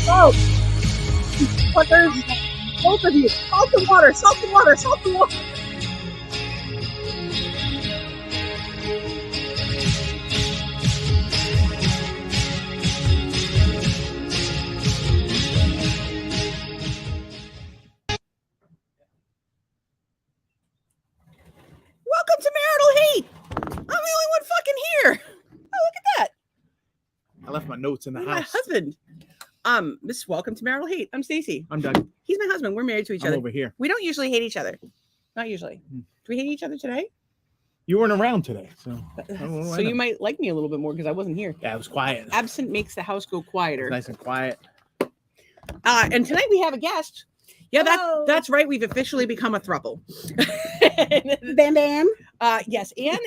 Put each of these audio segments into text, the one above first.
Salt. But there's both of you. Salt the water, salt the water, salt the water. Welcome to Marital Hate. I'm the only one fucking here. Oh, look at that. I left my notes in the house. My husband. Welcome to Marital Hate. I'm Stacy. I'm Doug. He's my husband. We're married to each other. Over here. We don't usually hate each other. Not usually. Do we hate each other today? You weren't around today, so you might like me a little bit more because I wasn't here. Yeah, it was quiet. Absent makes the house go quieter. Nice and quiet. And tonight we have a guest. Yeah, that's right. We've officially become a throuple. Bam bam. Yes, Anne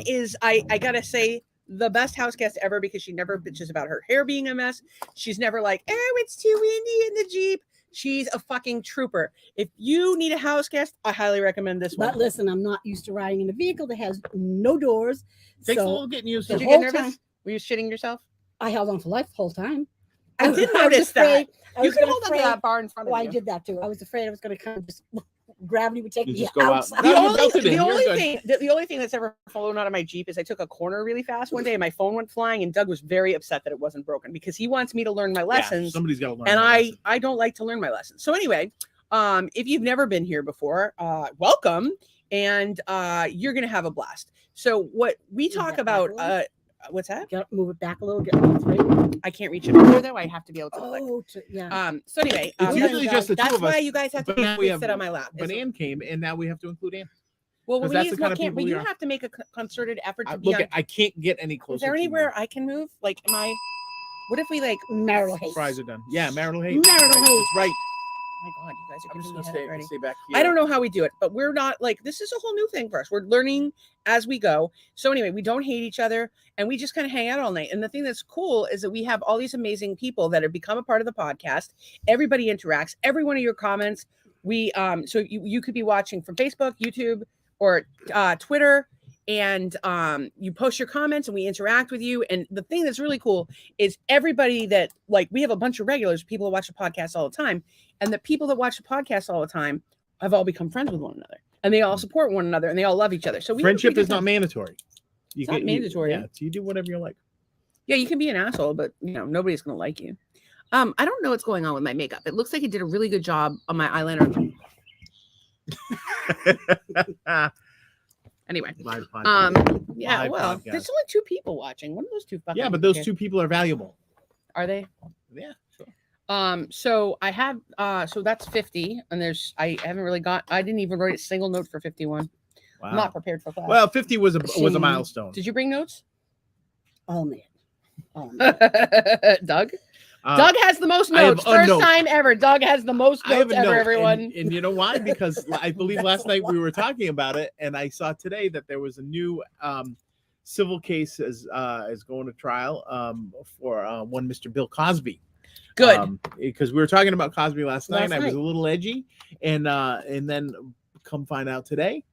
is I gotta say the best house guest ever because she never bitches about her hair being a mess. She's never like, oh, it's too windy in the Jeep. She's a fucking trooper. If you need a house guest, I highly recommend this one. But listen, I'm not used to riding in a vehicle that has no doors. Takes a little getting used to. Did you whole get nervous? time- Were you shitting yourself? I held on for life the whole time. I did notice that. You can hold on to that bar in front of you. I did that too. I was afraid I was going to kind of just gravity would take You me just go out. outside. The No, only thing that's ever flown out of my Jeep is I took a corner really fast one day and my phone went flying and Doug was very upset that it wasn't broken because he wants me to learn my lessons. Somebody's got to learn. And I don't like to learn my lessons. So anyway, if you've never been here before, welcome, and you're gonna have a blast. So what we talk about, what's that? Move it back a little. Get all three. I can't reach it over though. I have to be able to click. Yeah. So anyway, It's usually just the two that's of us. why you guys have to but now we have- sit on my lap. But Ann came, and now we have to include Ann. Well, 'cause we that's need the kind of can't, people but we you are. have to make a concerted effort to be Look, on. I can't get any closer. Is there anywhere I can move? Like, am I? What if we like Marital hate. Fries are done. Yeah, marital hate. Marital Right, hate. that's right. Oh my God, you guys are I'm just giving me gonna headache already. stay back here. I don't know how we do it, but we're not like this is a whole new thing for us. We're learning as we go. So anyway, we don't hate each other and we just kind of hang out all night. And the thing that's cool is that we have all these amazing people that have become a part of the podcast. Everybody interacts. Every one of your comments, we so you could be watching from Facebook, YouTube, or Twitter, and you post your comments and we interact with you. And the thing that's really cool is everybody that like we have a bunch of regulars, people who watch the podcast all the time. And the people that watch the podcast all the time have all become friends with one another, and they all support one another, and they all love each other. So Friendship is not mandatory. It's not mandatory. Yeah, so you do whatever you like. Yeah, you can be an asshole, but you know nobody's gonna like you. I don't know what's going on with my makeup. It looks like you did a really good job on my eyeliner. Anyway, yeah. Live Well, podcast. there's only 2 people watching. One of those 2 fucking. Yeah, but those okay. 2 people are valuable. Are they? Yeah, sure. So I have so that's 50, and I haven't really I didn't even write a single note for 51. Wow. I'm not prepared for class. Well, 50 was a milestone. Did you bring notes? Oh man. Doug? Doug has the most notes. First time ever. Doug has the most notes ever, everyone. And you know why? Because I believe last night we were talking about it, and I saw today that there was a new civil case is going to trial for one Mr. Bill Cosby. Good. Because we were talking about Cosby last night. I was a little edgy, and then come find out today,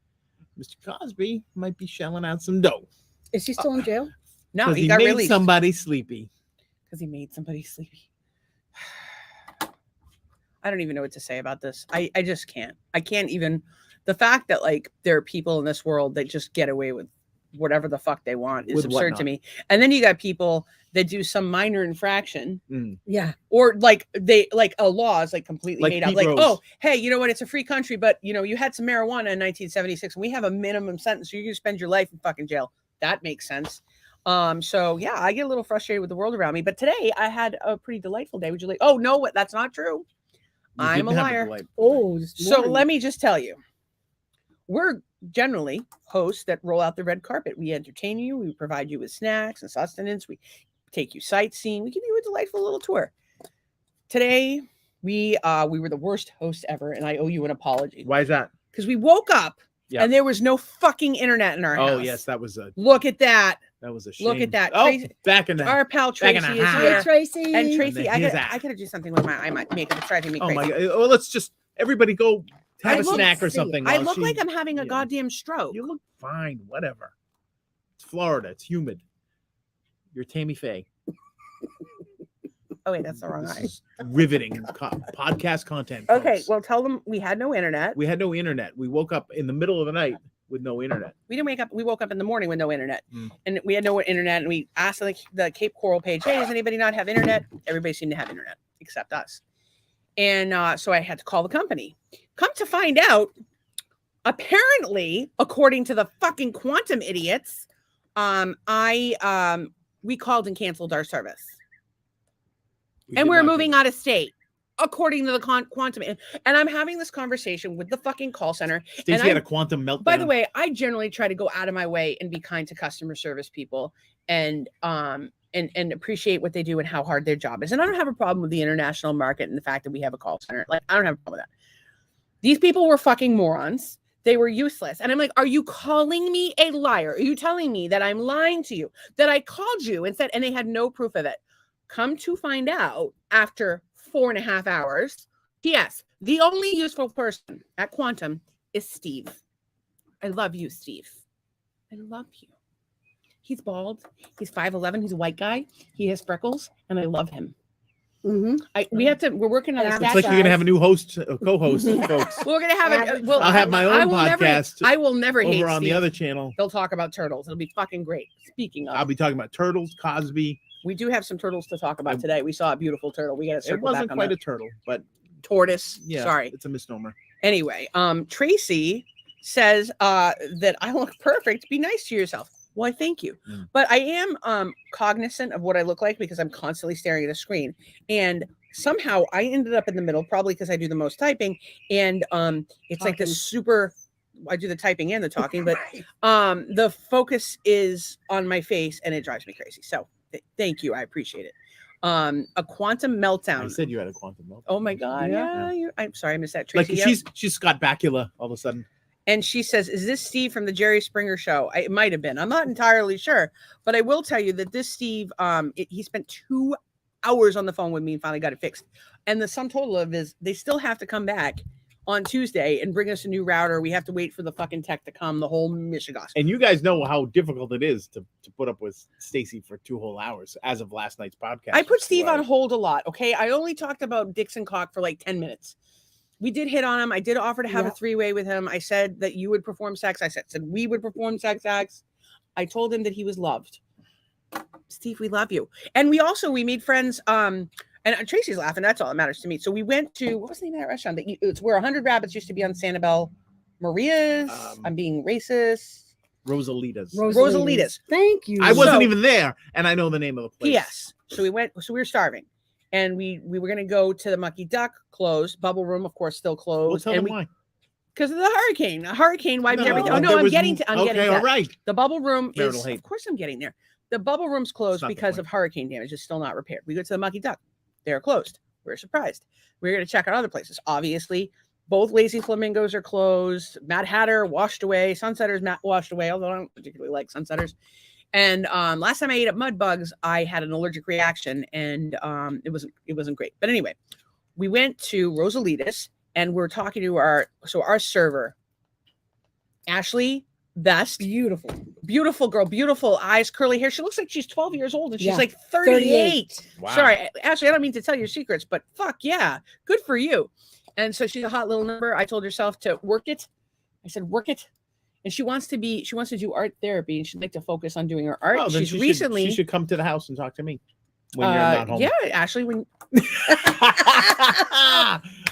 Mr. Cosby might be shelling out some dough. Is he still in jail? No, he got made released. somebody sleepy. Because he made somebody sleepy. I don't even know what to say about this. I just can't. I can't even. The fact that like there are people in this world that just get away with whatever the fuck they want is absurd to me. And then you got people that do some minor infraction. Yeah. Or like they like a law is like completely made up. Pete Like, Rose. oh, hey, you know what? It's a free country, but you know, you had some marijuana in 1976 and we have a minimum sentence. So you're gonna spend your life in fucking jail. That makes sense. So yeah, I get a little frustrated with the world around me, but today I had a pretty delightful day. Would you like, oh no, what that's not true. I'm a liar. Oh, so let me just tell you, we're generally hosts that roll out the red carpet. We entertain you, we provide you with snacks and sustenance, we take you sightseeing, we give you a delightful little tour. Today, we were the worst hosts ever, and I owe you an apology. Why is that? Because we woke up Yeah. and there was no fucking internet in our house. Oh yes, that was a Look at that. shame. Look at that. Oh, Tracy, back in the our pal Tracy back in is the here. Hi, Tracy. And Tracy, I his gotta do something with my makeup. It's driving me Oh crazy. my god! Well, let's just everybody go have a snack or see. something. I while look she- like I'm having a yeah. goddamn stroke. You look fine. Whatever. It's Florida. It's humid. You're Tammy Faye. Oh wait, that's the wrong This eye. is riveting podcast content. Okay, folks. well, tell them we had no internet. We had no internet. We woke up in the middle of the night with no internet. We didn't wake up. We woke up in the morning with no internet, Mm. and we had no internet. And we asked the Cape Coral page, "Hey, does anybody not have internet?" Everybody seemed to have internet except us. And so I had to call the company. Come to find out, apparently, according to the fucking quantum idiots, we called and canceled our service, and we're moving out of state. According to the quantum, and I'm having this conversation with the fucking call center. Stacey had a quantum meltdown. By the way, I generally try to go out of my way and be kind to customer service people and appreciate what they do and how hard their job is. And I don't have a problem with the international market and the fact that we have a call center. Like, I don't have a problem with that. These people were fucking morons. They were useless. And I'm like, are you calling me a liar? Are you telling me that I'm lying to you? That I called you and said, and they had no proof of it. Come to find out after 4.5 hours. Yes, the only useful person at Quantum is Steve. I love you, Steve. I love you. He's bald. He's 5'11". He's a white guy. He has freckles, and I love him. Mm-hmm. We're working on Yeah, this. It's like you're gonna have a new host, co-host, folks. We're gonna have I'll have my own podcast. I will never hate over on Steve. the other channel. They'll talk about turtles. It'll be fucking great. Speaking of, I'll be talking about turtles, Cosby. we do have some turtles to talk about today. We saw a beautiful turtle. We got to circle It wasn't back on quite that. a turtle, but Tortoise. yeah, Sorry. it's a misnomer. Anyway, Tracy says that I look perfect. Be nice to yourself. Why, thank you. Mm. But I am cognizant of what I look like because I'm constantly staring at a screen. And somehow I ended up in the middle, probably because I do the most typing. And it's like this super, I do the typing and the talking, but the focus is on my face and it drives me crazy. So thank you. I appreciate it. A quantum meltdown. I said you had a quantum meltdown. Oh my God. Yeah. I'm sorry. I missed that. Tracy. Like she's Scott Bakula all of a sudden. And she says, is this Steve from the Jerry Springer show? It might have been. I'm not entirely sure. But I will tell you that this Steve, he spent 2 hours on the phone with me and finally got it fixed. And the sum total of is they still have to come back on Tuesday and bring us a new router. We have to wait for the fucking tech to come, the whole Michigan. And you guys know how difficult it is to put up with Stacey for 2 whole hours as of last night's podcast. I put Steve on hold a lot. Okay. I only talked about Dixon Cock for like 10 minutes. We did hit on him. I did offer to have a 3-way with him. I said that you would perform sex. I said we would perform sex acts. I told him that he was loved. Steve, we love you. And we made friends. And Tracy's laughing. That's all that matters to me. So we went to, what was the name of that restaurant? It's where 100 Rabbits used to be on Sanibel Maria's. I'm being racist. Rosalita's. Thank you. I wasn't even there, and I know the name of the place. Yes. So we were starving. And we were going to go to the Mucky Duck, closed. Bubble Room, of course, still closed. Well, tell them why. Because of the hurricane. A hurricane wiped everything. Oh, no, I'm getting to Okay, all right. The Bubble Room Marital is, hate. of course I'm getting there. The Bubble Room's closed because of hurricane damage. It's still not repaired. We go to the Mucky Duck. They're closed. We're surprised. We're going to check out other places. Obviously, both Lazy Flamingos are closed. Mad Hatter washed away. Sunsetters washed away, although I don't particularly like Sunsetters. And last time I ate at Mudbugs, I had an allergic reaction, and it wasn't great. But anyway, we went to Rosalita's, and we're talking to our server, Ashley Best. Beautiful girl, beautiful eyes, curly hair. She looks like she's 12 years old, and she's like 38. Wow. Sorry, Ashley, I don't mean to tell your secrets, but fuck yeah, good for you. And so she's a hot little number. I told herself to work it. I said, work it. And she wants to do art therapy, and she'd like to focus on doing her art. Oh, then she should come to the house and talk to me when you're not home. Yeah, Ashley. When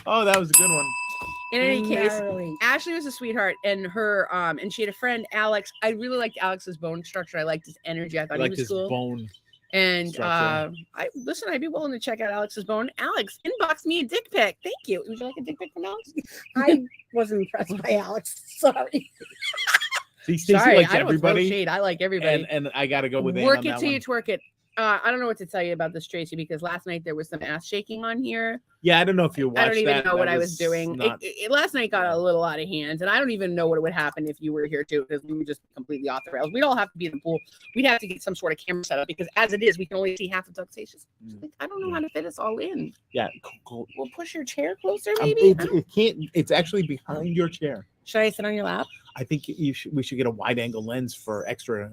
oh, that was a good one. in any case, Ashley was a sweetheart, and her and she had a friend, Alex. I really liked Alex's bone structure. I liked his energy. I thought he was cool. Bone. And I'd be willing to check out Alex's bone. Alex, inbox me a dick pic. Thank you. Would you like a dick pic from Alex? I wasn't impressed by Alex. Sorry. See, Stacey likes everybody. Shade. I like everybody. And I got to go with work it till you twerk it. I don't know what to tell you about this, Tracy, because last night there was some ass shaking on here. Yeah, I don't know if you watched that. I don't even know what I was doing. Not... Last night got a little out of hand, and I don't even know what would happen if you were here too, because we were just completely off the rails. We'd all have to be in the pool. We'd have to get some sort of camera set up, because as it is, we can only see half of Duck Stations. I don't know how to fit us all in. Yeah, cool. We'll push your chair closer, maybe. It can't. It's actually behind your chair. Should I sit on your lap? I think we should get a wide angle lens for extra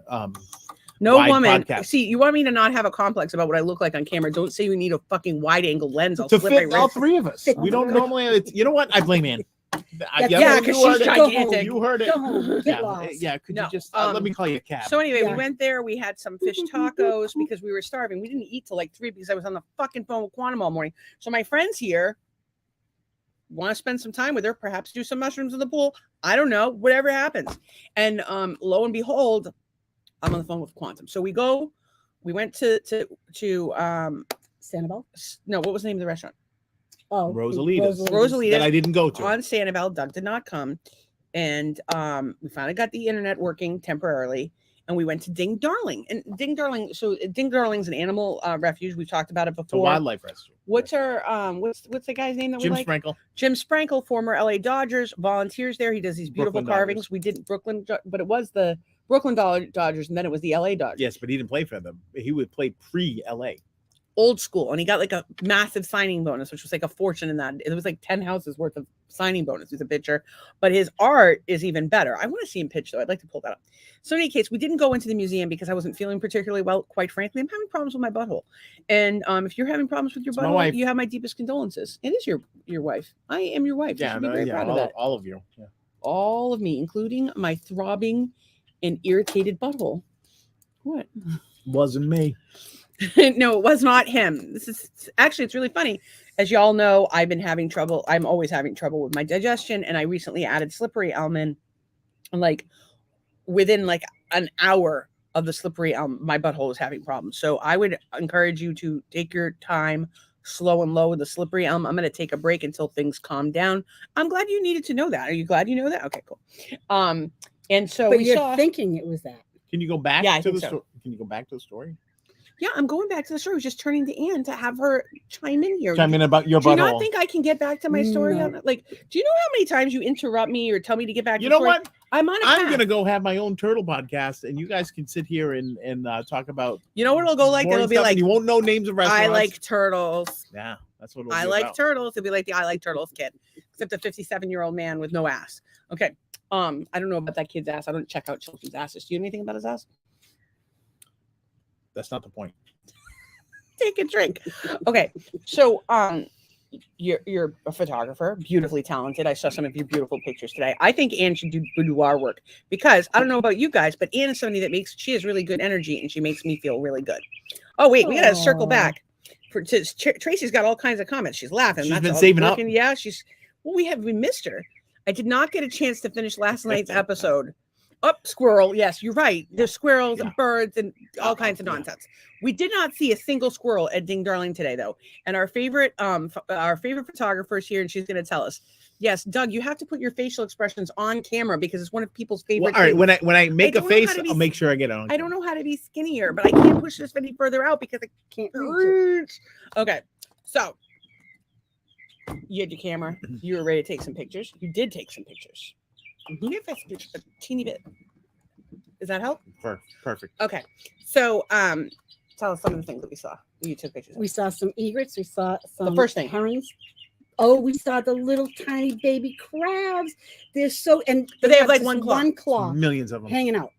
No wide woman. podcast. See, you want me to not have a complex about what I look like on camera. Don't say you need a fucking wide angle lens. I'll To slip my fit all wrist. three of us. We don't normally. You know what? I blame Ann. Yeah, because she's gigantic. You heard it. Go home. Get Yeah, lost. yeah. Could No, you just let me call you a cab? So anyway, we Yeah. went there. We had some fish tacos because we were starving. We didn't eat till like 3 because I was on the fucking phone with Quantum all morning. So my friends here want to spend some time with her, perhaps do some mushrooms in the pool. I don't know, whatever happens. And lo and behold, I'm on the phone with Quantum. So we went to Sanibel? no, what was the name of the restaurant? Oh, Rosalita's. Rosalita's. That I didn't go to. On Sanibel. Doug did not come. And we finally got the internet working temporarily. And we went to Ding Darling. And Ding Darling, so Ding Darling's an animal refuge. We've talked about it It's a before. wildlife restaurant. What's our what's the guy's name that Jim we like? Sprinkle. Jim Sprinkle, former LA Dodgers, volunteers there. He does these beautiful Brooklyn carvings. Dodgers. We did Brooklyn, but it was the Brooklyn Dodgers, and then it was the LA Dodgers. Yes, but he didn't play for them. He would play pre-LA. Old school, and he got like a massive signing bonus, which was like a fortune in that. It was like 10 houses worth of signing bonus. He's a pitcher, but his art is even better. I want to see him pitch though. I'd like to pull that up. So in any case, we didn't go into the museum because I wasn't feeling particularly well. Quite frankly, I'm having problems with my butthole. And if you're having problems with your It's my butthole, wife. you have my deepest condolences. It is your wife. I am your wife. You Yeah, should be no, very yeah, proud of that. all of you. Yeah. All of me, including my throbbing and irritated butthole. What? Wasn't me. No, it was not him. This is actually, it's really funny. As y'all know, I've been having trouble. I'm always having trouble with my digestion. And I recently added slippery elm in. Like within like an hour of the slippery elm, my butthole is having problems. So I would encourage you to take your time, slow and low with the slippery elm. I'm going to take a break until things calm down. I'm glad you needed to know that. Are you glad you know that? Okay, cool. And so But we you're saw. thinking it was that. Can you go back Yeah, I to the think so. story? Can you go back to the story? Yeah, I'm going back to the story. I was just turning to Anne to have her chime in here. Chime in about your Do you not butthole. think I can get back to my story? No. On it? Like, do you know how many times you interrupt me or tell me to get back? You to know the story? what? I'm on a I'm path. gonna go have my own turtle podcast, and you guys can sit here and talk about. You know what it'll go like? boring It'll be stuff, and like, you won't know names of restaurants. I like turtles. Yeah, that's what it'll I be like about. turtles. It'll be like the I like turtles kid, except a 57-year-old man with no ass. Okay. I don't know about that kid's ass. I don't check out children's asses. Do you know anything about his ass? That's not the point. Take a drink. Okay. So you're a photographer, beautifully talented. I saw some of your beautiful pictures today. I think Anne should do boudoir work because I don't know about you guys, but Anne is somebody that she has really good energy and she makes me feel really good. Oh wait, we gotta circle Aw. back. Tracy's got all kinds of comments. She's laughing. She's That's been all saving up. working. Yeah, we missed her. I did not get a chance to finish last night's episode. Squirrel. Yes, you're right. There's squirrels and birds and all kinds of Yeah. nonsense. We did not see a single squirrel at Ding Darling today, though. And our favorite photographer is here, and she's going to tell us. Yes, Doug, you have to put your facial expressions on camera because it's one of people's favorite. Well, all right, things. when I make a don't know how face, to be I'll make sure I get it on. I don't know how to be skinnier, but I can't push this any further out because I Can't reach it. Okay, so you had your camera. You were ready to take some pictures. You did take some pictures. Just a teeny bit. Does that help? Perfect. Okay, so tell us some of the things that we saw. You took pictures. Of. We saw some egrets. We saw some first thing. herons. Oh, we saw the little tiny baby crabs. They're so and But they have, like, just one claw. one claw Millions of them. hanging out.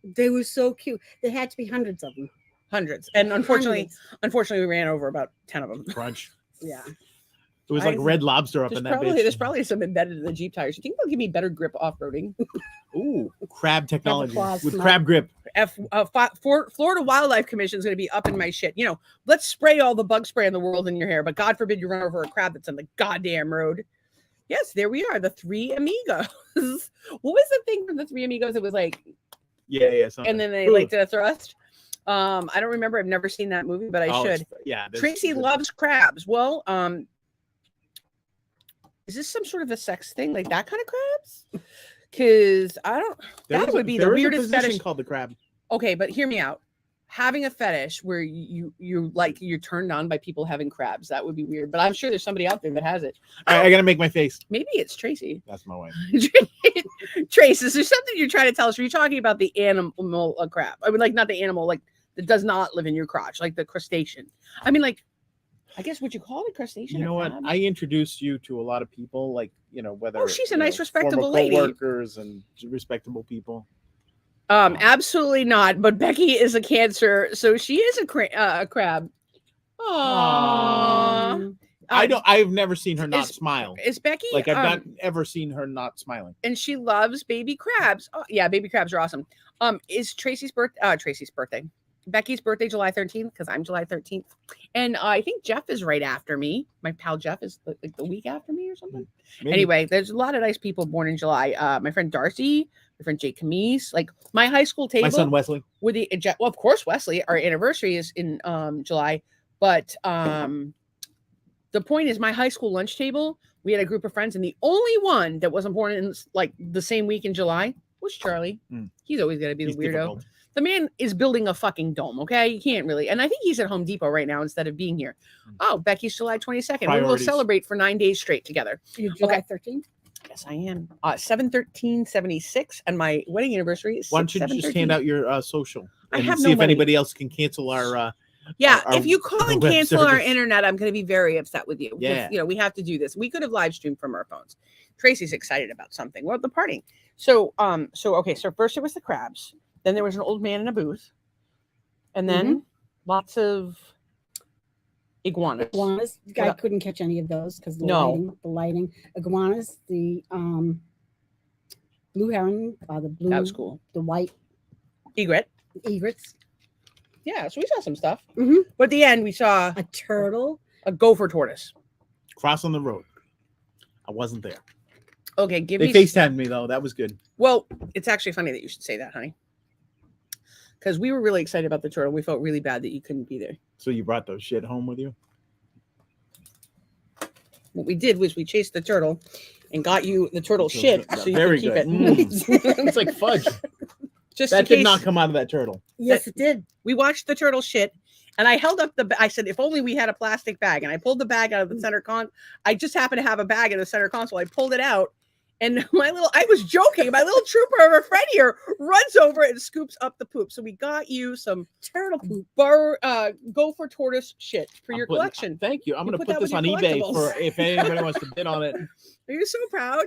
They were so cute. There had to be hundreds of them. Hundreds, and Hundreds. unfortunately, we ran over about 10 of them. Crunch. Yeah. It was like Red Lobster up in that bitch. There's probably some embedded in the Jeep tires. You think they'll give me better grip off roading? Ooh, crab technology claws with smell. crab grip. Florida Wildlife Commission is going to be up in my shit. You know, let's spray all the bug spray in the world in your hair, but God forbid you run over a crab that's on the goddamn road. Yes, there we are, the Three Amigos. What was the thing from the Three Amigos? It was like, Yeah. Something. and then they like did a thrust. I don't remember. I've never seen that movie, but I should. Yeah. Tracy loves crabs. Well, is this some sort of a sex thing, like that kind of crabs? Because I don't. That would be the weirdest fetish. called the crab. Okay, but hear me out. Having a fetish where you're turned on by people having crabs, that would be weird. But I'm sure there's somebody out there that has it. All right, I gotta make my face. Maybe it's Tracy. That's my wife. Trace, is there something you're trying to tell us? Are you talking about the animal crab? I mean, like not the animal, like that does not live in your crotch, like the crustacean. I mean, like, I guess would you call it crustacean? You know what? crab? I introduced you to a lot of people, like whether. Oh, she's a you nice, know, respectable former lady. coworkers and respectable people. Absolutely not. But Becky is a Cancer, so she is a crab. Aww. I've never seen her not is- smile. Is Becky Like I've not ever seen her not smiling. and she loves baby crabs. Oh, yeah, baby crabs are awesome. Is Tracy's birthday? Becky's birthday, July 13th, because I'm July 13th. And I think Jeff is right after me. My pal Jeff is like the week after me or something. Maybe. Anyway, there's a lot of nice people born in July. My friend Darcy, my friend Jake Camise, like my high school table. My son Wesley. With the well, of course, Wesley. Our anniversary is in July, but the point is, my high school lunch table. We had a group of friends, and the only one that wasn't born in like the same week in July was Charlie. He's always gonna be the weirdo. Difficult. The man is building a fucking dome. Okay, you can't really. And I think he's at Home Depot right now instead of being here. Oh, Becky's July 22nd. We will celebrate for 9 days straight together. You're July 13th. Yes, I am. 7/13/76, and my wedding anniversary is. Why don't you just hand out your social? I And have see no if money. anybody else can cancel our. Yeah, our if you call and web cancel our service. internet, I'm going to be very upset with you. Yeah. You know, we have to do this. We could have live streamed from our phones. Tracy's excited about something. Well, the party. So okay. So first it was the crabs. Then there was an old man in a booth, and then lots of iguanas. Iguanas. I couldn't catch any of those because the lighting. Iguanas. The blue heron. The blue. That was cool. The white Egret. egrets. Yeah, so we saw some stuff. Mhm. But at the end, we saw A turtle. a gopher tortoise. Crossing the road. I wasn't there. Okay, give They me. FaceTimed me though. That was good. Well, it's actually funny that you should say that, honey. Because we were really excited about the turtle. We felt really bad that you couldn't be there. So you brought those shit home with you? What we did was we chased the turtle and got you the turtle So shit good. so you Very could keep good. it. It's like fudge. Just in That did case not come out of that turtle. Yes, it did. we watched the turtle shit. And I held up I said, if only we had a plastic bag. And I pulled the bag out of the center I just happened to have a bag in the center console. I pulled it out. And I was joking. My little trooper of a friend here runs over and scoops up the poop. So we got you some Turtle poop. gopher tortoise shit for your collection. Thank you. I'm You going to put put that this with on your eBay collectibles. for if anybody wants to bid on it. Are you so proud?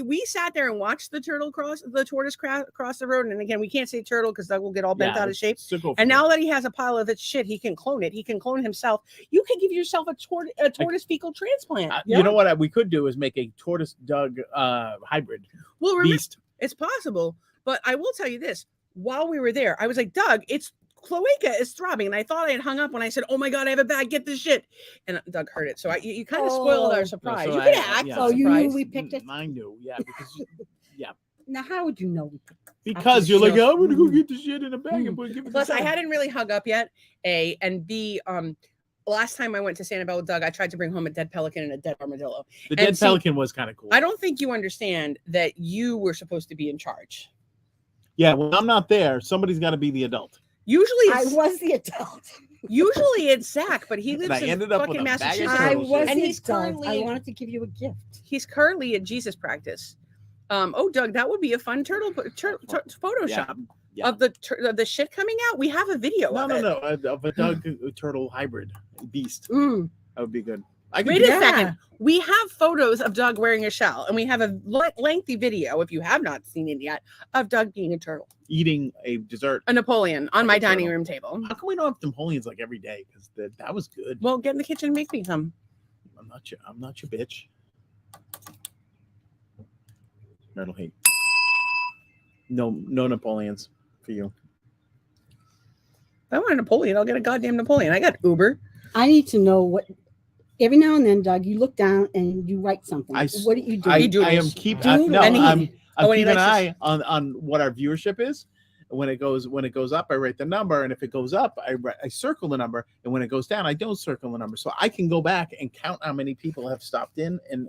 We sat there and watched the tortoise cross the road. And again, we can't say turtle because Doug will get all bent out of shape. And now that he has a pile of its shit, he can clone it. He can clone himself. You can give yourself a tortoise fecal transplant. You know what we could do is make a tortoise Doug hybrid. Well, remember, Beast. it's possible. But I will tell you this. While we were there, I was like, Doug, it's cloaca is throbbing. And I thought I had hung up when I said, oh my God, I have a bag. Get this shit. And Doug heard it. So you kind of spoiled our surprise. so You I- could act yeah. Oh, you knew surprised. we picked it? I knew, yeah, because Now, how would you know? because you're like, I'm gonna go get the shit in a bag and give it. Plus, to I Doug. hadn't really hung up yet. A and B. Last time I went to Sanibel with Doug, I tried to bring home a dead pelican and a dead armadillo. The and dead see, pelican was kind of cool. I don't think you understand that you were supposed to be in charge. Yeah, when I'm not there, somebody's got to be the adult. Usually, I it's, was the adult. usually it's Zach, but he lives I in ended up with fucking a bag of Massachusetts. I turtle was shit. And the he's adult. currently- I wanted to give you a gift. He's currently at Jesus practice. Oh, Doug, that would be a fun Photoshop Yeah. of the shit coming out. We have a video. No, of no, it. no, of a Doug turtle hybrid beast. Mm. That would be good. I could Wait do a that. second. We have photos of Doug wearing a shell, and we have a lengthy video, if you have not seen it yet, of Doug being a turtle, Eating a dessert. a Napoleon on Like my a dining turtle. room table. How come we don't have Napoleons like every day? Because that was good. Well, get in the kitchen and make me some. I'm not your bitch. Marital hate. No Napoleons for you. If I want a Napoleon, I'll get a goddamn Napoleon. I got Uber. I need to know what. Every now and then, Doug, you look down and you write something. What do you do? I am doodles. keep. Doodle. No, And he- I'm and he keeping an likes eye on what our viewership is. When it goes up, I write the number, and if it goes up, I circle the number, and when it goes down, I don't circle the number, so I can go back and count how many people have stopped in and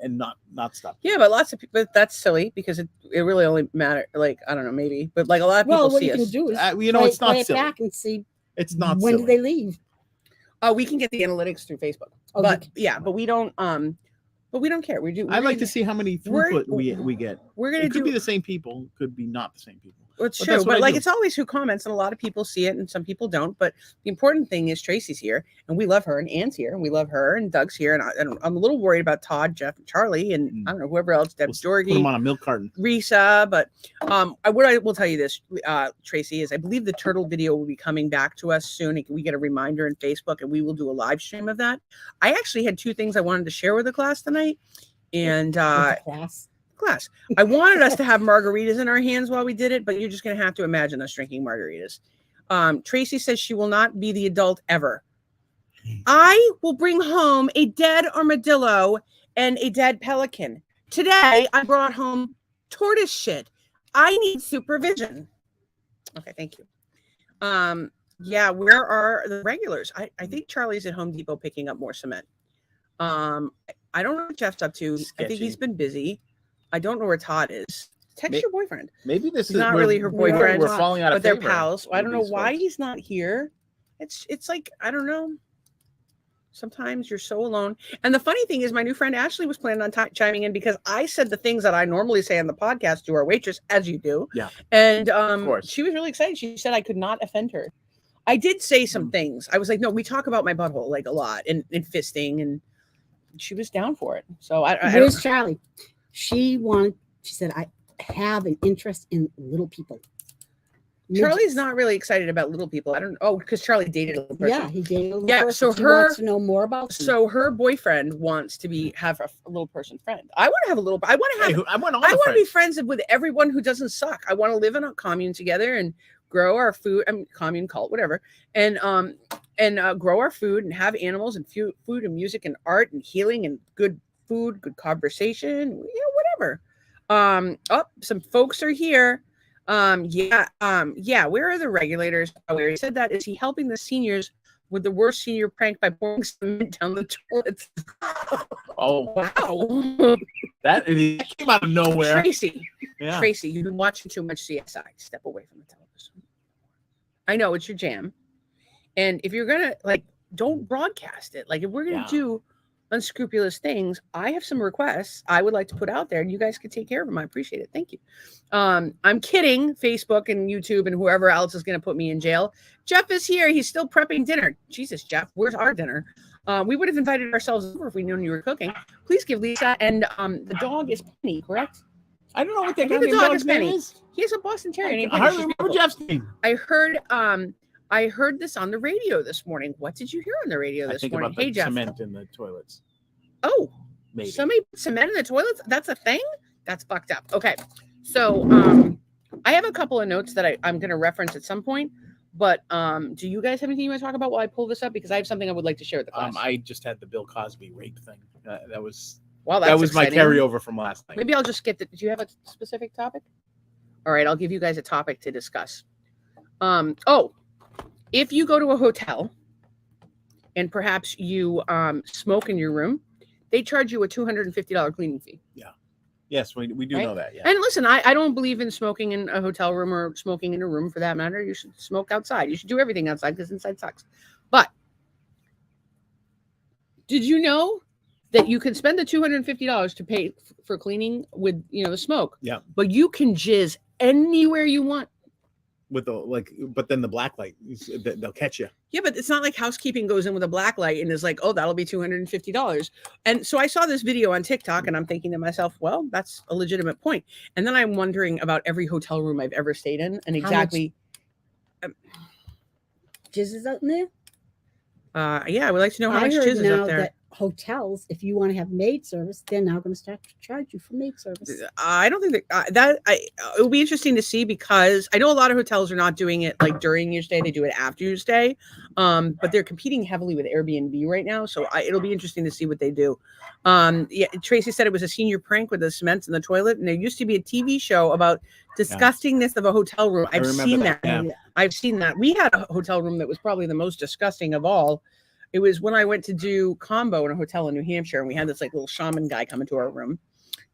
not stopped. Yeah, but lots of people. But that's silly because it really only matter. Like I don't know, maybe, but like a lot of people Well, what see you can us. do is It's not play it silly. back and see It's not when silly. did they leave. We can get the analytics through Facebook, Oh, but yeah, but we don't. But we don't care. We do. I like to see how many we're- throughput we get. we're gonna It could do be the same people, could be not the same people. Well, it's But true, that's what but I like do. it's always who comments, and a lot of people see it, and some people don't. But the important thing is Tracy's here, and we love her, and Ann's here, and we love her, and Doug's here, and I'm a little worried about Todd, Jeff, and Charlie, and I don't know whoever else, Deb, We'll put them Jorgie, on a milk carton. Risa. But I will tell you this, Tracy, is I believe the turtle video will be coming back to us soon. We get a reminder in Facebook, and we will do a live stream of that. I actually had 2 things I wanted to share with the class tonight, and class. I wanted us to have margaritas in our hands while we did it, but you're just going to have to imagine us drinking margaritas. Tracy says she will not be the adult ever. I will bring home a dead armadillo and a dead pelican. Today, I brought home tortoise shit. I need supervision. Okay, thank you. Yeah, where are the regulars? I think Charlie's at Home Depot picking up more cement. I don't know what Jeff's up to. Sketchy. I think he's been busy. I don't know where Todd is. Text your boyfriend. Maybe this He's is not really her boyfriend. We're falling out of but they're favor pals. I don't know with these why folks. he's not here. It's like, I don't know. Sometimes you're so alone. And the funny thing is, my new friend Ashley was planning on chiming in because I said the things that I normally say on the podcast to our waitress, as you do. Yeah. And course. she was really excited. She said I could not offend her. I did say some things. I was like, no, we talk about my butthole like a lot and fisting, and she was down for it. So Where's Charlie? She said, I have an interest in little people. Charlie's not really excited about little people. I don't. Oh, because Charlie dated a little person. Yeah, he dated a little Yeah, person. so She her- wants to know more about them. So her boyfriend wants to have a little person friend. I want to have a little. I want to have. I want all I the want to be friends. friends with everyone who doesn't suck. I want to live in a commune together and grow our food. I mean, commune, cult, whatever, and grow our food and have animals and food and music and art and healing and good food, good conversation, whatever. Some folks are here. Where are the regulators? Where he said that, is he helping the seniors with the worst senior prank by pouring cement down the toilets? Oh, Wow. that came out of nowhere. Tracy, Yeah. Tracy, you've been watching too much CSI. Step away from the television. I know it's your jam. And if you're gonna don't broadcast it. Like, if we're gonna do unscrupulous things, I have some requests I would like to put out there, and you guys can take care of them. I appreciate it. Thank you. I'm kidding. Facebook and YouTube and whoever else is going to put me in jail. Jeff is here. He's still prepping dinner. Jesus, Jeff, where's our dinner? We would have invited ourselves over if we knew you were cooking. Please give Lisa, and the dog is Penny, correct? I don't know what that I think the goddamn dog dog's is name Penny. is. He has a Boston Terrier named I Penny. hardly She's remember beautiful. Jeff's name. I heard this on the radio this morning. What did you hear on the radio I this think morning? about the Hey, Jeff. cement in the toilets. Oh, Maybe. somebody put cement in the toilets? That's a thing? That's fucked up. Okay. So I have a couple of notes that I'm going to reference at some point, but do you guys have anything you want to talk about while I pull this up? Because I have something I would like to share with the class. I just had the Bill Cosby rape thing. That was Well, that was exciting. my carryover from last night. Maybe I'll just get do you have a specific topic? All right, I'll give you guys a topic to discuss. If you go to a hotel and perhaps you smoke in your room, they charge you a $250 cleaning fee. Yes, we do Right? know that. Yeah. And listen, I don't believe in smoking in a hotel room or smoking in a room for that matter. You should smoke outside. You should do everything outside because inside sucks. But did you know that you can spend the $250 to pay for cleaning with the smoke? Yeah. But you can jizz anywhere you want. With but then the black light, they'll catch you. Yeah, but it's not like housekeeping goes in with a black light and is like, oh, that'll be $250. And so I saw this video on TikTok and I'm thinking to myself, well, that's a legitimate point. And then I'm wondering about every hotel room I've ever stayed in and exactly. Jizz is out in there. Yeah, I would like to know how I much heard jizz is now up there. that hotels, if you want to have maid service, they're now going to start to charge you for maid service. I don't think that it will be interesting to see, because I know a lot of hotels are not doing it like during your stay; they do it after your stay. But they're competing heavily with Airbnb right now, so it'll be interesting to see what they do. Yeah, Tracy said it was a senior prank with the cement in the toilet, and there used to be a TV show about disgustingness of a hotel room. I've seen that. Yeah. I've seen that. We had a hotel room that was probably the most disgusting of all. It was when I went to do combo in a hotel in New Hampshire, and we had this like little shaman guy come into our room,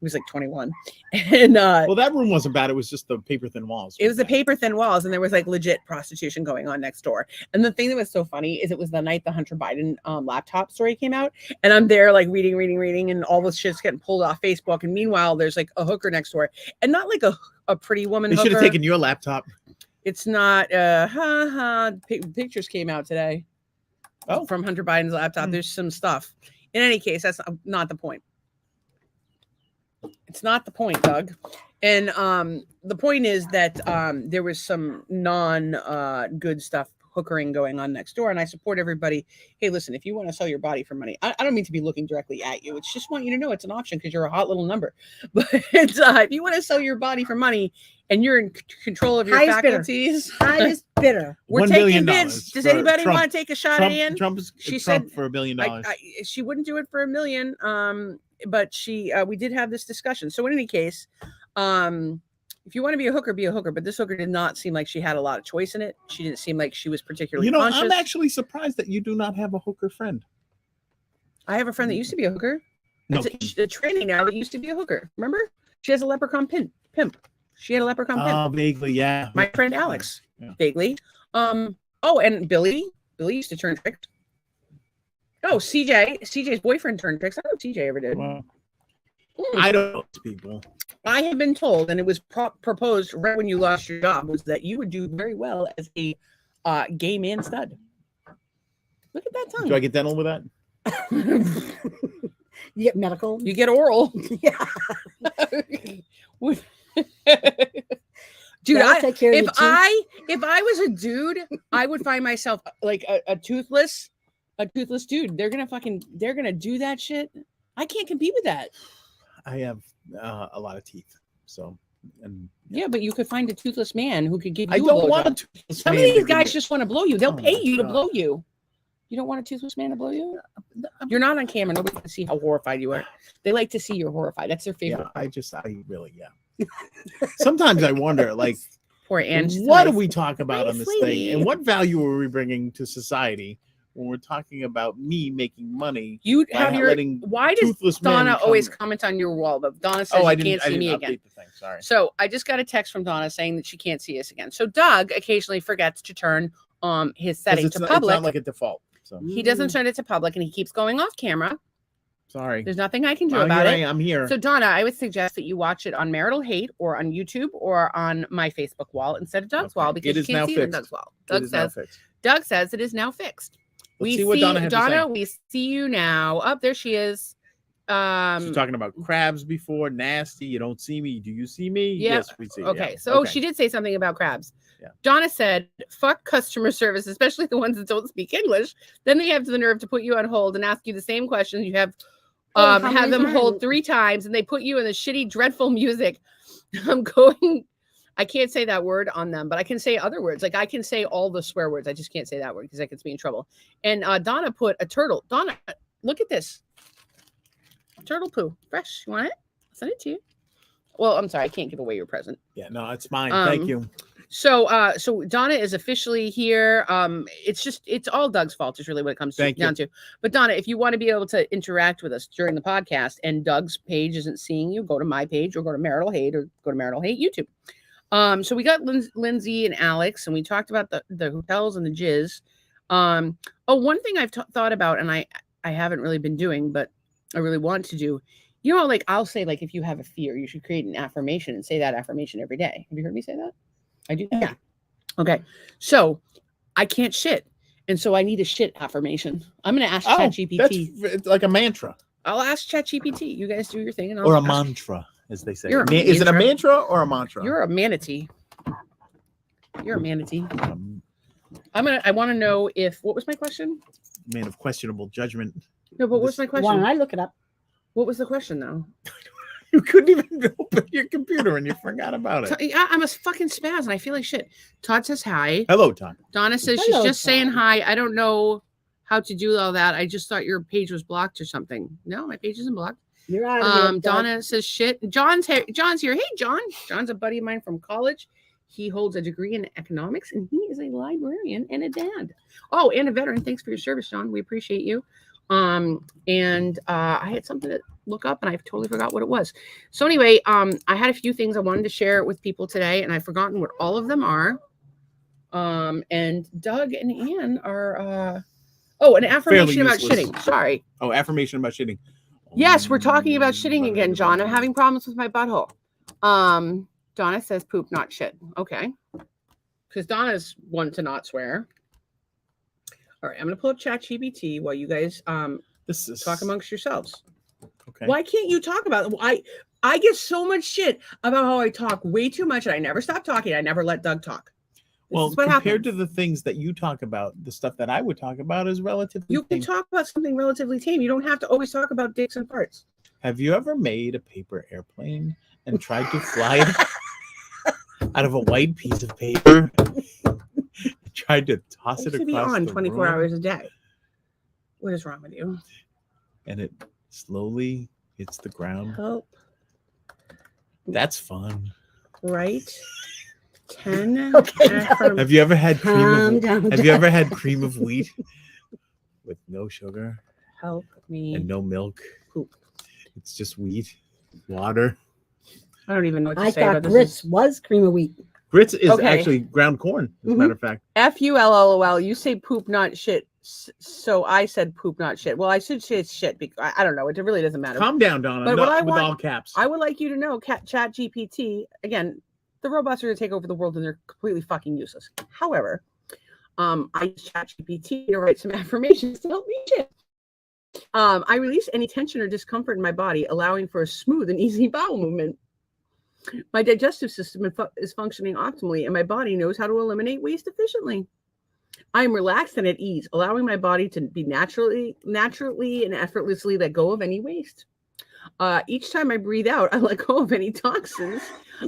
He was like 21. And Well, that room wasn't bad. It was just the paper thin walls. it was the paper thin walls, and there was like legit prostitution going on next door. And the thing that was so funny is it was the night the Hunter Biden laptop story came out, and I'm there like reading, and all this shit's getting pulled off Facebook. And meanwhile, there's like a hooker next door, and not like a pretty woman. They should have hooker. taken your laptop. It's not. Pictures came out today. Oh, From Hunter Biden's laptop. There's some stuff. In any case, that's not the point. It's not the point, Doug. And the point is that there was some good stuff hookering going on next door, and I support everybody. Hey, listen, if you want to sell your body for money, I don't mean to be looking directly at you. It's just want you to know it's an option because you're a hot little number. But if you want to sell your body for money and you're in control of your faculties, highest bidder. We're $1 taking billion bids. Does anybody Trump. want to take a shot at Ann? She said for $1 billion. She wouldn't do it for $1 million. But we did have this discussion. So in any case, if you want to be a hooker, be a hooker. But this hooker did not seem like she had a lot of choice in it. She didn't seem like she was particularly conscious. I'm actually surprised that you do not have a hooker friend. I have a friend that used to be a hooker. No, it's a tranny now that used to be a hooker. Remember? She has a leprechaun pimp. She had a leprechaun pimp. Oh, vaguely, yeah. My friend Alex, yeah. vaguely. Oh, and Billy. Billy used to turn tricks. Oh, CJ's boyfriend turned tricks. I don't know if CJ ever did. Well, I don't know people. I have been told, and it was proposed right when you lost your job, was that you would do very well as a gay man stud. Look at that tongue. Do I get dental with that? You get medical. You get oral. Yeah. Dude, if I was a dude, I would find myself like a toothless dude. They're gonna do that shit. I can't compete with that. I have a lot of teeth, so yeah, but you could find a toothless man who could give you. I don't want a toothless Some man. of these guys just want to blow you. They'll pay you to God. blow you. You don't want a toothless man to blow you? You're not on camera. Nobody can see how horrified you are. They like to see you're horrified. That's their favorite. Yeah, I really. Sometimes I wonder, like, poor Anne. What do we talk about on this sweetie. thing, and what value are we bringing to society when we're talking about me making money? You have your. Why does Donna always comment on your wall? But Donna says she can't see me again. The thing. Sorry. So I just got a text from Donna saying that she can't see us again. So Doug occasionally forgets to turn his setting to public. It's not like a default. So he doesn't turn it to public, and he keeps going off camera. Sorry. There's nothing I can do about it. I'm here. So Donna, I would suggest that you watch it on Marital Hate or on YouTube or on my Facebook wall instead of Doug's wall because you can't see it on Doug's wall. Doug says it is now fixed. Let's see what Donna had to say. Donna, we see you now. Up there she is. She's talking about crabs before. Nasty. You don't see me. Do you see me? Yeah. Yes, we see. Okay. Yeah. So she did say something about crabs. Yeah. Donna said, fuck customer service, especially the ones that don't speak English. Then they have the nerve to put you on hold and ask you the same questions you have. Have them hold 3 times, and they put you in the shitty, dreadful music. I can't say that word on them, but I can say other words. Like I can say all the swear words. I just can't say that word because that gets me in trouble. And Donna put a turtle. Donna, look at this. Turtle poo. Fresh. You want it? I'll send it to you. Well, I'm sorry. I can't give away your present. Yeah, no, it's mine. Thank you. So Donna is officially here. It's all Doug's fault is really what it comes down to. But Donna, if you want to be able to interact with us during the podcast and Doug's page isn't seeing you, go to my page or go to Marital Hate or go to Marital Hate YouTube. So we got Lindsay and Alex, and we talked about the hotels and the jizz. One thing I've thought about, and I haven't really been doing, but I really want to do, like I'll say, like, if you have a fear, you should create an affirmation and say that affirmation every day. Have you heard me say that? I do that. Yeah. Okay. So I can't shit. And so I need a shit affirmation. I'm going to ask ChatGPT. It's like a mantra. I'll ask ChatGPT. You guys do your thing. Or a mantra, as they say. Is it a mantra or a mantra? You're a manatee. I want to know what was my question? Man of questionable judgment. No, but what's my question? Why don't I look it up? What was the question, though? You couldn't even open your computer and you forgot about it. I'm a fucking spaz and I feel like shit. Todd says hi. Hello, Todd. Donna says she's just saying hi. I don't know how to do all that. I just thought your page was blocked or something. No, my page isn't blocked. You're out of here, Donna says shit. John's here. Hey, John. John's a buddy of mine from college. He holds a degree in economics and he is a librarian and a dad. Oh, and a veteran. Thanks for your service, John. We appreciate you. I had something that look up, and I totally forgot what it was. So anyway, I had a few things I wanted to share with people today, and I've forgotten what all of them are. And Doug and Ann are an affirmation about useless. shitting. Sorry. Oh, affirmation about shitting. Yes, we're talking about shitting again, John. I'm having problems with my butthole. Donna says poop, not shit. Okay. Because Donna's one to not swear. All right, I'm gonna pull up ChatGPT while you guys talk amongst yourselves. Okay. Why can't you talk about it? I get so much shit about how I talk way too much, and I never stop talking. I never let Doug talk. Well, compared to the things that you talk about, the stuff that I would talk about is relatively You can talk about something relatively tame. You don't have to always talk about dicks and farts. Have you ever made a paper airplane and tried to fly it out of a white piece of paper? Tried to toss it across the 24 room, hours a day. What is wrong with you? and it slowly hits the ground. Help. That's fun. Right? 10. Okay, Have you ever had Calm down, Have you ever had cream of wheat with no sugar Help me. and no milk? Poop. It's just wheat, water. I don't even know what to I say thought about this. grits was cream of wheat. Grits is Okay. actually ground corn, as a matter of fact. FULLOL. You say poop, not shit. So I said poop, not shit. Well, I should say shit because I don't know. It really doesn't matter. Calm down, Donna. But No, what I with want- all caps. I would like you to know, ChatGPT, again, the robots are going to take over the world and they're completely fucking useless. However, I use ChatGPT to write some affirmations to help me shit. I release any tension or discomfort in my body, allowing for a smooth and easy bowel movement. My digestive system is functioning optimally, and my body knows how to eliminate waste efficiently. I am relaxed and at ease, allowing my body to be naturally and effortlessly let go of any waste. Each time I breathe out, I let go of any toxins.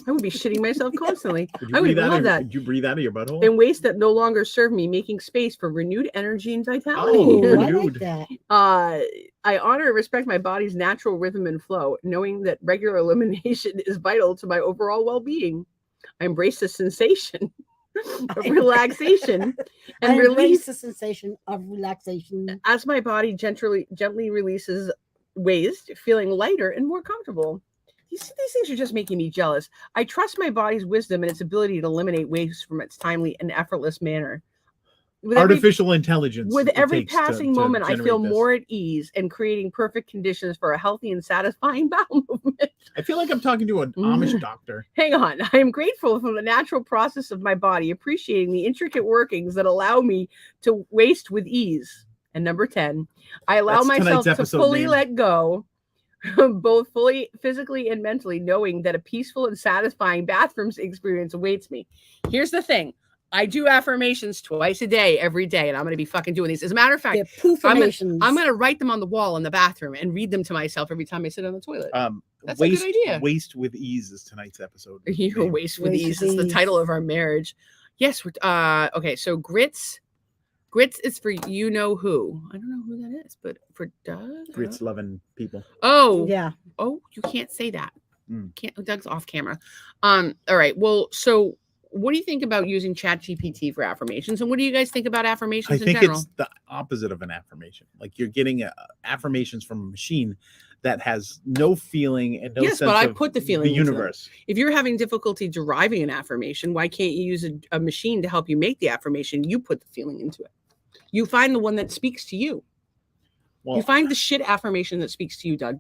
I would be shitting myself constantly. I would love that. Did you breathe out of your butthole? And waste that no longer serve me, making space for renewed energy and vitality. Oh, I renewed. like that. I honor and respect my body's natural rhythm and flow, knowing that regular elimination is vital to my overall well-being. I embrace the sensation of relaxation and I release embrace the sensation of relaxation. as my body gently releases waste, feeling lighter and more comfortable. These things are just making me jealous. I trust my body's wisdom and its ability to eliminate waste from its timely and effortless manner. Artificial intelligence. With it every takes passing to moment, I generate feel this. more at ease and creating perfect conditions for a healthy and satisfying bowel movement. I feel like I'm talking to an Amish doctor. Hang on. I am grateful for the natural process of my body, appreciating the intricate workings that allow me to waste with ease. And number 10, I allow That's myself tonight's to episode fully name. let go, both fully, physically, and mentally, knowing that a peaceful and satisfying bathroom experience awaits me. Here's the thing. I do affirmations twice a day, every day, and I'm going to be fucking doing these. As a matter of fact, They're poof-formations. I'm going to write them on the wall in the bathroom and read them to myself every time I sit on the toilet. That's a good idea. Waste with ease is tonight's episode. You name. waste with Waste ease with is the ease. title of our marriage. Yes. Okay. So grits is for you know who. I don't know who that is, but for Doug. Grits loving people. Oh. Yeah. Oh, you can't say that. Mm. Can't. Doug's off camera. All right. Well, so what do you think about using ChatGPT for affirmations? And what do you guys think about affirmations I in think general? it's the opposite of an affirmation. Like you're getting affirmations from a machine that has no feeling and no Yes, sense but I of put the feeling the into them. universe. If you're having difficulty deriving an affirmation, why can't you use a machine to help you make the affirmation? You put the feeling into it. You find the one that speaks to you. Well, You find the shit affirmation that speaks to you, Doug.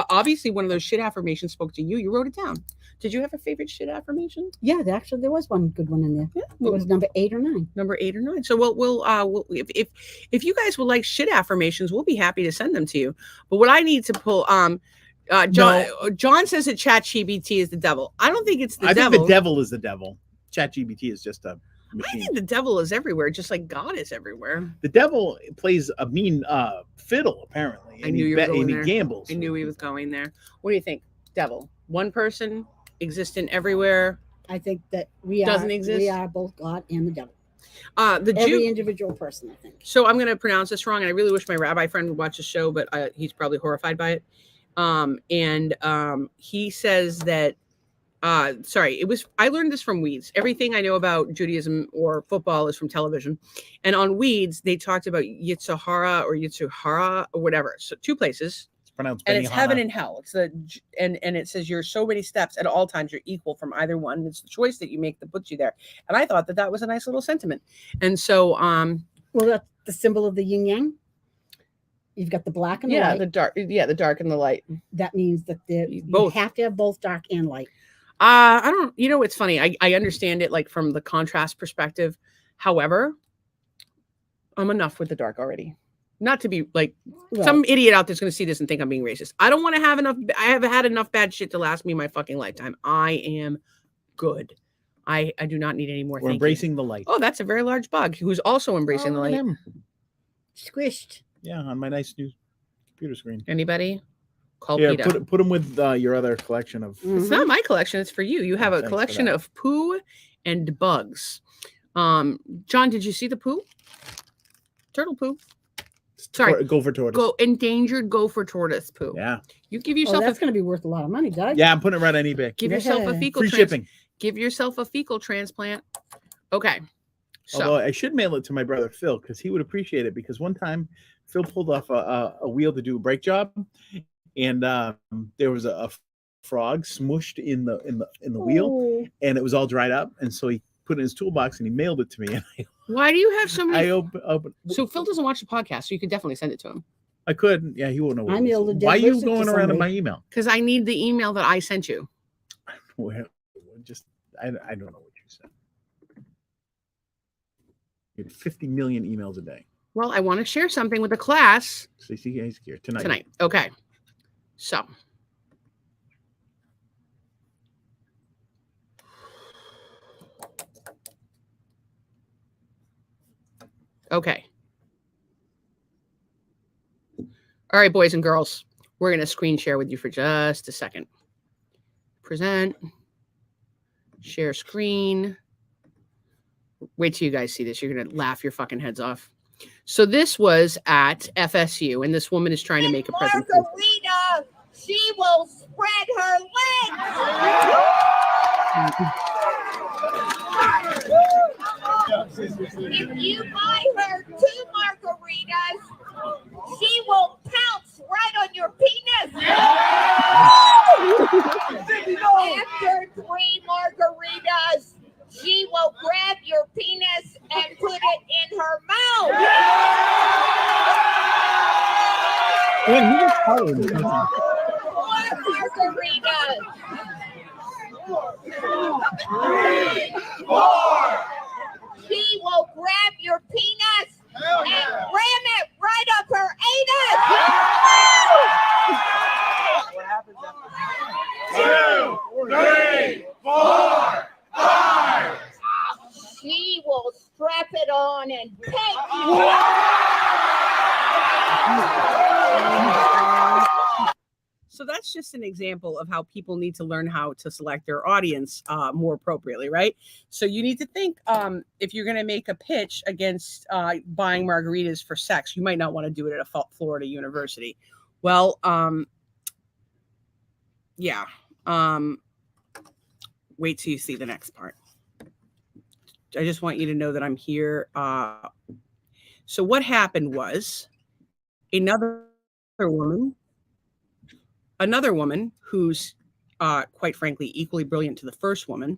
Obviously one of those shit affirmations spoke to you. You wrote it down. Did you have a favorite shit affirmation? Yeah, actually, there was one good one in there. Yeah, It was number 8 or 9. number 8 or 9. So we'll if you guys would like shit affirmations, we'll be happy to send them to you. But what I need to pull John says that ChatGPT is the devil. I don't think it's the I devil. think the devil is the devil. ChatGPT is just a I machine. think the devil is everywhere, just like God is everywhere. The devil plays a mean fiddle, apparently. I knew you were going and there. he gambles. I knew he was going there. What do you think? Devil. One person, existent everywhere. I think that we Doesn't exist? We are both God and the devil. The Every Jew. individual person, I think. So I'm going to pronounce this wrong, and I really wish my rabbi friend would watch the show, but he's probably horrified by it. He says that. I learned this from Weeds. Everything I know about Judaism or football is from television. And on Weeds, they talked about Yitzhahara or Yitzuhara or whatever. So 2 places. pronounced and Benihana. it's heaven and hell. It's and it says you're so many steps at all times. You're equal from either one. It's the choice that you make that puts you there. And I thought that was a nice little sentiment. And so, well, that's the symbol of the yin yang. You've got the black and the light. the dark, the dark and the light. That means that you have to have both dark and light. I don't. It's funny. I understand it like from the contrast perspective. However, I'm enough with the dark already. Not to be like some idiot out there's going to see this and think I'm being racist. I don't want to have enough. I have had enough bad shit to last me my fucking lifetime. I am good. I do not need any more. We're embracing the light. Oh, that's a very large bug who's also embracing the light. Squished. Yeah, on my nice new computer screen. Anybody? Call Yeah, PETA. put them with your other collection of. It's not my collection. It's for you. You have a collection of poo and bugs. John, did you see the poo? Turtle poo. Sorry, gopher tortoise. Endangered gopher tortoise poo. Yeah. You give yourself. That's going to be worth a lot of money, Doug. Yeah, I'm putting it right on eBay. Give yourself a fecal free shipping. Give yourself a fecal transplant. Okay. So although I should mail it to my brother Phil because he would appreciate it. Because one time Phil pulled off a wheel to do a brake job, and there was a frog smushed in the wheel, and it was all dried up, and so he put it in his toolbox and he mailed it to me. And why do you have so many? So Phil doesn't watch the podcast, so you could definitely send it to him. I could. Yeah, he won't know. Why are you going around in my email? Because I need the email that I sent you. Well, I don't know what you said. You get 50 million emails a day. Well, I want to share something with the class. CCA's here tonight. Tonight. Okay. So. Okay. All right, boys and girls, we're going to screen share with you for just a second. Present. Share screen. Wait till you guys see this. You're going to laugh your fucking heads off. So this was at FSU, and this woman is trying to make a presentation. Margarita, she will spread her legs. If you buy her 2 margaritas, she will pounce right on your penis. After 3 margaritas, she will grab your penis and put it in her mouth. She will grab your penis and ram it right up her anus. What happens after 2, 3, 4, 5. She will strap it on and take So that's just an example of how people need to learn how to select their audience more appropriately, right? So you need to think if you're going to make a pitch against buying margaritas for sex, you might not want to do it at a Florida university. Well, yeah. Wait till you see the next part. I just want you to know that I'm here. So what happened was another woman who's quite frankly equally brilliant to the first woman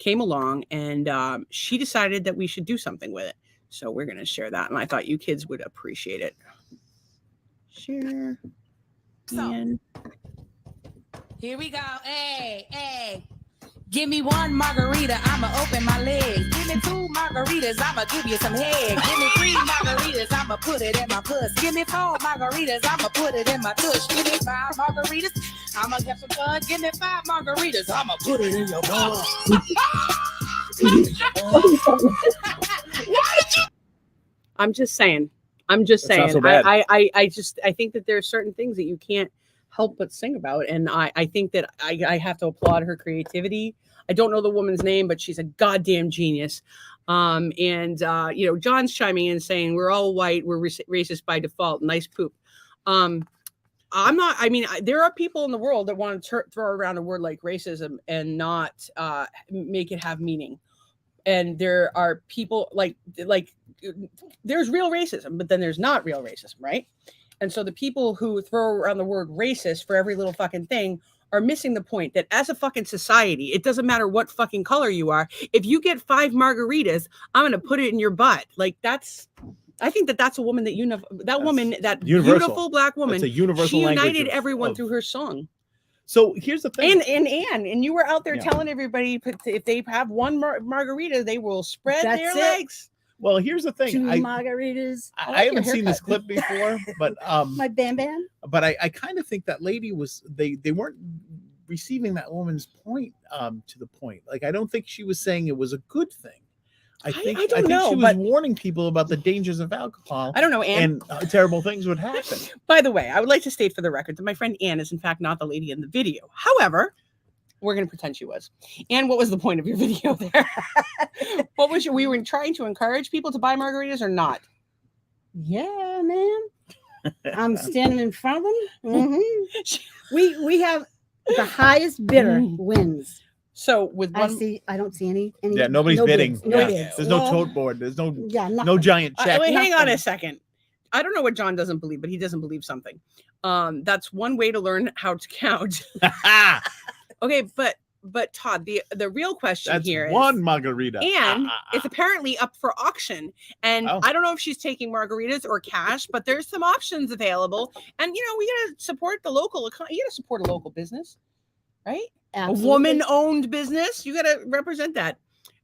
came along, and she decided that we should do something with it. So we're going to share that, and I thought you kids would appreciate it. Share. So, here we go. Hey. Give me 1 margarita, I'ma open my legs. Give me 2 margaritas, I'ma give you some head. Give me 3 margaritas, I'ma put it in my puss. Give me 4 margaritas, I'ma put it in my tush. Give me 5 margaritas, I'ma have some fun. Give me 5 margaritas, I'ma put it in your butt. I'm just saying. That's so bad. I think that there are certain things that you can't help but sing about, and I think that I have to applaud her creativity. I don't know the woman's name, but she's a goddamn genius. John's chiming in saying we're all white, we're racist by default. Nice poop. I'm not. I mean, there are people in the world that want to throw around a word like racism and not make it have meaning. And there are people like there's real racism, but then there's not real racism, right? And so the people who throw around the word racist for every little fucking thing are missing the point that as a fucking society, it doesn't matter what fucking color you are. If you get 5 margaritas, I'm going to put it in your butt. Like I think that's a woman that woman, that universal. Beautiful black woman, It's a universal she language united everyone of- through her song. So here's the thing. And Anne, and you were out there Yeah. telling everybody if they have one margarita, they will spread That's their it. legs. Well, here's the thing. 2 I margaritas. like I your haven't seen this haircut. clip before, but My bam. but I kind of think that lady was they weren't receiving that woman's point to the point. Like I don't think she was saying it was a good thing. I think don't know, she was but- warning people about the dangers of alcohol. I don't know, Anne. And terrible things would happen. By the way, I would like to state for the record that my friend Anne is in fact not the lady in the video. However, we're going to pretend she was. Anne, what was the point of your video there? What was we were trying to encourage people to buy margaritas or not? Yeah, man. I'm standing in front of them. Mm-hmm. We have the highest bidder wins. So with I one, don't see any Yeah, nobody's no bidding. bids, no Yeah. bids. There's no Well, tote board. There's no nothing. giant check. wait, hang on Nothing. a second. I don't know what John doesn't believe, but he doesn't believe something. That's one way to learn how to count. Okay, but Todd, the real question That's here is one margarita. and it's apparently up for auction. And Oh. I don't know if she's taking margaritas or cash, but there's some options available. And we gotta support the local. You gotta support a local business, right? Absolutely. A woman-owned business. You gotta represent that.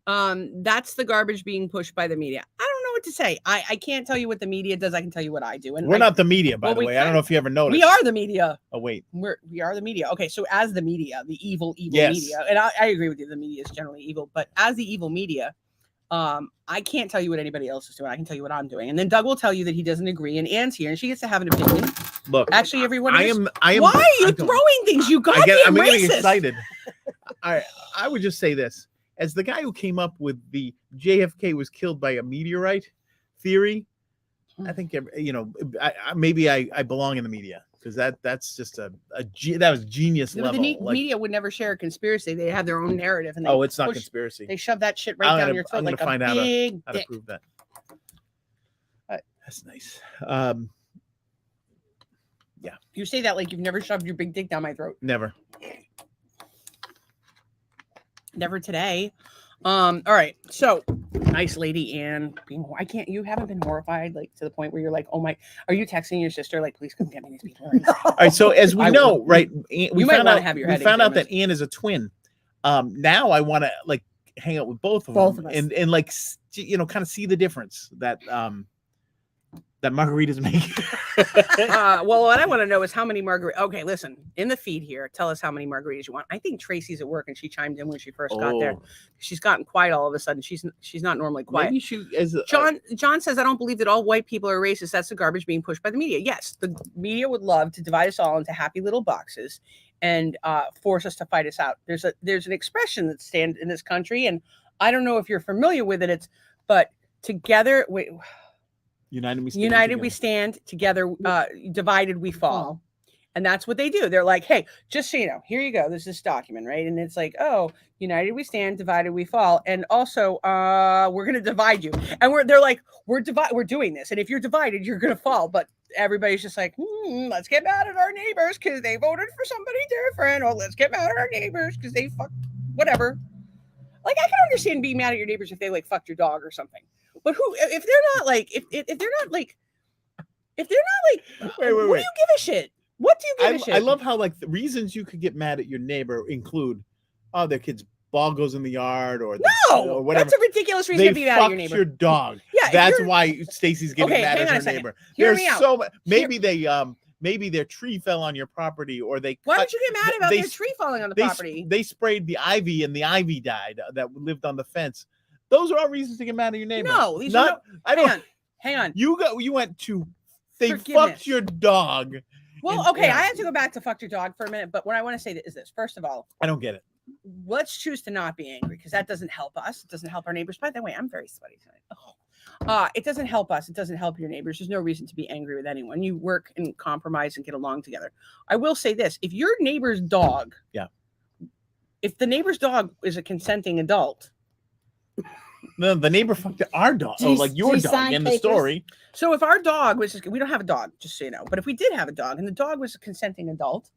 That's the garbage being pushed by the media. I don't know what to say. I can't tell you what the media does. I can tell you what I do. And We're not the media, by well, the we way. I don't know if you ever noticed. We are the media. Oh wait. We are the media. Okay, so as the media, the evil Yes. media, and I agree with you. The media is generally evil, but as the evil media, I can't tell you what anybody else is doing. I can tell you what I'm doing, and then Doug will tell you that he doesn't agree, and Anne's here, and she gets to have an opinion. Look, Actually, everyone. I am. Why are you I don't- throwing things? You got I'm getting racist. excited. I would just say this: as the guy who came up with the JFK was killed by a meteorite theory, I think maybe I belong in the media because that's just that was genius The level. media would never share a conspiracy. They have their own narrative, and they It's not push- conspiracy. They shove that shit right down your throat I'm gonna like a find out big how to dick. prove that. That's nice. You say that like you've never shoved your big dick down my throat. Never. Never today. All right. So nice lady Anne. You haven't been horrified like to the point where you're like, oh my, are you texting your sister like, please come get me these people? All right. So as we I know, will. right? You We might found wanna out. have your We head found out examined. that Anne is a twin. Now I want to like hang out with both of Both them of us. and like kind of see the difference that that margaritas make. Well, what I want to know is how many margaritas. Okay, listen, in the feed here, tell us how many margaritas you want. I think Tracy's at work and she chimed in when she first got there. She's gotten quiet all of a sudden. She's not normally quiet. Maybe she as John says, I don't believe that all white people are racist. That's the garbage being pushed by the media. Yes, the media would love to divide us all into happy little boxes and force us to fight us out. There's an expression that stands in this country, and I don't know if you're familiar with it. But together, United we stand. United together. we stand, together divided we fall. And that's what they do. They're like, hey, just so you know, here you go. There's this document, right? And it's like, oh, united we stand, divided we fall. And also, we're going to divide you. And they're like, we're doing this. And if you're divided, you're going to fall. But everybody's just like, let's get mad at our neighbors because they voted for somebody different. Or let's get mad at our neighbors because they whatever. Like, I can understand being mad at your neighbors if they like fucked your dog or something. But if they're not like, if they're not like, what do you give a shit? What do you give a shit? I love how like the reasons you could get mad at your neighbor include, their kid's ball goes in the yard or or whatever. That's a ridiculous reason to be mad at your neighbor. Your dog. Yeah, That's why Stacy's getting mad hang at on her a second. neighbor. Hear There's me out. so much. Maybe their tree fell on your property, or they. Why cut- would you get mad about they- their tree falling on the they, property? They sprayed the ivy, and the ivy died that lived on the fence. Those are all reasons to get mad at your neighbor. No, these not. are I don't. hang on. You went to. They Forgiveness. fucked your dog. Well, and- okay, yeah. I have to go back to fuck your dog for a minute, but what I want to say is this. First of all, I don't get it. let's choose to not be angry because that doesn't help us. It doesn't help our neighbors. By the way, I'm very sweaty tonight. It doesn't help us. It doesn't help your neighbors. There's no reason to be angry with anyone. You work and compromise and get along together. I will say this. If your neighbor's dog, Yeah. if the neighbor's dog is a consenting adult, No, the neighbor fucked our dog. Do you- like do your you dog sign in the papers? story. So if our dog was just, we don't have a dog, just so you know, but if we did have a dog and the dog was a consenting adult,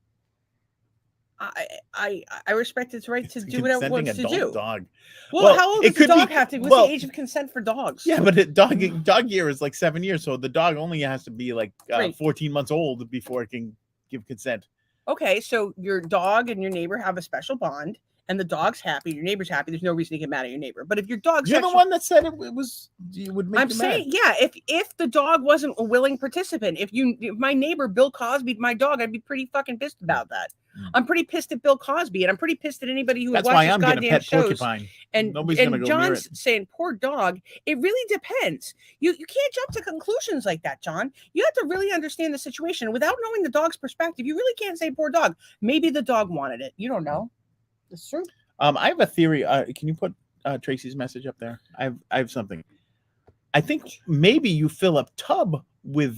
I respect its right to It's a do whatever it consenting wants to adult do. dog. Well, how old it does the could be- dog have to? What's well, the age of consent for dogs? Yeah, but dog year is like 7 years, so the dog only has to be like 14 months old before it can give consent. Okay, so your dog and your neighbor have a special bond, and the dog's happy, your neighbor's happy. There's no reason to get mad at your neighbor. But if your dog's You're the one that said it was you would make I'm you saying, mad. yeah, if the dog wasn't a willing participant, if my neighbor Bill Cosby, my dog, I'd be pretty fucking pissed about that. I'm pretty pissed at Bill Cosby, and I'm pretty pissed at anybody who That's why watches I'm getting a goddamn pet shows. porcupine. And Nobody's gonna go near John's it. saying, "Poor dog." It really depends. You can't jump to conclusions like that, John. You have to really understand the situation without knowing the dog's perspective. You really can't say "poor dog." Maybe the dog wanted it. You don't know. That's true. I have a theory. Can you put Tracy's message up there? I have something. I think maybe you fill up tub with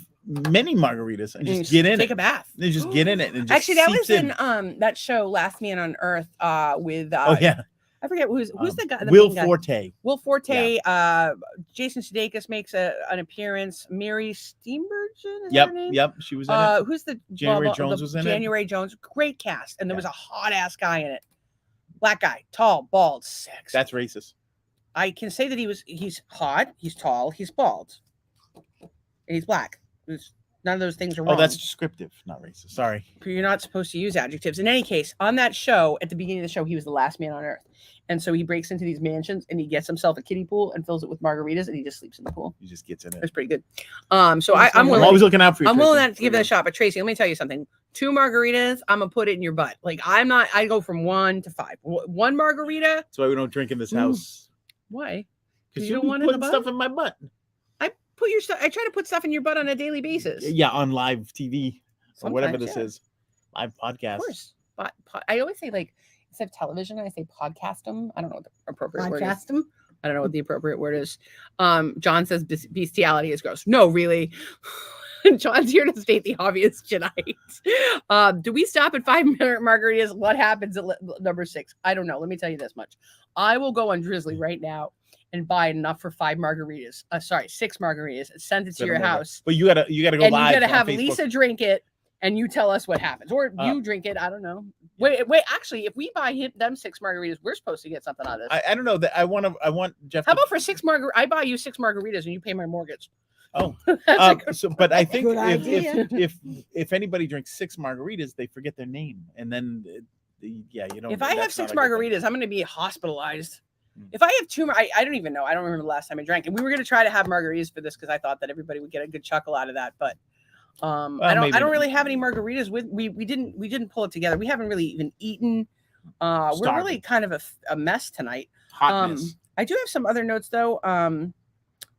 many margaritas and just get in take it. a bath. And just get in it and just Actually, that was seeps in that show Last Man on Earth with oh yeah, I forget who's the guy. The Will main guy. Forte. Will Forte. Jason Sudeikis makes an appearance. Mary Steenburgen. Is that her name? Yep. She was in it. Who's the January Jones was in it. January Jones. Great cast, and there was a hot ass guy in it. Black guy, tall, bald, sexy. That's racist. I can say that he's hot, he's tall, he's bald, and he's black. None of those things are wrong. Oh, that's descriptive, not racist. Sorry. You're not supposed to use adjectives. In any case, on that show, at the beginning of the show, he was the last man on Earth. And so he breaks into these mansions and he gets himself a kiddie pool and fills it with margaritas and he just sleeps in the pool. He just gets in It it. was pretty good. So I'm I'm willing. always looking out for you. I'm Tracy. willing to give that a shot. But Tracy, let me tell you something. 2 margaritas, I'm gonna put it in your butt. Like I go from 1 to 5. 1 margarita. That's why we don't drink in this house. Why? Because you you don't want it in put the butt? stuff in my butt. Put your stuff. I try to put stuff in your butt on a daily basis. Yeah, on live TV or whatever Sometimes, this yeah. is. Live podcast. Of course. But I always say, like, instead of television, I say podcast them. I don't know what the appropriate word is. Podcast them. I don't know what the appropriate word is. John says bestiality is gross. No, really. John's here to state the obvious tonight. Do we stop at 5 margaritas? What happens at number 6? I don't know. Let me tell you this much. I will go on Drizzly right now and buy enough for 5 margaritas. 6 margaritas. And send it to your house. But you gotta go And live. you gotta on have Facebook. Lisa drink it, and you tell us what happens, or you drink it. I don't know. Wait. Actually, if we buy them 6 margaritas, we're supposed to get something out of this. I don't know that I want Jeff. How about for 6 margaritas? I buy you 6 margaritas, and you pay my mortgage. Oh, That's but I think Good idea. if anybody drinks 6 margaritas, they forget their name, and then you don't. if I have that's 6 not a good thing. margaritas, I'm going to be hospitalized. Mm. If I have 2, I don't even know. I don't remember the last time I drank. And we were going to try to have margaritas for this because I thought that everybody would get a good chuckle out of that. But I don't really have any margaritas with. We didn't pull it together. We haven't really even eaten. We're really kind of a mess tonight. Hot mess. I do have some other notes though.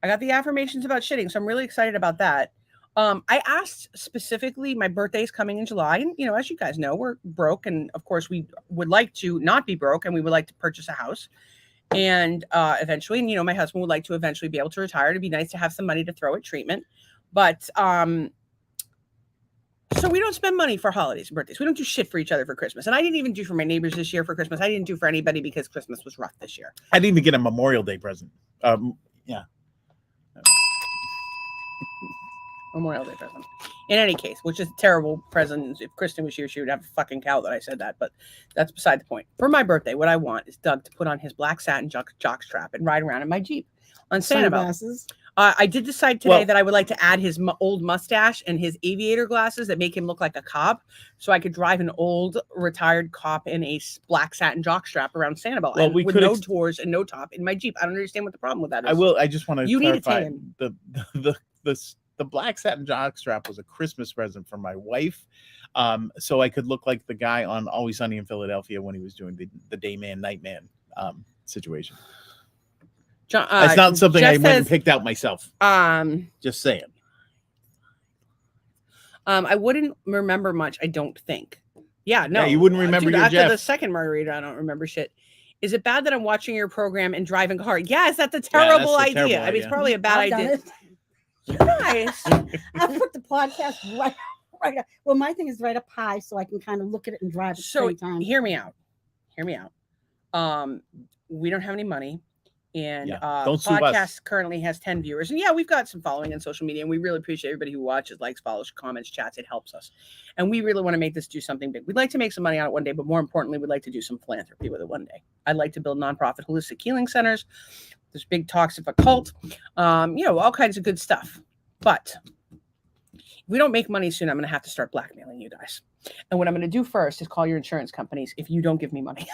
I got the affirmations about shitting, so I'm really excited about that. I asked specifically, my birthday's coming in July, and as you guys know, we're broke, and of course we would like to not be broke, and we would like to purchase a house, and eventually, and my husband would like to eventually be able to retire. It'd be nice to have some money to throw at treatment, but so we don't spend money for holidays and birthdays. We don't do shit for each other for Christmas, and I didn't even do for my neighbors this year for Christmas. I didn't do for anybody because Christmas was rough this year. I didn't even get a Memorial Day present. Yeah. Memorial Day present. In any case, which is a terrible present. If Kristen was here, she would have a fucking cow that I said that, but that's beside the point. For my birthday, what I want is Doug to put on his black satin jockstrap and ride around in my Jeep on Sanibel. Sunglasses. I did decide today that I would like to add his old mustache and his aviator glasses that make him look like a cop, so I could drive an old retired cop in a black satin jockstrap around Sanibel with no doors and no top in my Jeep. I don't understand what the problem with that is. I just want to clarify the black satin jockstrap was a Christmas present for my wife, so I could look like the guy on Always Sunny in Philadelphia when he was doing the day man, night man situation. John, it's not something Jeff I went and picked out myself. Just saying. I wouldn't remember much. I don't think. Yeah, no, you wouldn't remember your after Jeff. the second margarita. I don't remember shit. Is it bad that I'm watching your program and driving hard? Yes, that's a terrible idea. I mean, it's probably a bad idea. You guys, I put the podcast right. Well, my thing is right up high, so I can kind of look at it and drive at the same time. Hear me out. We don't have any money. And Don't sue us. podcast currently has 10 viewers. And yeah, we've got some following on social media, and we really appreciate everybody who watches, likes, follows, comments, chats. It helps us. And we really want to make this do something big. We'd like to make some money on it one day, but more importantly, we'd like to do some philanthropy with it one day. I'd like to build nonprofit holistic healing centers. There's big talks of occult, all kinds of good stuff. But if we don't make money soon, I'm going to have to start blackmailing you guys. And what I'm going to do first is call your insurance companies if you don't give me money.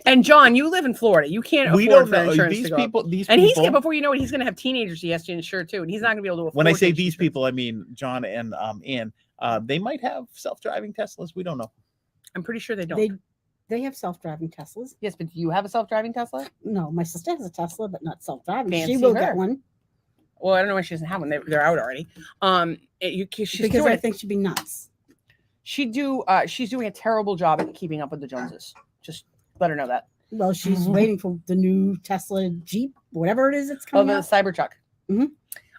And John, you live in Florida. You can't afford We don't for know insurance these to go up. people. These And people. before you know it, he's going to have teenagers he has to insure too, and he's not going to be able to afford. When I say to these insure. people, I mean John and Ann. They might have self-driving Teslas. We don't know. I'm pretty sure they don't. They have self-driving Teslas. Yes, but do you have a self-driving Tesla? No, my sister has a Tesla, but not self-driving. Fancy She will her. get one Well, I don't know why she doesn't have one. They're out already. She's because doing I think she'd be nuts. she's doing a terrible job at keeping up with the Joneses. Just let her know that. Well, she's waiting for the new Tesla Jeep, whatever it is it's Oh, coming the out. Cybertruck. Mhm.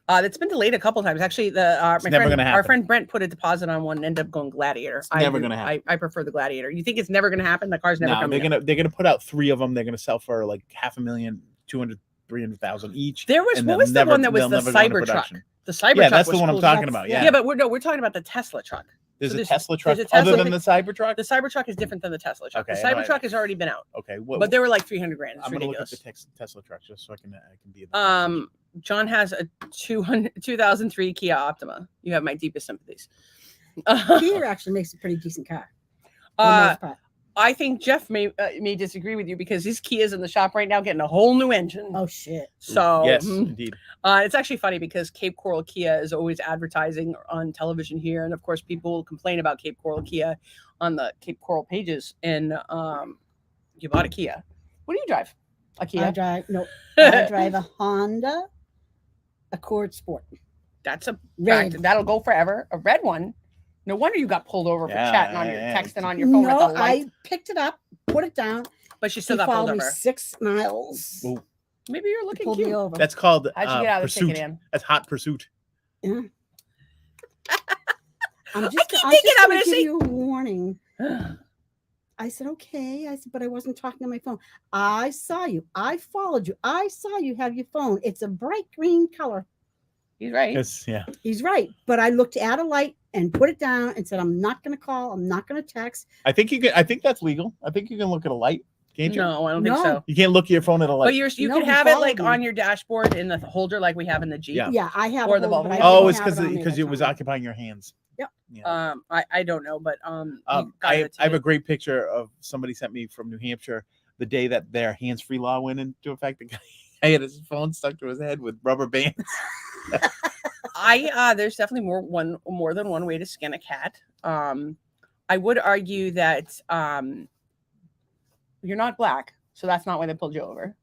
That's been delayed a couple times. Actually, our happen. friend Brent put a deposit on one and ended up going Gladiator. Never gonna happen. I prefer the Gladiator. You think it's never gonna happen? The car's never No, coming. they're gonna put out 3 of them. They're gonna sell for like 500,000, 200, 300,000 each. There was and what they'll was the never- one that was they'll the never go into Cybertruck? production. The Cybertruck. Yeah, that's was the one I'm cool. talking about. Yeah. Yeah, but we're talking about the Tesla truck. There's So a Tesla truck there's a Tesla other than the Cybertruck. The Cybertruck is different than the Tesla truck. Okay, The I know, Cybertruck has already been out, Okay, but they were like 300 grand. It's I'm gonna look ridiculous. up the Tesla truck just so I can be. The John has a 2003 Kia Optima. You have my deepest sympathies. Kia actually makes a pretty decent car. for the most part. I think Jeff may disagree with you because his Kia's in the shop right now getting a whole new engine. Oh shit! So yes, indeed. it's actually funny because Cape Coral Kia is always advertising on television here, and of course people complain about Cape Coral Kia on the Cape Coral pages. And you bought a Kia. What do you drive? A Kia. I drive a Honda Accord Sport. That's a Red. fact. That'll go forever. A red one. No wonder you got pulled over for Yeah, chatting on your yeah. texting on your phone at No, the light. I picked it up, put it down. But she still He got pulled followed me over. 6 miles. Ooh. Maybe you're He looking pulled cute. me over. That's called How'd you get out of the pursuit. ticket, Ann? That's hot pursuit. Yeah. I'm keep I'm thinking I'm gonna gonna give say- you a warning. I said, okay. I said, but I wasn't talking on my phone. I saw you. I followed you. I saw you have your phone. It's a bright green color. He's right. Yes, yeah. He's right. But I looked at a light and put it down and said, I'm not going to call. I'm not going to text. I think you can. I think that's legal. I think you can look at a light. Can't you? No, I don't think No. so. You can't look at your phone at a light. But you No, could he have it followed like me. on your dashboard in the holder like we have in the Jeep. Yeah. Yeah, I have Or a the hold, but I Volvo. oh, didn't it's have it on me because that it was time. occupying your hands. Yep. Yeah. I don't know, but you got I it have a today. great picture of somebody sent me from New Hampshire the day that their hands-free law went into effect. The guy had his phone stuck to his head with rubber bands. There's definitely more than one way to skin a cat. I would argue that you're not black, so that's not why they pulled you over.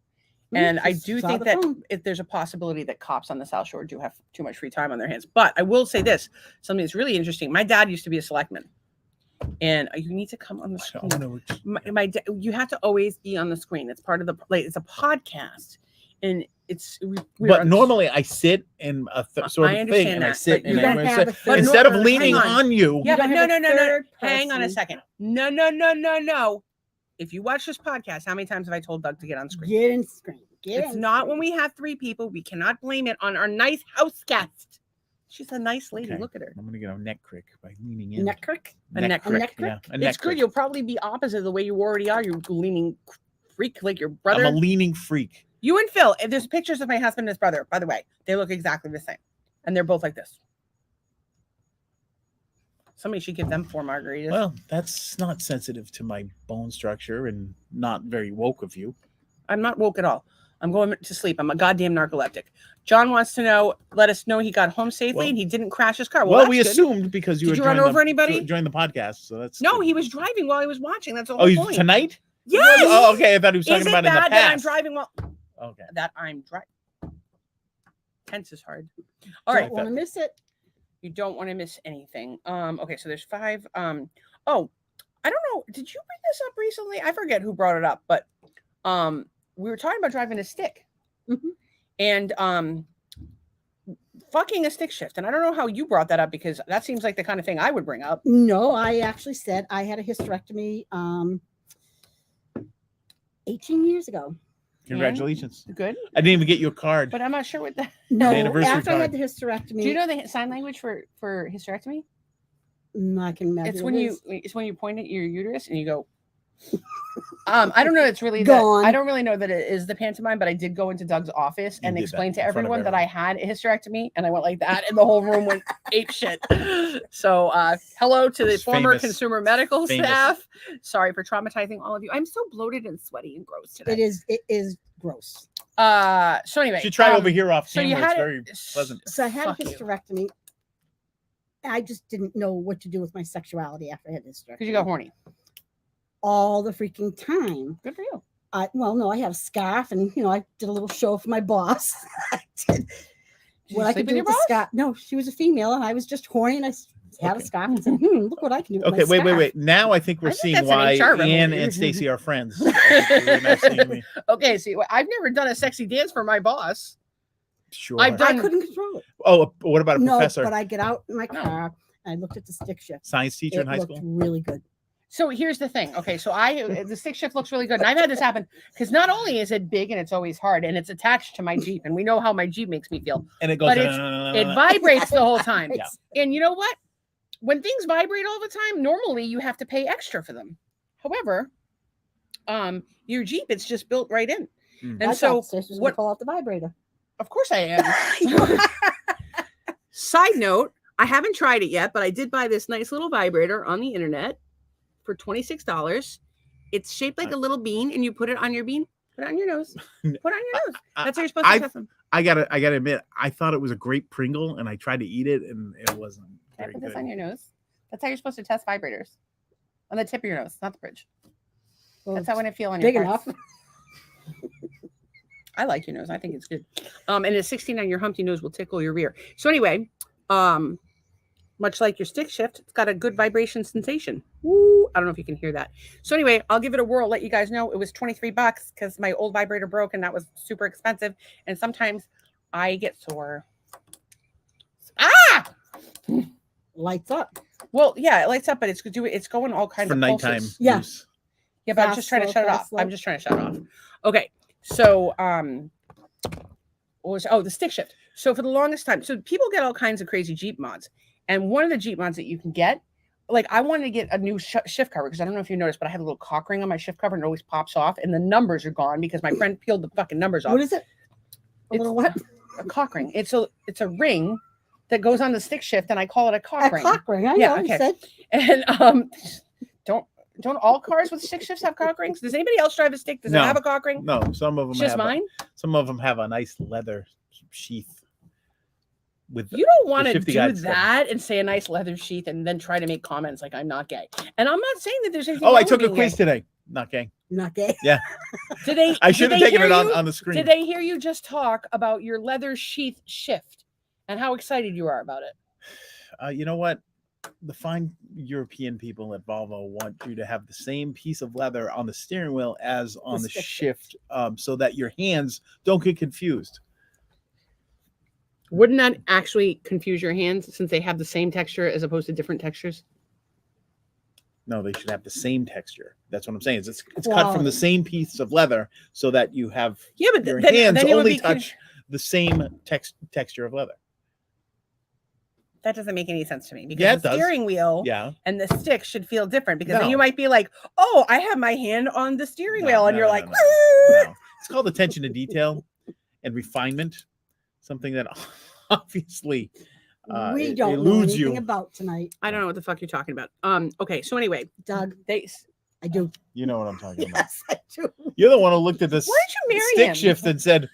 And I Just do saw think the that phone. if there's a possibility that cops on the South Shore do have too much free time on their hands. But I will say this, something that's really interesting. My dad used to be a selectman, and you need to come on the screen. You have to always be on the screen. It's part of the it's a podcast, and But normally I sit in a sort I of thing, and I understand that, sit but and you I'm don't gonna have sit- a third instead of person. leaning Hang on. on you. Yeah, but don't no. have a third Hang on a person. second. No. If you watch this podcast, how many times have I told Doug to get on screen? Get in screen. Get It's in not screen. when we have 3 people. We cannot blame it on our nice house guest. She's a nice lady. Okay. Look at her. I'm gonna get a neck crick by leaning in. Neck crick. A neck crick. neck Yeah, crick? a neck It's good. crick. You'll probably be opposite of the way you already are. You're leaning freak like your brother. I'm a leaning freak. You and Phil. And there's pictures of my husband and his brother, by the way. They look exactly the same. And they're both like this. Somebody should give them 4 margaritas. Well, that's not sensitive to my bone structure and not very woke of you. I'm not woke at all. I'm going to sleep. I'm a goddamn narcoleptic. John wants to know, let us know he got home safely Well- and he didn't crash his car. Well, Well, we that's good. assumed because you Did were you run joining over anybody? join the podcast, so that's No, good. he was driving while he was watching. That's the Oh, whole he's point. tonight? Yes. Oh, okay. I thought he was Is talking it about in the bad that I'm past. driving while Okay. that I'm driving? Tense is hard. All right. Don't want to miss it. You don't want to miss anything. Okay, so there's 5. Oh, I don't know. Did you bring this up recently? I forget who brought it up, but we were talking about driving a stick. Mhm. And fucking a stick shift. And I don't know how you brought that up because that seems like the kind of thing I would bring up. No, I actually said I had a hysterectomy 18 years ago. Congratulations. Good. I didn't even get you a card. But I'm not sure what that. No, anniversary after I had card. the hysterectomy, Do you know the sign language for hysterectomy? I can imagine. It's what when it you is. point at your uterus and you go. I don't know. It's really Gone. I don't really know that it is the pantomime, but I did go into Doug's office and did that explain to in front of everyone that I had a hysterectomy, and I went like that, and the whole room went ape shit. So, hello to the It's former famous. consumer medical Famous. staff. Sorry for traumatizing all of you. I'm so bloated and sweaty and gross today. It is gross. So anyway, You should try over here off so camera. you had It's very pleasant. So I had a Fuck you. hysterectomy. I just didn't know what to do with my sexuality after I had hysterectomy. because you got horny. all the freaking time. Good for you. Well, no, I had a scarf, and I did a little show for my boss. I did Did what you I sleep could with do your with the scarf. No, she was a female, and I was just horny, and I had Okay. a scarf and said, "Look what I can do." With Okay, my scarf." wait. Now I think we're I think seeing that's an why HR Ann revolution. and Stacy are friends. You're not seeing me. Okay, see, I've never done a sexy dance for my boss. Sure. I've done- I couldn't control it. Oh, what about a No, professor? but I get out in my No. car, and I looked at the stick shift. Science teacher It in high looked school? really good. So here's the thing. Okay, so the stick shift looks really good, and I've had this happen because not only is it big and it's always hard, and it's attached to my Jeep, and we know how my Jeep makes me feel. And it goes. But it vibrates the whole time. Yeah. And you know what? When things vibrate all the time, normally you have to pay extra for them. However, your Jeep, it's just built right in. Mm. And I so, thought Stacey was gonna what? pull out the vibrator. Of course I am. Side note, I haven't tried it yet, but I did buy this nice little vibrator on the internet for $26. It's shaped like a little bean, and you put it on your bean, put it on your nose, put it on your nose. That's how you're supposed to test them. I gotta admit, I thought it was a great Pringle, and I tried to eat it, and it wasn't Can I very put this good. on your nose? That's how you're supposed to test vibrators. On the tip of your nose, not the bridge. Well, That's how I want to feel on big your parts. enough. I like your nose. I think it's good. And at 69, your Humpty nose will tickle your rear. So anyway, much like your stick shift, it's got a good vibration sensation. Woo! I don't know if you can hear that. So anyway, I'll give it a whirl. Let you guys know it was $23 because my old vibrator broke, and that was super expensive. And sometimes I get sore. Ah! Lights up. Well, yeah, it lights up, but it's going all kinds For of nighttime pulses. Yeah. use. Yeah, but I'm Fast, just trying to slow, shut it fast, off. slow. I'm just trying to shut it off. Okay. So the stick shift. So for the longest time, so people get all kinds of crazy Jeep mods. And one of the Jeep mods that you can get, like I wanted to get a new shift cover because I don't know if you noticed, but I have a little cock ring on my shift cover and it always pops off and the numbers are gone because my friend peeled the fucking numbers off. What is it? A It's little what? a cock ring. It's a ring that goes on the stick shift and I call it a cock A ring. cock ring. I Yeah, know. You okay. said And don't all cars with stick shifts have cock rings? Does anybody else drive a stick? Does No. it have a cock ring? No, some of them It's just have mine. some of them have a nice leather sheath with You don't want to shifty do guide stuff. that and say a nice leather sheath and then try to make comments like I'm not gay. And I'm not saying that there's anything. Oh, wrong I took with a being quiz gay. today. Not gay. not gay. Did they? I did should have they taken hear it you? on the screen. Did they hear you just talk about your leather sheath shift and how excited you are about it? You know what? The fine European people at Volvo want you to have the same piece of leather on the steering wheel as on the stick shift, so that your hands don't get confused. Wouldn't that actually confuse your hands since they have the same texture as opposed to different textures? No, they should have the same texture. That's what I'm saying. It's cut from Quality. the same piece of leather so that you have Yeah, but your then hands it would only be touch the same texture of leather. that doesn't make any sense to me because Yeah, it the does. steering wheel Yeah. and the stick should feel different because then No. you might be like, oh, I have my hand on the steering wheel, and you're like, no. It's called attention to detail and refinement. Something that obviously We don't know eludes anything you. about tonight, I don't know what the fuck you're talking about. Okay, so anyway, Doug. I I do. You know what I'm talking about. Yes, I do. You're the one who looked at this Why did you marry stick him? shift and said,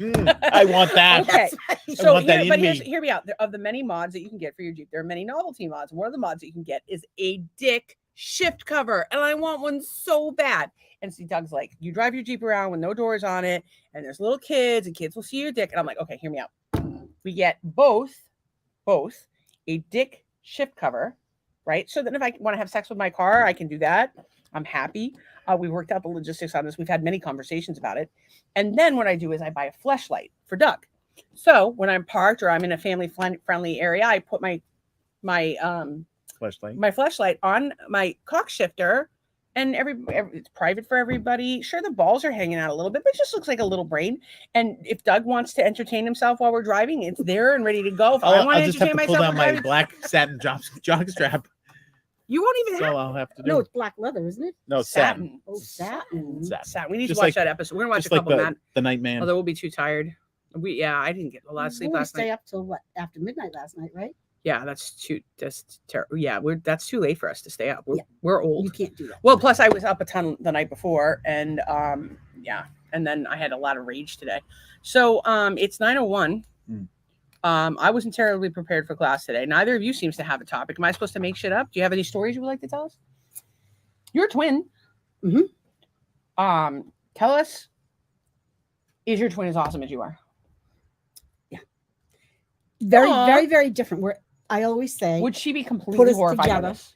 I want that. Okay. That's right. So want that in me. hear me out. Of the many mods that you can get for your Jeep, there are many novelty mods. One of the mods that you can get is a dick shift cover, and I want one so bad. And see, Doug's like, you drive your Jeep around with no doors on it, and there's little kids, and kids will see your dick. And I'm like, okay, hear me out. We get both a dick shift cover, right? So that if I want to have sex with my car, I can do that. I'm happy. We worked out the logistics on this. We've had many conversations about it. And then what I do is I buy a fleshlight for Doug. So when I'm parked or I'm in a family friendly area, I put my Flashlight. fleshlight on my cock shifter, and it's private for everybody. Sure, the balls are hanging out a little bit, but it just looks like a little brain. And if Doug wants to entertain himself while we're driving, it's there and ready to go. If I want I'll to just have entertain to pull myself, down my black satin jockstrap. You won't even have I'll have to do. No, it's black leather, isn't it? No, satin. Oh, satin. Satin. We need Just to watch like- that episode. We're gonna watch Just a like couple, man. the Night Man. Although we'll be too tired. I didn't get a lot of sleep We last stay night. up till what, after midnight last night, right? Yeah, that's terrible. Yeah, that's too late for us to stay up. Yeah. We're old. You can't do that. Well, plus I was up a ton the night before, and and then I had a lot of rage today. So it's 9:01. I wasn't terribly prepared for class today. Neither of you seems to have a topic. Am I supposed to make shit up? Do you have any stories you would like to tell us? You're a twin. Mm-hmm. Tell us, is your twin as awesome as you are? Very, Aw. very, very different. Where I always say, Would she be put completely us horrified by together. this?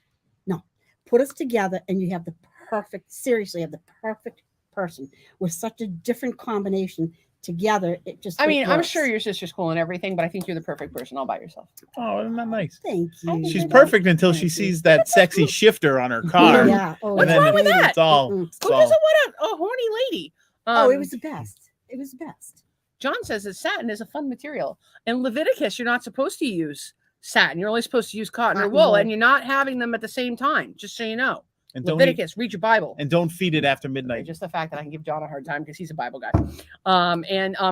put us together and you have the perfect, seriously, have the perfect person with such a different combination together. It just, I mean, I'm works. sure your sister's cool and everything, but I think you're the perfect person all by yourself. Oh, isn't that nice? Thank you. She's perfect until she sees that sexy shifter on her car. Yeah. Oh, What's and wrong then with that? It's all. Mm-mm. It's Who all doesn't want a horny lady? Oh, it was the best. It was the best. John says that satin is a fun material. In Leviticus, you're not supposed to use satin. You're only supposed to use cotton or Cotton wool, wool. and you're not having them at the same time, just so you know. and don't eat, Leviticus, read your Bible. and don't feed it after midnight. Just the fact that I can give John a hard time because he's a Bible guy.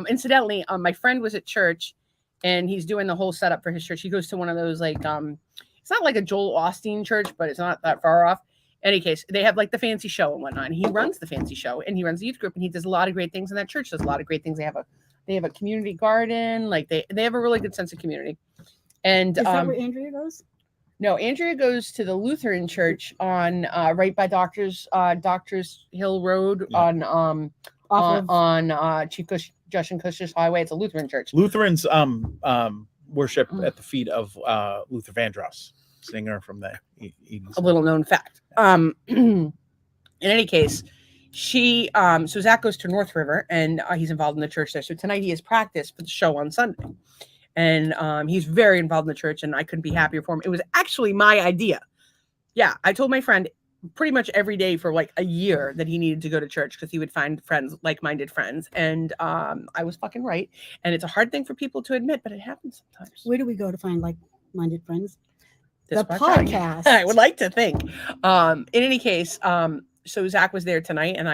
Incidentally, my friend was at church and he's doing the whole setup for his church. He goes to one of those it's not like a Joel Osteen church, but it's not that far off. Any case, they have like the fancy show and whatnot. And he runs the fancy show and he runs the youth group and he does a lot of great things. And that church does a lot of great things. They have a community garden. Like they have a really good sense of community. And Is that where Andrea goes? no, Andrea goes to the Lutheran church on right by Doctors Hill Road on Chief Josh and Cush's Highway. It's a Lutheran church. Lutherans worship at the feet of Luther Vandross, singer from the 80s. A little known fact. In any case, so Zach goes to North River and he's involved in the church there. So tonight he has practice for the show on Sunday. And he's very involved in the church and I couldn't be happier for him. It was actually my idea. Yeah, I told my friend pretty much every day for like a year that he needed to go to church because he would find friends, like-minded friends. And I was fucking right. And it's a hard thing for people to admit, but it happens sometimes. Where do we go to find like-minded friends? This The podcast. I would like to think. In any case, so Zach was there tonight and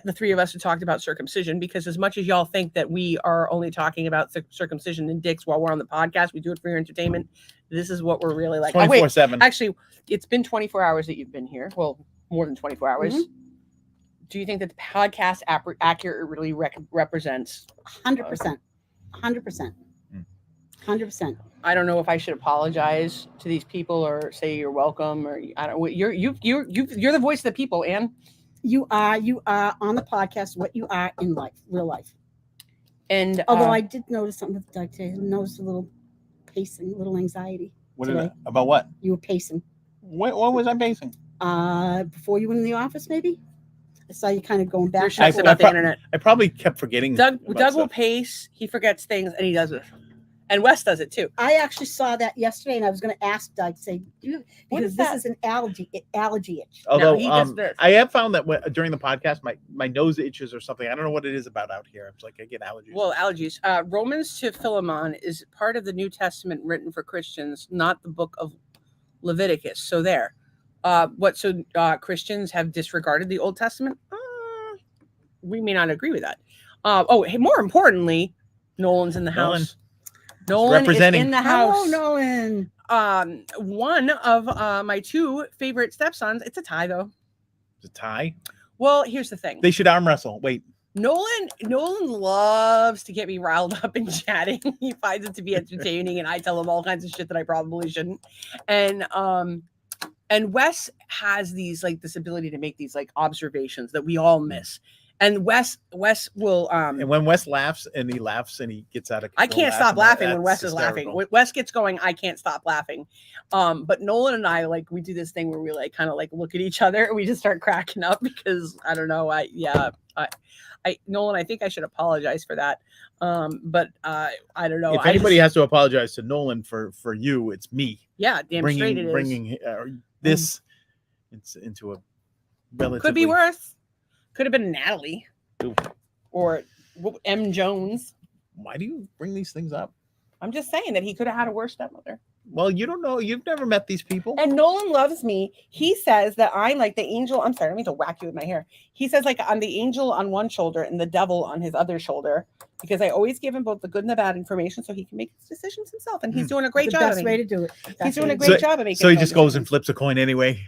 the three of us had talked about circumcision because as much as y'all think that we are only talking about circumcision and dicks while we're on the podcast, we do it for your entertainment. This is what we're really like. 24/7. Actually, it's been 24 hours that you've been here. Well, more than 24 hours. Mm-hmm. Do you think that the podcast accurately represents? 100%. 100%. 100%. I don't know if I should apologize to these people or say you're welcome or I don't. You're the voice of the people, Ann. You are on the podcast what you are in life, real life. And Although I did notice something with Doug today. I noticed a little pacing, a little anxiety. About what? You were pacing. What was I pacing? Before you went in the office, maybe? I saw you kind of going back. you're and stressed forth. about the internet. I probably kept forgetting. Doug about will stuff. pace. He forgets things and he does it. And Wes does it too. I actually saw that yesterday, and I was going to ask Doug, say, What because is this that? is an allergy itch. Although he does this. I have found that during the podcast, my nose itches or something. I don't know what it is about out here. It's like I get allergies. Well, allergies. Romans to Philemon is part of the New Testament written for Christians, not the book of Leviticus. So there. Christians have disregarded the Old Testament? We may not agree with that. More importantly, Nolan's in the Nolan. house. Nolan is representing. in the house. Hello, Nolan. One of my two favorite stepsons. It's a tie, though. It's a tie. Well, here's the thing. They should arm wrestle. Wait. Nolan loves to get me riled up and chatting. He finds it to be entertaining, and I tell him all kinds of shit that I probably shouldn't. And Wes has this ability to make these like observations that we all miss. And Wes will And when Wes laughs and he gets out of I control can't stop laughing when Wes that's is laughing. hysterical. When Wes gets going, I can't stop laughing. But Nolan and I we do this thing where we kind of look at each other and we just start cracking up because I don't know. Nolan, I think I should apologize for that. But I don't know. If anybody has to apologize to Nolan for you, it's me. Yeah, damn straight it is. Bringing this It's into a relatively. Could be worse. Could have been Natalie Ooh. or M. Jones. Why do you bring these things up? I'm just saying that he could have had a worse stepmother. Well, you don't know. You've never met these people. And Nolan loves me. He says that I'm like the angel. I'm sorry, I need to whack you with my hair. He says like I'm the angel on one shoulder and the devil on his other shoulder because I always give him both the good and the bad information so he can make his decisions himself. And he's doing a great The job. best way to do it. He's doing a great job of making. So he his just own goes and decisions. flips a coin anyway.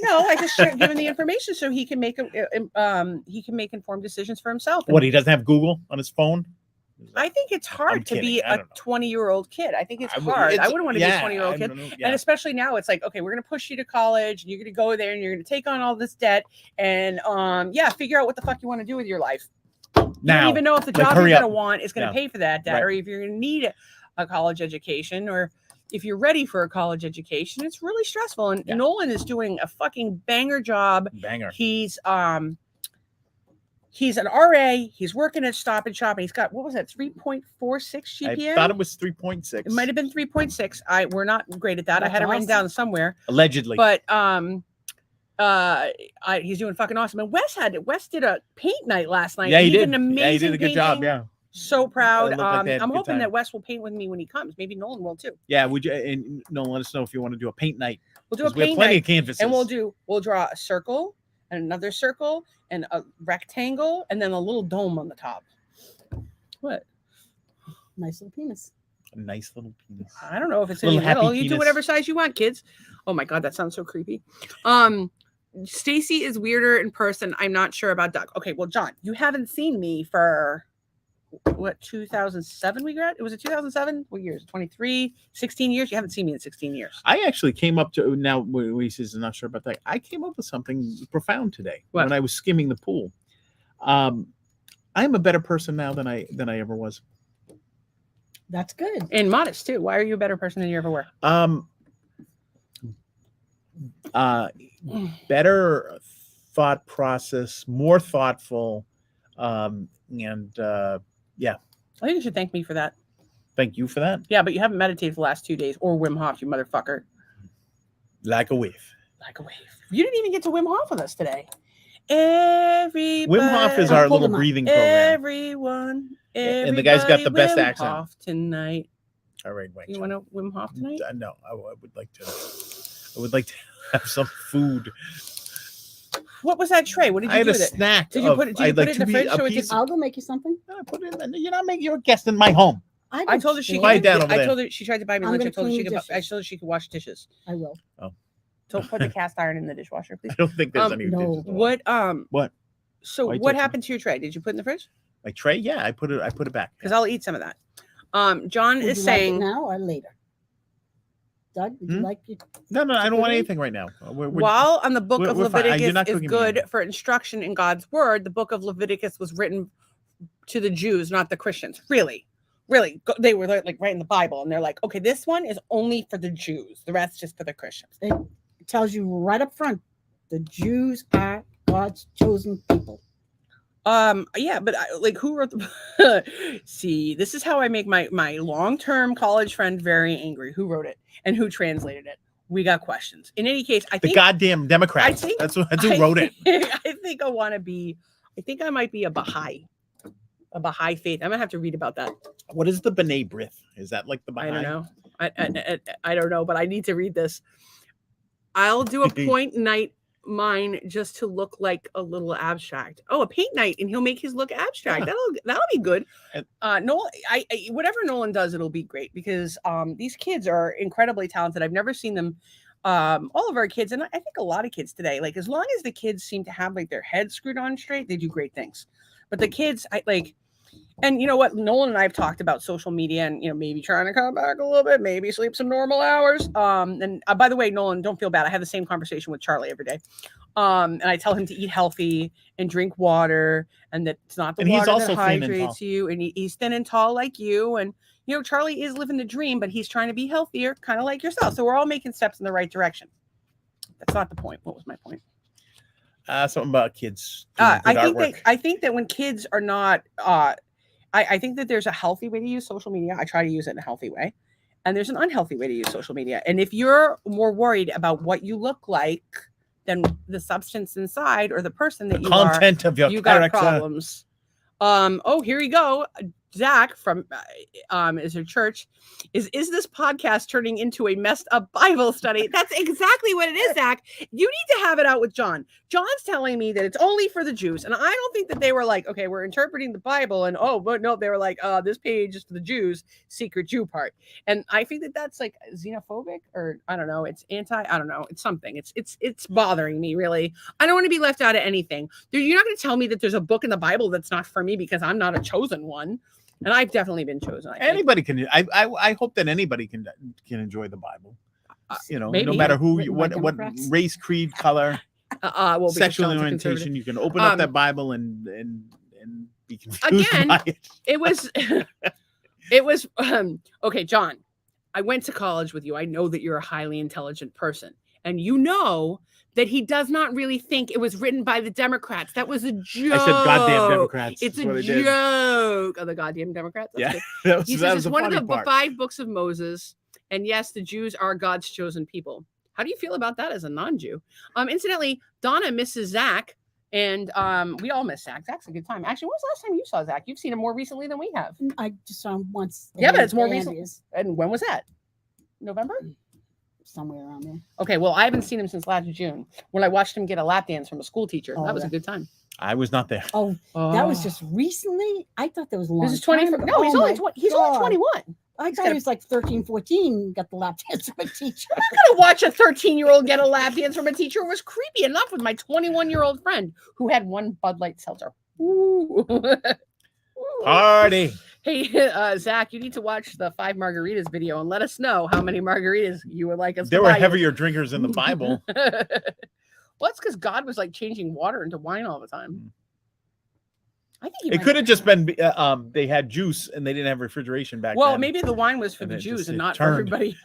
No, I just give him the information so he can make informed decisions for himself. And What, he doesn't have Google on his phone? I think it's hard to be kidding. I a don't know. 20-year-old kid. I think it's I would- hard. I it's- wouldn't want to yeah, be a 20-year-old I kid. don't know, And yeah. especially now, it's like, okay, we're going to push you to college, and you're going to go there, and you're going to take on all this debt, and figure out what the fuck you want to do with your life. You Now, don't even know if the like, job you're hurry going to up. want is going to Yeah. pay for that debt, Right. or if you're going to need a college education, or if you're ready for a college education. It's really stressful. And Yeah. Nolan is doing a fucking banger job. banger. He's an RA. He's working at Stop and Shop, and he's got, what was that, 3.46 GPA? I thought it was 3.6. It might have been 3.6. We're not great at that. I That's had it written awesome. down somewhere. Allegedly. But he's doing fucking awesome. And Wes did a paint night last night. yeah, he did did. an amazing Yeah, he did a good job. painting. Yeah. So proud. It looked like they had a I'm good hoping time. that Wes will paint with me when he comes. Maybe Nolan will too. Yeah. Would you? And no, let us know if you want to do a paint night. We'll do a 'Cause we have paint plenty night, of canvases. and we'll draw a circle and another circle and a rectangle and then a little dome on the top. What? Nice little penis. a nice little penis. I don't know if it's in Little the middle. happy You do penis. whatever size you want, kids. Oh my god, that sounds so creepy. Stacy is weirder in person. I'm not sure about Doug. Okay, well, John, you haven't seen me for what, 2007 we got? It was a 2007? What years? 23, 16 years? You haven't seen me in 16 years. I actually came up to now. He says not sure about that. I came up with something profound today What? when I was skimming the pool. I'm a better person now than I ever was. That's good. And modest too. Why are you a better person than you ever were? Better thought process, more thoughtful, and yeah. I think you should thank me for that. Thank you for that. Yeah, but you haven't meditated for the last 2 days or Wim Hof, you motherfucker. Like a wave. Like a wave. You didn't even get to Wim Hof with us today. Everybody. Wim Hof is our Hold little him up. breathing program. Everyone. And the guy's got the best Wim accent. Hof tonight. All right, wait. You want to Wim Hof tonight? No, I would like to. I would like to have some food. What was that tray? What did I you had do a with it? snack. Did you put it? Did you I'd put like it in the to fridge be a so it piece. gets? I'll go make you something. I put it in. You're not making. You're a guest in my home. I don't told her she care. could. Quiet down over I there. told her she tried to buy me I'm lunch. I gonna told her she clean could. the I told her she could wash dishes. I will. Don't put the cast iron in the dishwasher, please. I don't think there's any. no. dishes allowed. What? What? So Why you what touching happened to your tray? Did you put it in the fridge? My tray? Yeah, I put it back. Because I'll eat some of that. John Would is you saying. like it now or later? Doug, would you Hmm? like it? No, I don't want Really? anything right now. While on the book of we're fine. You're Leviticus not is cooking me good anything. for instruction in God's word, the book of Leviticus was written to the Jews, not the Christians. Really. They were like right in the Bible, and they're like, okay, this one is only for the Jews. The rest just for the Christians. It tells you right up front, the Jews are God's chosen people. Yeah, but like who wrote the see, this is how I make my long-term college friend very angry. Who wrote it and who translated it? We got questions. In any case, I The think goddamn Democrats. think- That's who wrote it. I think I think I might be a Baha'i faith. I'm gonna have to read about that. What is the B'nai B'rith? Is that like the I Baha'i? don't know. I don't know, but I need to read this. I'll do a point night mine just to look like a little abstract. Oh, a paint night, and he'll make his look abstract. Yeah. That'll be good. And- Nolan, whatever Nolan does, it'll be great because these kids are incredibly talented. I've never seen them. All of our kids, and I think a lot of kids today, like as long as the kids seem to have like their heads screwed on straight, they do great things. But the kids, and you know what, Nolan and I have talked about social media and maybe trying to come back a little bit, maybe sleep some normal hours. And by the way, Nolan, don't feel bad. I have the same conversation with Charlie every day. And I tell him to eat healthy and drink water, and that it's not the And he's water also that thin and tall. hydrates you. And he's thin and tall like you. And Charlie is living the dream, but he's trying to be healthier, kind of like yourself. So we're all making steps in the right direction. That's not the point. What was my point? Something about kids. doing good artwork. I think that when kids are not, I think that there's a healthy way to use social media. I try to use it in a healthy way, and there's an unhealthy way to use social media. And if you're more worried about what you look like then the substance inside or the person that you Content of your you got character. problems. Oh, here we go. Zach from is your church is this podcast turning into a messed up Bible study? That's exactly what it is, Zach. You need to have it out with John. John's telling me that it's only for the Jews, and I don't think that they were like, okay, we're interpreting the Bible, and but no, they were like, this page is for the Jews, secret Jew part, and I think that that's like xenophobic, or I don't know, it's I don't know, it's something. It's bothering me really. I don't want to be left out of anything. You're not going to tell me that there's a book in the Bible that's not for me because I'm not a chosen one. And I've definitely been chosen. Anybody can. I hope that anybody can enjoy the Bible. Maybe. No matter who, what Democrats. race, creed, color, well, sexual John's a orientation. You can open up that Bible and be confused again, by it. It was okay, John. I went to college with you. I know that you're a highly intelligent person, and you know that he does not really think it was written by the Democrats. That was a joke. I said, "Goddamn Democrats." It's is a what I did. joke. Oh, the goddamn Democrats. That's Yeah, good. He that says was it's the one of funny the part. 5 books of Moses, and yes, the Jews are God's chosen people. How do you feel about that as a non-Jew? Incidentally, Donna misses Zach, and we all miss Zach. Zach's a good time. Actually, when was the last time you saw Zach? You've seen him more recently than we have. I just saw him once. Yeah, but it's more And recent. is And when was that? November? somewhere around there. Okay, well, I haven't seen him since last June when I watched him get a lap dance from a school teacher. Oh, That was a yeah. good time. I was not there. Oh, that was Oh. just recently. I thought that was a long This is 20. time ago. No, he's Oh only my 20. He's only God. 21. I He's thought got he was like 13, 14. Got the lap dance from a teacher. I'm gonna watch a 13-year-old get a lap dance from a teacher. It was creepy enough with my 21-year-old friend who had one Bud Light seltzer. Ooh. Party. Hey, Zach, you need to watch the 5 margaritas video and let us know how many margaritas you would like us There to were buy you. heavier drinkers in the Bible. Well, it's because God was like changing water into wine all the time. I think he It might- could have just been they had juice and they didn't have refrigeration back Well, then. maybe the wine was for And the it Jews just- and it not for turned. everybody.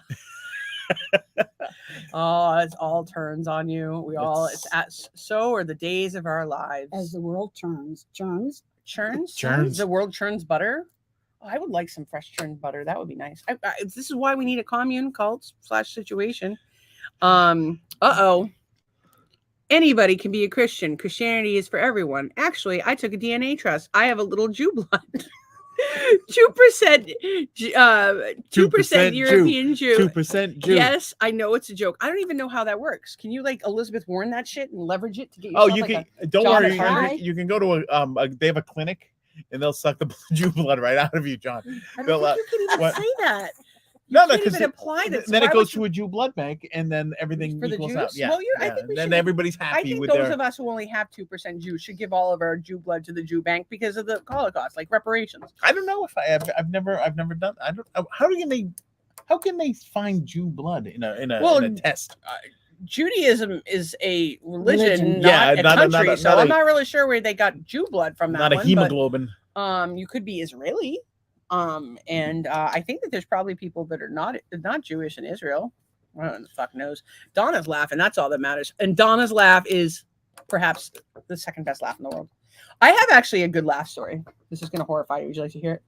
Oh, it's all turns on you. We all so are the days of our lives. As the world turns, churns. Churns. The world churns butter. Oh, I would like some fresh churned butter. That would be nice. This is why we need a commune cult / situation. Anybody can be a Christian. Christianity is for everyone. Actually, I took a DNA test. I have a little Jew blood. 2%, 2% European Jew. 2% Jew. Yes, I know it's a joke. I don't even know how that works. Can you like Elizabeth Warren that shit and leverage it to get Oh, yourself you like can. Don't job worry. at Harvard? You can go to they have a clinic and they'll suck the Jew blood right out of you, John. I They'll, don't think you can even what? say that. No, You no, can't because even apply that. then it goes to a Jew blood bank, and then everything For the equals out. Jews? Yeah, Well, I yeah. think we Then should- everybody's I happy think with those their. of us who only have 2% Jews should give all of our Jew blood to the Jew bank because of the Holocaust, like reparations. I don't know if I've never done. I don't. How can they find Jew blood in a test? Judaism is a religion, Religion. not Yeah, a not a- country. not a- So not I'm a- not really sure where they got Jew blood from. That Not a one, hemoglobin. But, you could be Israeli. And I think that there's probably people that are not Jewish in Israel. I don't know, the fuck knows. Donna's laughing. That's all that matters. And Donna's laugh is perhaps the second best laugh in the world. I have actually a good laugh story. This is going to horrify you. Would you like to hear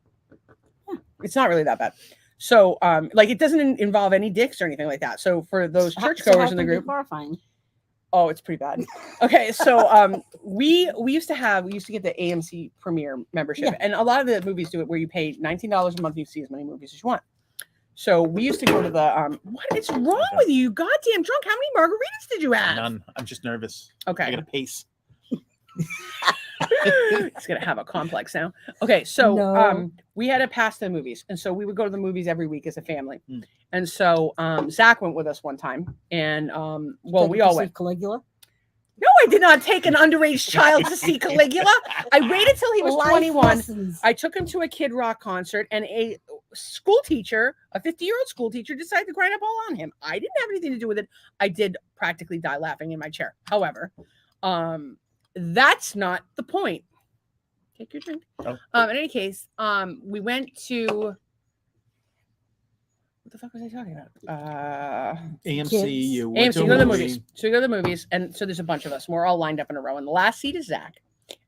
it? It's not really that bad. So, like, it doesn't involve any dicks or anything like that. So, for those churchgoers in the group, Horrifying. oh, it's pretty bad. Okay, so we used to get the AMC Premiere membership, Yeah. and a lot of the movies do it where you pay $19 a month, you see as many movies as you want. So we used to go to the what is wrong with you? You goddamn drunk. How many margaritas did you have? None. I'm just nervous. I Okay. got a pace. He's gonna have a complex now. Okay, so No. we had to pass the movies, and so we would go to the movies every week as a family. Hmm. And so Zach went with us one time, and well, we all went. Caligula. No, I did not take an underage child to see Caligula. I waited till he was Life 21. lessons. I took him to a Kid Rock concert, and a school teacher, a 50-year-old school teacher, decided to grind up all on him. I didn't have anything to do with it. I did practically die laughing in my chair. However, that's not the point. Take your drink. Oh. In any case, we went to what the fuck was I talking about? AMC. You went AMC, to a go to the movie. movies. So we go to the movies, and so there's a bunch of us. And we're all lined up in a row, and the last seat is Zach,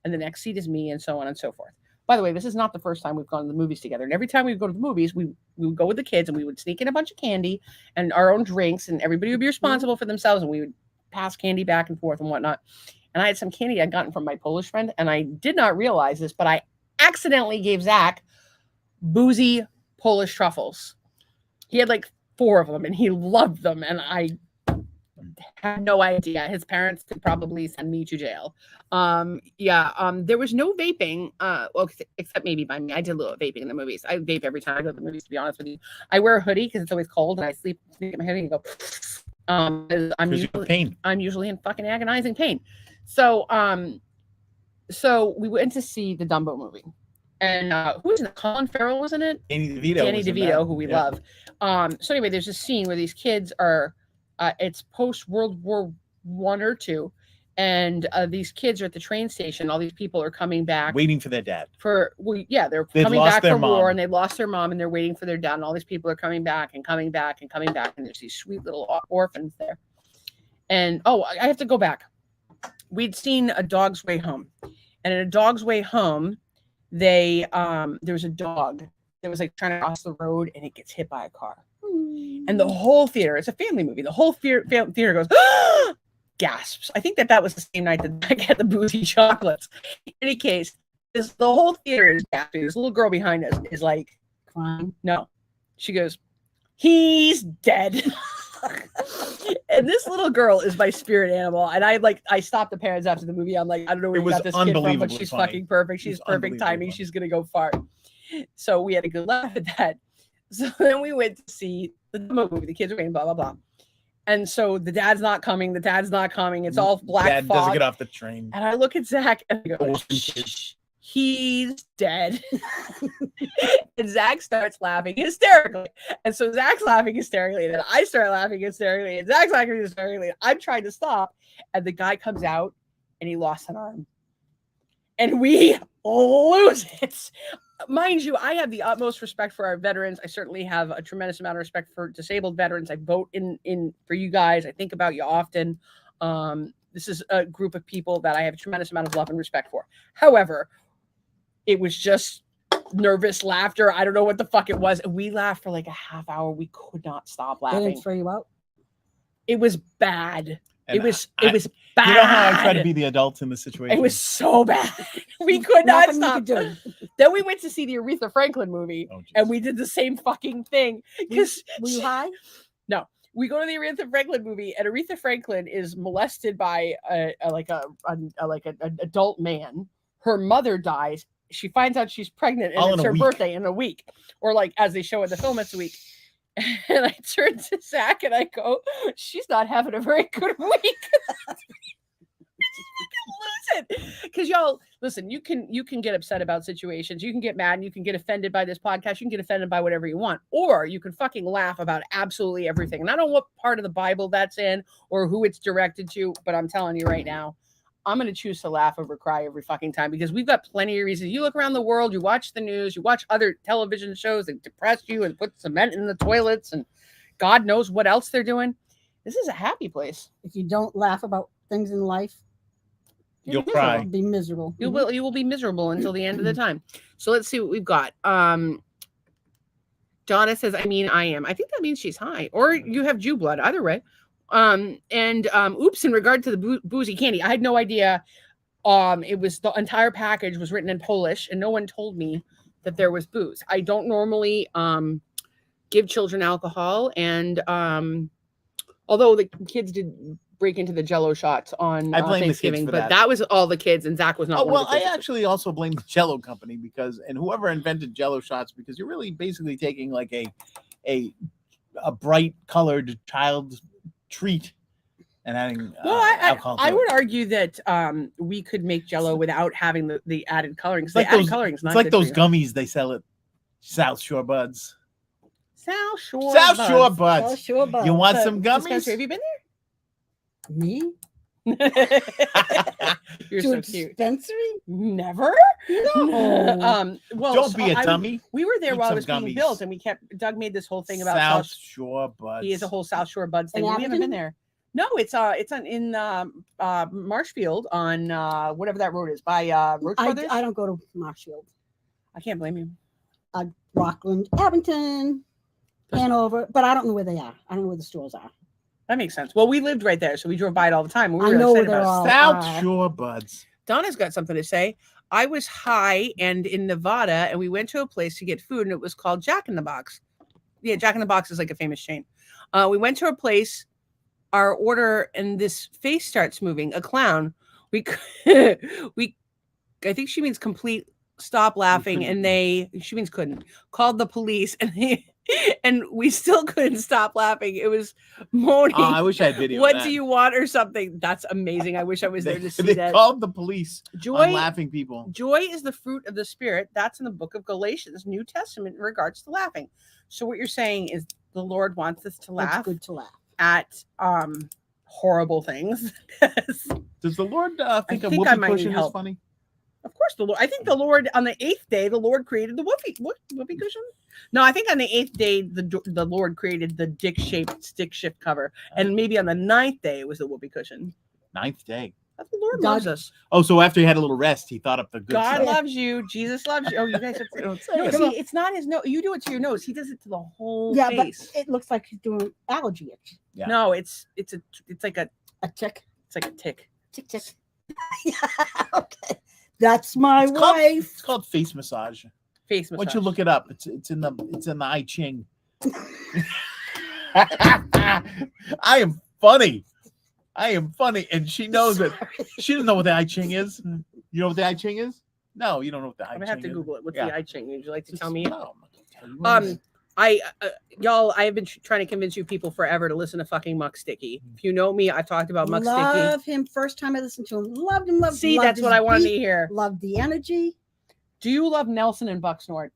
and the next seat is me, and so on and so forth. By the way, this is not the first time we've gone to the movies together. And every time we would go to the movies, we would go with the kids, and we would sneak in a bunch of candy and our own drinks, and everybody would be responsible for themselves, and we would pass candy back and forth and whatnot. And I had some candy I'd gotten from my Polish friend, and I did not realize this, but I accidentally gave Zach boozy Polish truffles. He had like 4 of them, and he loved them, and I had no idea. His parents could probably send me to jail. There was no vaping, well, except maybe by me. I did a little vaping in the movies. I vape every time I go to the movies, to be honest with you. I wear a hoodie because it's always cold, and I sleep in my hoodie and go. I'm usually in fucking agonizing pain. So we went to see the Dumbo movie, and who was in it? Colin Farrell was in it. Danny DeVito, who we love. So anyway, there's a scene where these kids are. It's post World War I or II, and these kids are at the train station. All these people are coming back, waiting for their dad. They're coming back from war, and they've lost their mom, and they're waiting for their dad. And all these people are coming back and coming back and coming back, and there's these sweet little orphans there. And I have to go back. We'd seen A Dog's Way Home, and in A Dog's Way Home, there was a dog that was like trying to cross the road, and it gets hit by a car. And the whole theater, it's a family movie, the whole theater goes, gasps. I think that was the same night that I got the boozy chocolates. In any case, the whole theater is gasping. This little girl behind us is like crying. No. She goes, he's dead. And this little girl is my spirit animal. And I stopped the parents after the movie. I'm like, I don't know where you got this kid from, but she's fucking perfect. She's perfect timing. She's going to go far. So we had a good laugh at that. So then we went to see the movie. The kids are waiting, blah, blah, blah. And so the dad's not coming. It's all black Dad fog. doesn't get off the train. And I look at Zach and I go, shh, he's dead. And Zach starts laughing hysterically. And so Zach's laughing hysterically. And then I start laughing hysterically. And Zach's laughing hysterically. I'm trying to stop. And the guy comes out and he lost an arm. And we lose it. Mind you, I have the utmost respect for our veterans. I certainly have a tremendous amount of respect for disabled veterans. I vote in for you guys. I think about you often. This is a group of people that I have a tremendous amount of love and respect for. However, it was just nervous laughter. I don't know what the fuck it was. We laughed for like a half hour. We could not stop laughing. They didn't throw you out? It was bad. And it was bad. You know how I try to be the adult in the situation? It was so bad. We could not stop. Doing. Then we went to see the Aretha Franklin movie, and we did the same fucking thing. Were you high? No. We go to the Aretha Franklin movie, and Aretha Franklin is molested by an adult man. Her mother dies. She finds out she's pregnant, and it's her birthday in a week, or like as they show in the film, it's a week. And I turn to Zach and I go, she's not having a very good week. Lose it. Because y'all, listen, you can get upset about situations. You can get mad and you can get offended by this podcast. You can get offended by whatever you want. Or you can fucking laugh about absolutely everything. And I don't know what part of the Bible that's in or who it's directed to, but I'm telling you right now, I'm going to choose to laugh over cry every fucking time because we've got plenty of reasons. You look around the world, you watch the news, you watch other television shows that depress you and put cement in the toilets and God knows what else they're doing. This is a happy place. If you don't laugh about things in life, you'll cry. You'll be miserable. You will be miserable until the end of the time. So let's see what we've got. Donna says, I am. I think that means she's high. Or you have Jew blood. Either way. Oops, in regard to the boozy candy, I had no idea. It was the entire package was written in Polish, and no one told me that there was booze. I don't normally give children alcohol, and although the kids did break into the Jell-O shots on Thanksgiving, but that was all the kids, and Zach was not. Well, I actually also blame the Jell-O company and whoever invented Jell-O shots, because you're really basically taking like a bright colored child's treat and adding alcohol. I would argue that we could make Jell-O without having the added coloring. It's like those gummies they sell at South Shore Buds. South Shore Buds. You want some gummies? Have you been there? Me? You're so cute. Dispensary? Never? No. Well, don't be a dummy. We were there while it was being gummies. built, and Doug made this whole thing about South Shore Buds. He has a whole South Shore Buds thing. We haven't been there. No, it's in Marshfield on whatever that road is by Roach Brothers. I don't go to Marshfield. I can't blame you. Rockland, Abington, Hanover, but I don't know where they are. I don't know where the stores are. That makes sense. Well, we lived right there, so we drove by it all the time. We were I really know excited they're about it. all South Shore Buds. Donna's got something to say. I was high and in Nevada, and we went to a place to get food, and it was called Jack in the Box. Yeah, Jack in the Box is like a famous chain. We went to a place, our order, and this face starts moving. A clown. We, I think she means complete stop laughing, and she means couldn't. Called the police, and we still couldn't stop laughing. It was moaning. Oh, I wish I had video. What do you want or something? That's amazing. I wish I was there to see that. They called the police Joy, on laughing people. Joy is the fruit of the spirit. That's in the book of Galatians, New Testament, in regards to laughing. So what you're saying is the Lord wants us to laugh. It's good to laugh At horrible things. Does the Lord think a think I whoopee might need cushion is help. funny? Of course, the Lord. I think the Lord on the 8th day, the Lord created the whoopee cushion. No, I think on the 8th day, the Lord created the dick-shaped stick shift cover, and maybe on the 9th day it was the whoopee cushion. 9th day. The Lord God- loves us. Oh, so after he had a little rest, he thought up the good God stuff. loves you. Jesus loves you. Oh, you guys are. Don't say No, it. see, it's not his nose. You do it to your nose. He does it to the whole yeah face. but it looks like he's doing allergy itch. Yeah. No, it's like a tick tick. tick tick. Yeah, okay, that's my It's called, wife. it's called face massage. Face massage. Once you look it up, it's in the I Ching. I am funny. And she knows it. She doesn't know what the I Ching is. You know what the I Ching is? No, you don't know what the I I'm Ching gonna have to is. Google it. What's Yeah. the I Ching? Would you like to tell me? No, I'm not gonna tell you what it is. Y'all, I have been trying to convince you people forever to listen to fucking Muck Sticky. If you know me, I've talked about Muck Sticky. Love him. First time I listened to him, loved him. See, loved that's his what I wanted to beat, hear. Loved the energy. Do you love Nelson and Bucksnort?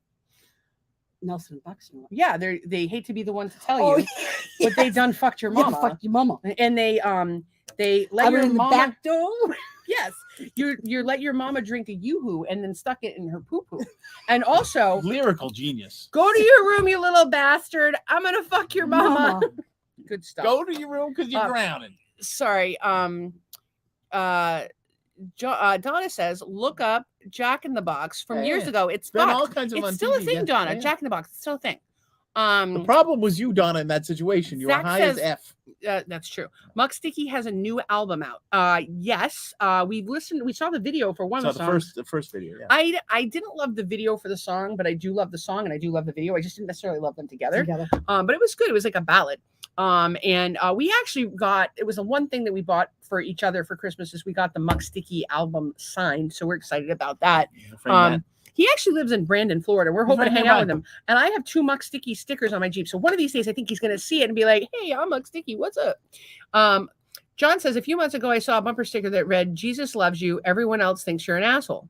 Nelson Bucksnort. Yeah, they hate to be the one to tell Oh, you, but they done fucked your yeah, mama, fuck your mama. and they let I your went in the mama. back door. Yes, you let your mama drink a yoo-hoo and then stuck it in her poo-poo, and also Lyrical genius. go to your room, you little bastard. I'm gonna fuck your mama. Good stuff. Go to your room because you're grounded. Sorry. Donna says, look up Jack in the Box from years ago. It's been fucked. all kinds of It's on still a TV, thing, yeah. Donna. Yeah. Jack in the Box. It's still a thing. The problem was you, Donna, in that situation. You were Zach high says- as F. That's true. Muck Sticky has a new album out. Yes. We saw the video for one So of the songs. the first video, yeah. I didn't love the video for the song, but I do love the song and I do love the video. I just didn't necessarily love them together. But it was good. It was like a ballad. And we actually it was the one thing that we bought for each other for Christmas is we got the Muck Sticky album signed. So we're excited about that. He actually lives in Brandon, Florida. We're hoping to hang out with him. And I have 2 Muck Sticky stickers on my Jeep. So one of these days, I think he's going to see it and be like, hey, I'm Muck Sticky. What's up? John says, a few months ago, I saw a bumper sticker that read, Jesus loves you. Everyone else thinks you're an asshole.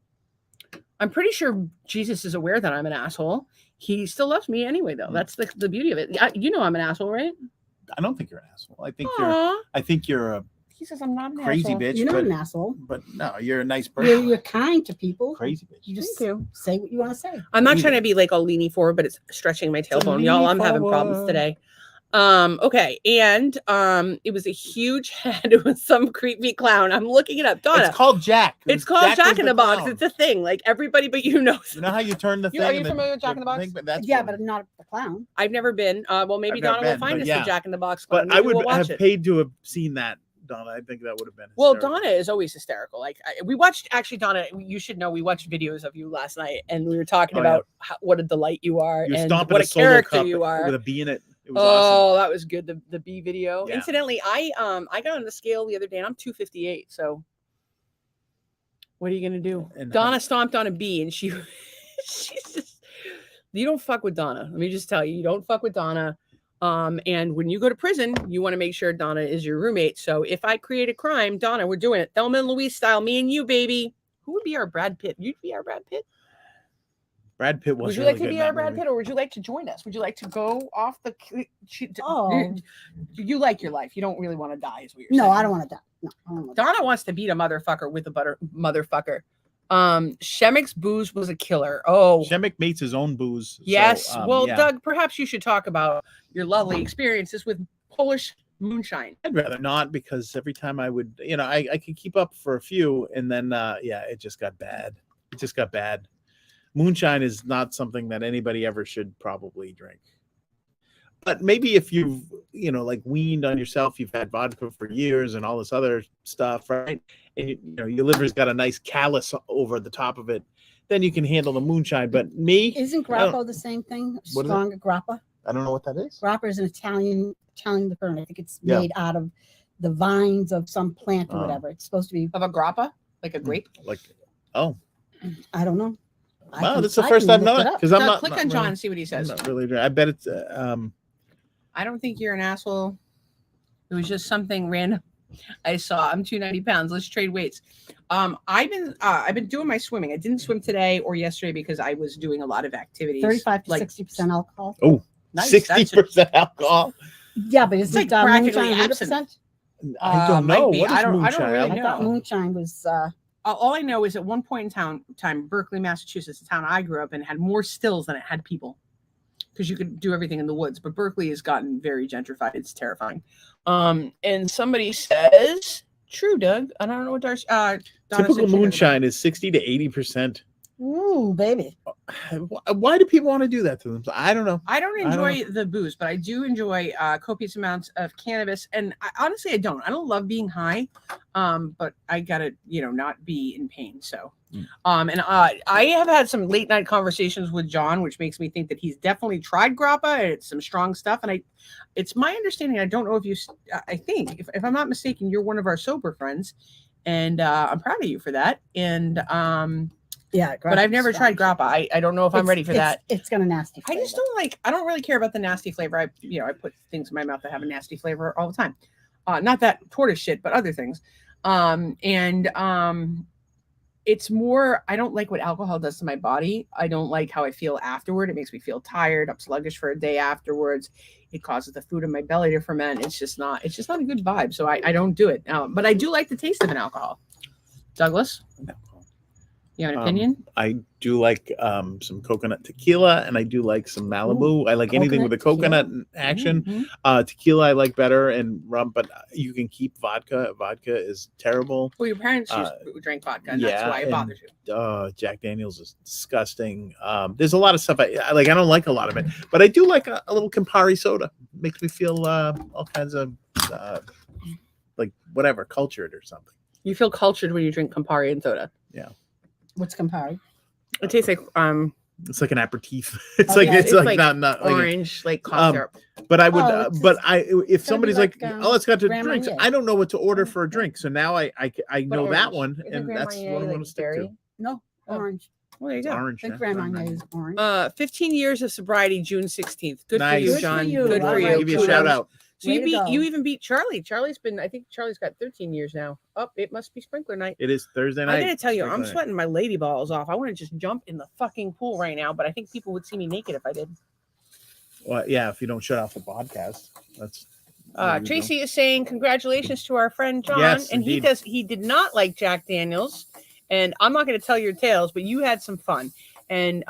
I'm pretty sure Jesus is aware that I'm an asshole. He still loves me anyway, though. That's the beauty of it. You know I'm an asshole, right? I don't think you're an asshole. Aw. I think you're a He says I'm not an crazy asshole. bitch. You're not but, an asshole. But no, you're a nice person. You're kind to people. Crazy bitch. You just Thank you. say what you want to say. I'm not trying to be like all leany forward, but it's stretching my tailbone. Y'all, I'm having problems today. Okay. And it was a huge head. It was some creepy clown. I'm looking it up. Donna. It's called Jack. It's called Jack was in the Box. clown. It's a thing. Like everybody but you knows. You know how you turn the thing? Are you and familiar with Jack in the Box? thing, but that's Yeah, for- but not the clown. I've never been. Well, maybe I've never Donna will been, find but us yeah. the Jack in the Box. But Maybe I would we'll watch have it. paid to have seen that, Donna. I think that would have been Well, hysterical. Donna is always hysterical. Like we watched, actually, Donna, you should know, we watched videos of you last night, and we were talking about what a delight you are You're and stomping what a solo character cup you are. with a bee in it. It was Oh, awesome. that was good. The B video. Yeah. Incidentally, I got on the scale the other day, and I'm 258. So, what are you gonna do? And Donna stomped on a bee, and she's just. You don't fuck with Donna. Let me just tell you, you don't fuck with Donna. And when you go to prison, you want to make sure Donna is your roommate. So if I create a crime, Donna, we're doing it. Thelma and Louise style, me and you, baby. Who would be our Brad Pitt? You'd be our Brad Pitt? Brad Pitt was Would you really like to good be in our that Brad movie. Pitt, or would you like to join us? Would you like to go off the? Oh. You like your life. You don't really want to die, is what you're No, saying. I don't want to die. No, I don't want to die. Donna wants to beat a motherfucker with a motherfucker. Shemik's booze was a killer. Oh, Shemek makes his own booze. yes. So, Well, yeah. Doug, perhaps you should talk about your lovely experiences with Polish moonshine. I'd rather not, because every time I would, I could keep up for a few, and then it just got bad. It just got bad. Moonshine is not something that anybody ever should probably drink. But maybe if you've, like weaned on yourself, you've had vodka for years and all this other stuff, right? And your liver's got a nice callus over the top of it, then you can handle the moonshine. But me, Isn't grappa the same thing? What is it? Stronger grappa. I don't know what that is. Grappa is an Italian liqueur, and I think it's Yeah. made out of the vines of some plant or Oh. whatever. It's supposed to be. Of a grappa, like a grape. Like, oh, I don't know. wow, that's the first I've known it because I'm Now, not. click not on John really- and see what he I'm says. not really. I bet it's. I don't think you're an asshole. It was just something random I saw. I'm 290 pounds. Let's trade weights. I've been doing my swimming. I didn't swim today or yesterday because I was doing a lot of activities. 35 to like 60% alcohol. Oh, Nice, 60% alcohol. Yeah, but it's like like practically moonshine absent. 100%. I don't might know. be. What is I don't moonshine? really I thought know. moonshine was. All I know is at one point in time, Berkeley, Massachusetts, the town I grew up in, had more stills than it had people because you could do everything in the woods. But Berkeley has gotten very gentrified. It's terrifying. And somebody says, "True, Doug." I don't know what Darcy. Donna Typical said she heard moonshine is 60 to 80%. Ooh, baby. Why do people want to do that to them? I don't know. I don't I don't enjoy the booze, but I do enjoy copious amounts of cannabis. And honestly, I don't love being high, but I gotta, not be in pain. So, and I have had some late night conversations with John, which makes me think that he's definitely tried grappa. And it's some strong stuff. And it's my understanding. I don't know if I think if I'm not mistaken, you're one of our sober friends, and I'm proud of you for that. And Yeah, but I've never tried grappa. grappa. I don't know if I'm ready for that. It's got a nasty I flavor. just I don't really care about the nasty flavor. I put things in my mouth that have a nasty flavor all the time. Not that tortoise shit, but other things. It's more, I don't like what alcohol does to my body. I don't like how I feel afterward. It makes me feel tired. I'm sluggish for a day afterwards. It causes the food in my belly to ferment. It's just not a good vibe. So I don't do it. But I do like the taste of an alcohol. Douglas, you have an opinion? I do like some coconut tequila, and I do like some Malibu. I like anything with a coconut action. Mhm. Tequila I like better, and rum, but you can keep vodka. Vodka is terrible. Well, your parents drank vodka, and that's why it bothers you. Jack Daniels is disgusting. There's a lot of stuff I like. I don't like a lot of it, but I do like a little Campari soda. Makes me feel all kinds of like whatever, cultured or something. You feel cultured when you drink Campari and soda. Yeah. What's Campari? It tastes like It's like an aperitif. It's Oh, like yeah, it's like not like orange, like cough syrup. but I would Oh, but if be somebody's like, like, oh, let's go to Grand drinks, Marnier. I don't know what to order for a drink, so now I know that orange. one, Isn't and Grand that's Marnier what I'm like going to stick berry? to. No, Oh. orange. Well, there you It's go. orange. I think yeah. Grand Marnier is orange. 15 years of sobriety, June 16th. Good Nice. for you, Good for John. you. Good All for right. you. Give you a Kudos. shout out. So Way to go. you even beat Charlie. I think Charlie's got 13 years now. Oh, it must be sprinkler night. It is Thursday night. I gotta tell you, I'm Sprinkler night. sweating my lady balls off. I want to just jump in the fucking pool right now, but I think people would see me naked if I did. Well, yeah, if you don't shut off the podcast, that's. there you Tracy is saying congratulations to our friend John, Yes, and indeed. he did not like Jack Daniels, and I'm not going to tell your tales, but you had some fun, and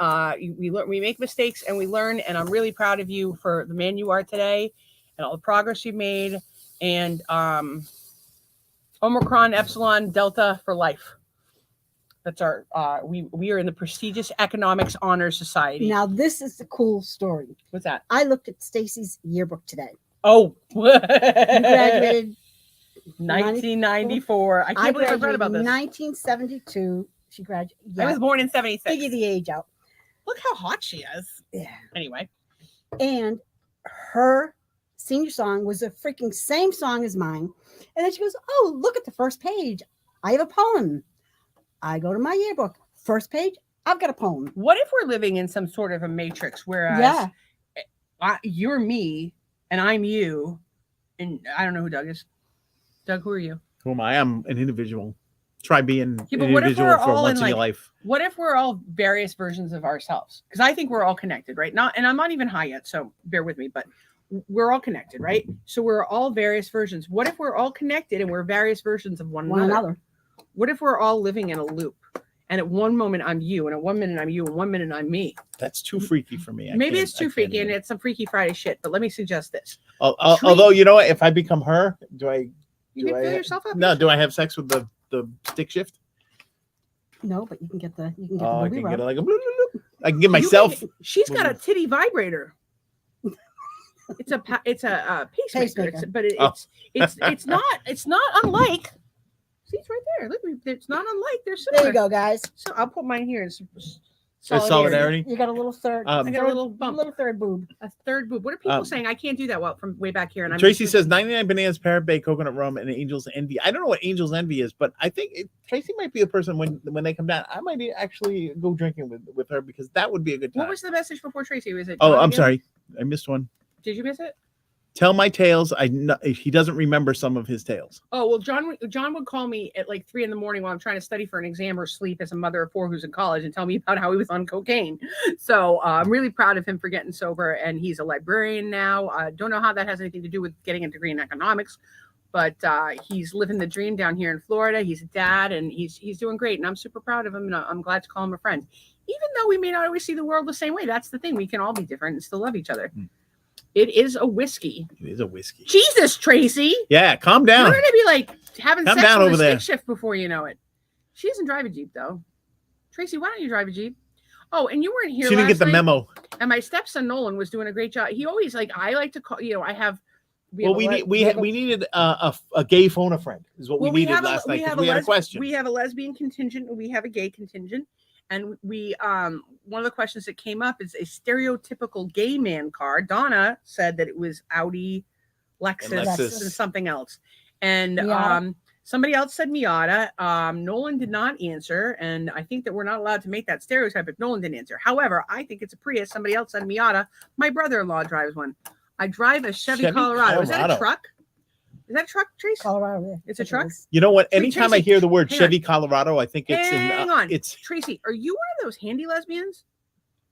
we make mistakes and we learn, and I'm really proud of you for the man you are today, and all the progress you've made, and Omicron Epsilon Delta for life. That's our we are in the prestigious Economics Honors Society. Now, this is the cool story. What's that? I looked at Stacy's yearbook today. Oh, You graduated. 1994. I can't believe I read about this. 1972. She graduated. I was born in 76. Figure the age out. Look how hot she is. Yeah. Anyway, And her senior song was the freaking same song as mine. And then she goes, "Oh, look at the first page. I have a poem." I go to my yearbook. First page, I've got a poem. what if we're living in some sort of a matrix, whereas Yeah. you're me and I'm you, and I don't know who Doug is. Doug, who are you? Who am I? I'm an individual. Try being Yeah, an but what if individual we're for all once in, in your like, life. What if we're all various versions of ourselves? Because I think we're all connected, right? And I'm not even high yet, so bear with me, but we're all connected, right? So we're all various versions. What if we're all connected and we're various versions of one another? What if we're all living in a loop? And at one moment I'm you, and at one minute I'm you, and one minute I'm me. That's too freaky for me. Maybe it's too freaky, and it's some Freaky Friday shit. But let me suggest this: Although, you know what? If I become her, do I? you can I, fill yourself up. No, do I have sex with the stick shift? No, but you can get the Oh, I booby can rub. get it like a. I can give You myself. can- she's got a titty vibrator. It's a pacemaker. Pacemaker. But Oh. it's not unlike. See, it's right there. Look, it's not unlike. They're similar. There you go, guys. So I'll put mine here in Solidarity. You got a little third. Um, I got a little bump. Little third boob. A third boob. What are people saying? I can't do that well from way back here. And Tracy says 99 bananas, parrot bay, coconut rum, and Angel's Envy. I don't know what Angel's Envy is, but I think Tracy might be a person when they come down. I might actually go drinking with her because that would be a good time. What was the message before Tracy? Was it? Oh, John I'm again? sorry. I missed one. Did you miss it? Tell my tales. He doesn't remember some of his tales. Oh, well, John would call me at like 3 a.m. while I'm trying to study for an exam or sleep as a mother of 4 who's in college and tell me about how he was on cocaine. So I'm really proud of him for getting sober, and he's a librarian now. Don't know how that has anything to do with getting a degree in economics, but he's living the dream down here in Florida. He's a dad, and he's doing great, and I'm super proud of him, and I'm glad to call him a friend. Even though we may not always see the world the same way, that's the thing. We can all be different and still love each other. It is a whiskey. It is a whiskey. Jesus, Tracy. Yeah, calm down. You're going to be like having Calm sex down with over a there. stick shift before you know it. She doesn't drive a Jeep, though. Tracy, why don't you drive a Jeep? Oh, and you weren't here She didn't get the night, memo. And my stepson, Nolan, was doing a great job. He always, I like to call, I have... We needed a gay phone a friend is what we needed last night because we had a question. We have a lesbian contingent and we have a gay contingent. And we one of the questions that came up is a stereotypical gay man car. Donna said that it was Audi, Lexus, and something else. And somebody else said Miata. Nolan did not answer, and I think that we're not allowed to make that stereotype if Nolan didn't answer. However, I think it's a Prius. Somebody else said Miata. My brother-in-law drives one. I drive a Chevy Colorado. Is that a truck? Is that a truck, Trace? Colorado. Yeah. It's a truck? You know what? Wait, Anytime Tracy, I hear the word hang Chevy Colorado, I think it's Hang on. it's Tracy, are you one of those handy lesbians?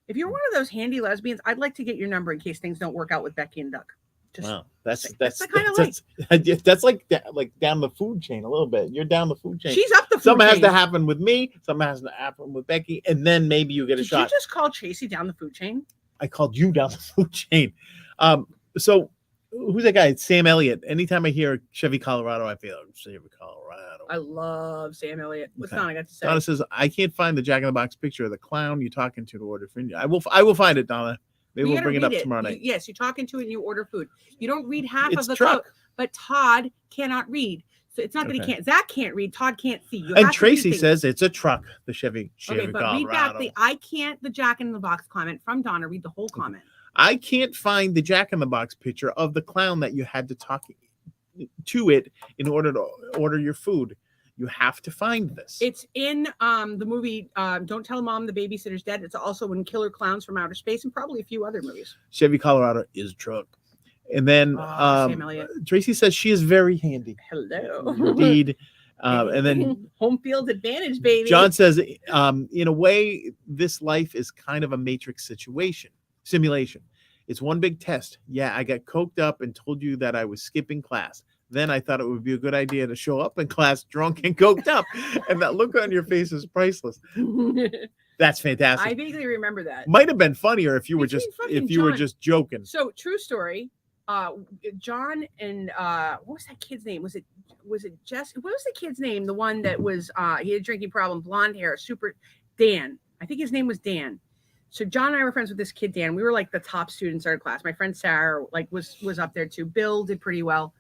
If you're one of those handy lesbians, I'd like to get your number in case things don't work out with Becky and Duck. Just wow. That's the kind of that's like down the food chain a little bit. You're down the food chain. She's up the food Something chain. has to happen with me. Something has to happen with Becky, and then maybe you get a Did shot. you just call Tracy down the food chain? I called you down the food chain. So who's that guy? Sam Elliott. Anytime I hear Chevy Colorado, I feel Chevy Colorado. I love Sam Elliott. What's Okay. Donna got to say? Donna says, I can't find the Jack in the Box picture of the clown you're talking to order food. I will find it, Donna. Maybe You we'll gotta bring it up read tomorrow night. Yes, you're talking to it and you order food. You don't read half It's of the truck. quote, but Todd cannot read. So it's not that he Okay. can't. Zach can't read. Todd can't see. You And have to read Tracy things. says it's a truck, the Chevy Okay, but Colorado. read back the I can't, the Jack in the Box comment from Donna. Read the whole comment. I can't find the Jack in the Box picture of the clown that you had to talk to it in order to order your food. You have to find this. It's in the movie Don't Tell Mom the Babysitter's Dead. It's also in Killer Clowns from Outer Space and probably a few other movies. Chevy Colorado is a truck. And then Sam Elliott. Tracy says she is very handy. Hello. Indeed. And then home field advantage, baby. John says, in a way, this life is kind of a matrix simulation. It's one big test. Yeah, I got coked up and told you that I was skipping class. Then I thought it would be a good idea to show up in class drunk and coked up. And that look on your face is priceless. That's fantastic. I vaguely remember that. Might have been funnier if you were Between just fucking were John- just joking. So true story. John and what was that kid's name? Was it Jess? What was the kid's name? The one that was he had a drinking problem, blonde hair, super Dan. I think his name was Dan. So John and I were friends with this kid Dan. We were like the top students in our class. My friend Sarah was up there too. Bill did pretty well.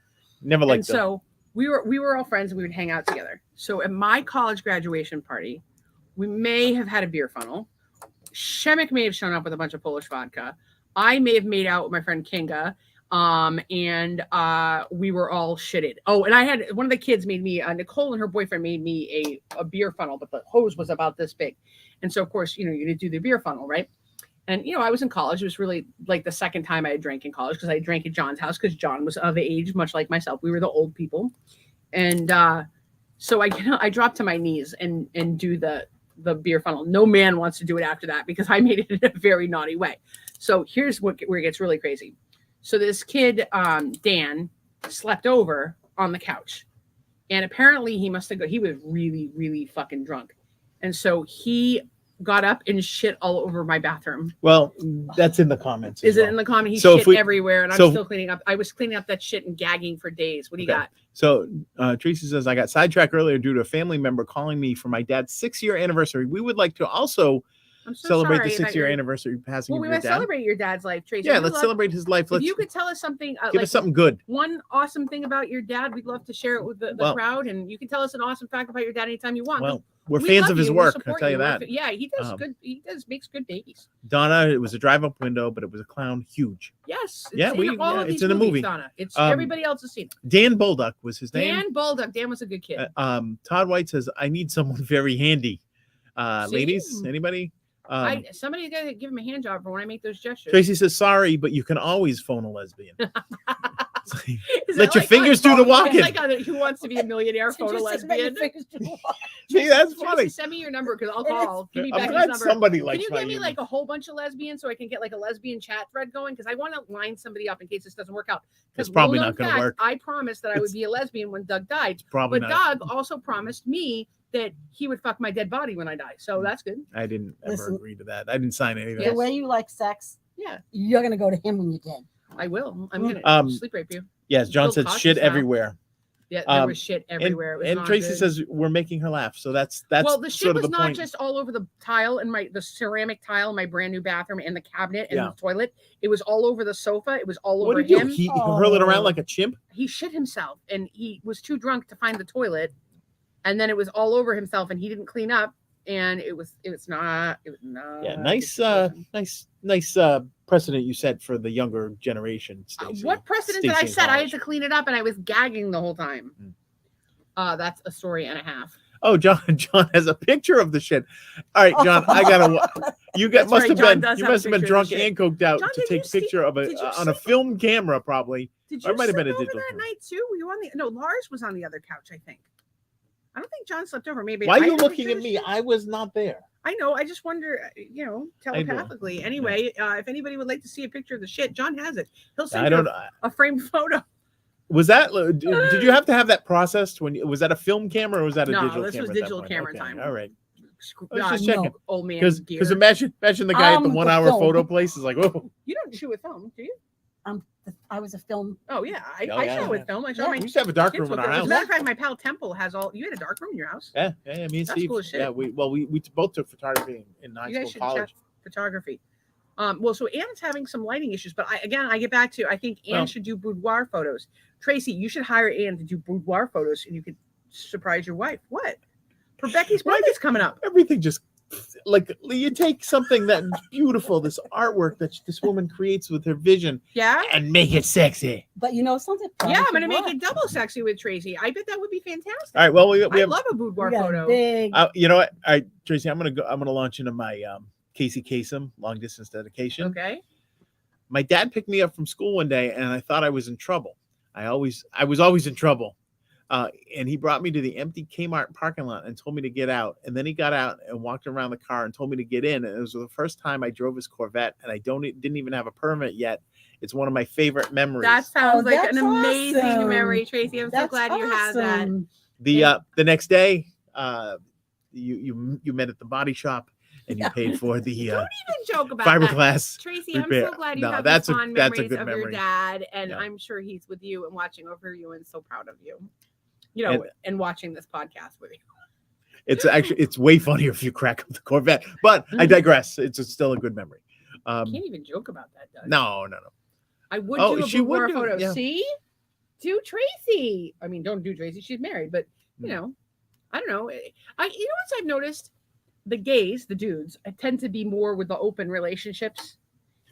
Never liked And so we were all friends and we would hang out together. So at my college graduation party, we may have had a beer funnel. Shemek may have shown up with a bunch of Polish vodka. I may have made out with my friend Kinga. And we were all shitted. Oh, and I had one of the kids made me, Nicole and her boyfriend made me a beer funnel, but the hose was about this big. And so, of course, you did do the beer funnel, right? And, I was in college. It was really like the second time I had drank in college because I drank at John's house because John was of age, much like myself. We were the old people. And so I dropped to my knees and do the beer funnel. No man wants to do it after that because I made it in a very naughty way. So here's where it gets really crazy. So this kid, Dan, slept over on the couch. And apparently he was really, really fucking drunk. And so he got up and shit all over my bathroom. Well, that's in the comments. Is it in the comment? He So if shit everywhere, and I'm so- still cleaning up. I was cleaning up that shit and gagging for days. What do you Okay. got? So Tracy says, I got sidetracked earlier due to a family member calling me for my dad's 6-year anniversary. We would like to also I'm so celebrate sorry the about 6-year your- anniversary passing Well, of we your want to dad. celebrate your dad's life, Tracy. Yeah, We'd let's love- celebrate his life. If Let's you could tell us something, give like us something good. one awesome thing about your dad, we'd love to share it with the Well- crowd. And you can tell us an awesome fact about your dad anytime you want. 'cause Well, we're we fans love of his you, we work. I'll support tell you We're that. yeah, he does Um, good. He makes good babies. Donna, it was a drive-up window, but it was a clown huge. Yes. Yeah, in all of it's these in the movies, movie. Donna. It's Um, everybody else has seen it. Dan Bolduck was his name. Dan Bolduck. Dan was a good kid. Todd White says, "I need someone very handy." See? Ladies, anybody? Somebody's got to give him a hand job for when I make those gestures. Tracy says, "Sorry, but you can always phone a lesbian." Is Let that your like fingers on- do the walking. It's like on Who Wants to Be a Millionaire Did photo you just make your lesbian. fingers do what? See, that's Tracy, funny. send me your number because I'll It is- call. Give me I'm Becky's glad number. somebody Can likes you my give me humor. like a whole bunch of lesbians so I can get like a lesbian chat thread going? Because I want to line somebody up in case this doesn't work out. It's 'Cause probably little not going to fact, work. I promised that I would It's- be a lesbian when Doug died, Probably but not. Doug also promised me that he would fuck my dead body when I die. So that's good. I didn't ever Listen. agree to that. I didn't sign anything. The way you like sex, Yeah, you're gonna go to him when you're dead. I will. I'm gonna sleep rape you. Yes, John Bill said Cosby's shit now. everywhere. Yeah, there Um, was shit And, everywhere. It was and not Tracy good. says we're making her laugh. So that's well, the shit sort of was the not point. just all over the tile in the ceramic tile in my brand new bathroom and the cabinet and Yeah. the toilet. It was all over the sofa. It was all What over did you? him. He hurl it around Oh. like a chimp. He shit himself and he was too drunk to find the toilet, and then it was all over himself and he didn't clean up, and it was not. Yeah, a good nice, situation. nice precedent you set for the younger generation. Stacey. What precedent did I Stacey in set? I had college. to clean it up and I was gagging the whole time. Mm. That's a story and a half. Oh, John has a picture of the shit. All right, John, I gotta. You That's must right, have John been. does You have a must have been picture of the drunk shit. and coked out John, to did take you sleep- picture of did you on a sleep- film camera, probably. Did Or you it might have sleep been a over digital that camera. night too? Were you on the? No, Lars was on the other couch. I think. I don't think John slept over. Maybe. Why I are you had a looking picture at of me? shit. I was not there. I know. I just wonder, telepathically. Anyway, if anybody would like to see a picture of the shit, John has it. He'll send I you don't. a framed photo. Was that? Did you have to have that processed when? Was that a film camera or was that a No, digital this camera? was at that digital point? camera Okay, time. All right. I was just no. checking. Old man Because gear. imagine the guy at the The 1 hour film. photo place is like, oh, You don't shoot with film, do you? I was a film. Oh yeah, I Oh, shot yeah. with film. I shot Yeah. my we used to have a dark kids room in with our film. As house. a matter of fact, my pal Temple has all. You had a dark room in your house. Yeah, me and That's Steve. cool as shit. Yeah, we both took photography in high You guys school, should college. check photography. Well, so Anne's having some lighting issues, but I get back to I think Anne Well- should do boudoir photos. Tracy, you should hire Anne to do boudoir photos, and you could surprise your wife. What? For Becky's Why birthday's coming up. Everything just like you take something that's beautiful, this artwork that this woman creates with her vision, Yeah. and make it sexy. But you know something? Yeah, I'm gonna make it double sexy with Tracy. I bet that would be fantastic. All right. Well, we I have. love a boudoir We got photo. a big. You know what? All right, Tracy. I'm gonna launch into my Casey Kasem long distance dedication. Okay. My dad picked me up from school one day, and I thought I was in trouble. I was always in trouble. And he brought me to the empty Kmart parking lot and told me to get out. And then he got out and walked around the car and told me to get in. And it was the first time I drove his Corvette, and I didn't even have a permit yet. It's one of my favorite memories. That sounds like that's an amazing awesome. memory, Tracy. I'm so That's glad you have that. awesome. The next day, you met at the body shop and you paid for the Don't even joke about that. fiberglass. Tracy, I'm repair. so glad you No, have that's these a- fond that's a memories good of your memory. dad, and Yeah. I'm sure he's with you and watching over you and so proud of you. You know, and watching this podcast with you. It's way funnier if you crack up the Corvette. But I digress. It's still a good memory. I can't even joke about that, Doug. No. I would Oh, do a she would boudoir do it, photo. yeah. See? Do Tracy. I mean, don't do Tracy. She's married, but you Hmm. know, I don't know. You know what I've noticed? The gays, the dudes, tend to be more with the open relationships,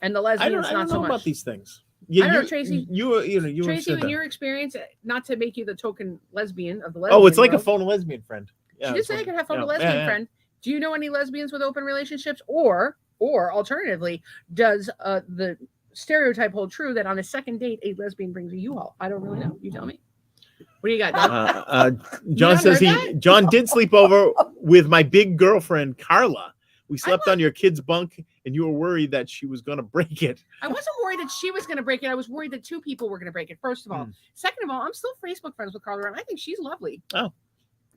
and the I lesbians don't not know so much. about these things. Yeah, I don't know, you, Tracy. You Tracy, said in that. your experience, not to make you the token lesbian of the lesbian Oh, it's like a world, phone a lesbian friend. She did say I could have fun with a yeah, lesbian yeah. friend. Do you know any lesbians with open relationships, or alternatively, does the stereotype hold true that on a second date a lesbian brings a U-Haul? I don't really know. You tell me. What do you got, Doug? John not says heard John did sleep over with my big girlfriend Carla. We slept on your kid's bunk, and you were worried that she was going to break it. I wasn't worried that she was going to break it. I was worried that two people were going to break it. First of all, second of all, I'm still Facebook friends with Carla, and I think she's lovely. Oh,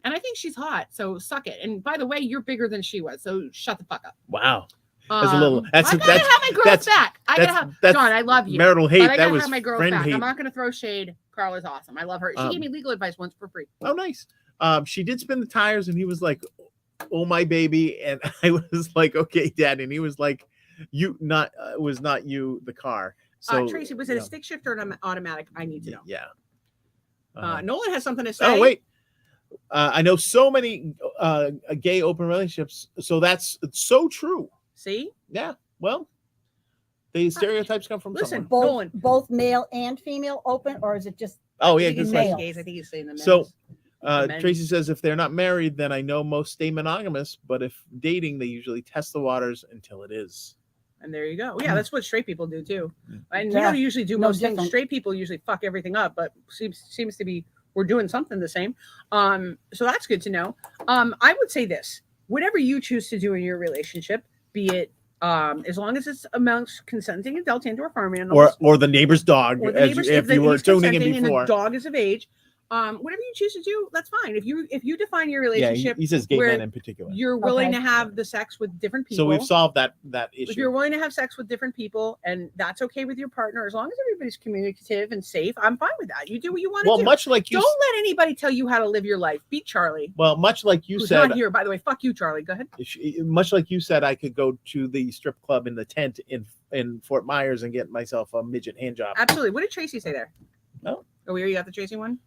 and I think she's hot. So suck it. And by the way, you're bigger than she was. So shut the fuck up. wow. That's a little. I gotta have my girls back. I gotta have that's John. I love you. marital hate. But I That gotta was have my girls friend back. hate. I'm not gonna throw shade. Carla's awesome. I love her. She gave me legal advice once for free. Oh, nice. She did spin the tires, and he was like, "Oh my baby," and I was like, "Okay, Dad," and he was like, "You not was not you the car." So Tracy, was it a stick shift or an automatic? I need to know. Yeah. Nolan has something to say. Oh wait, I know so many gay open relationships, so that's so true. See? Yeah. Well, the stereotypes come from Listen, somewhere. Nolan. Both male and female open, or is it just? Oh I yeah, think good he's male. saying question. gays. I think he's saying the men's. So, men. Tracy says if they're not married, then I know most stay monogamous, but if dating, they usually test the waters until it is. And there you go. Yeah, that's what straight people do too. And Yeah, we don't usually do no most things. different. Straight people usually fuck everything up, but seems to be we're doing something the same. So that's good to know. I would say this: whatever you choose to do in your relationship, be it as long as it's amongst consenting adults and or farm animals, Or the neighbor's dog, or the as neighbors, if if you were he's tuning in consenting and the before. dog is of age. Whatever you choose to do, that's fine. If you define your Yeah, relationship, he says gay where men in particular. you're willing Okay. to have the sex with different people. So we've solved that If issue. you're willing to have sex with different people and that's okay with your partner, as long as everybody's communicative and safe, I'm fine with that. You do what you want to Well, do. much like you. Don't let anybody tell you how to live your life. Beat Charlie. Well, much like you Who's said, not here, by the way. Fuck you, Charlie. Go ahead. much like you said, I could go to the strip club in the tent in Fort Myers and get myself a midget hand job. Absolutely. What did Tracy say there? No. Oh, you got the Tracy one?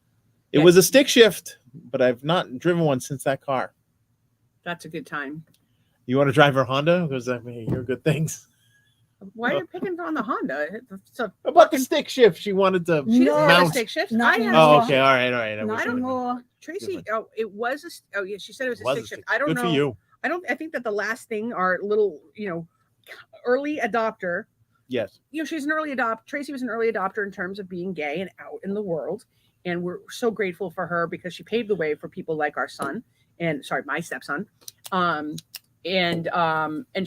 It was a stick shift, but I've not driven one since that car. That's a good time. You want to drive her Honda? Because I mean, hear good things. Why are you picking on the Honda? It's a About the stick shift, she wanted to She doesn't have a mount. stick shift. Not I have. Oh, anymore. okay, all right. I Not was thinking- anymore. Tracy. Different. Oh, it was a. Oh, yeah. She said it was a was stick a shift. stick- I don't Good know. for you. I think that the last thing are little, early adopter. Yes. She's an early adopter. Tracy was an early adopter in terms of being gay and out in the world. And we're so grateful for her because she paved the way for people like our son and my stepson. And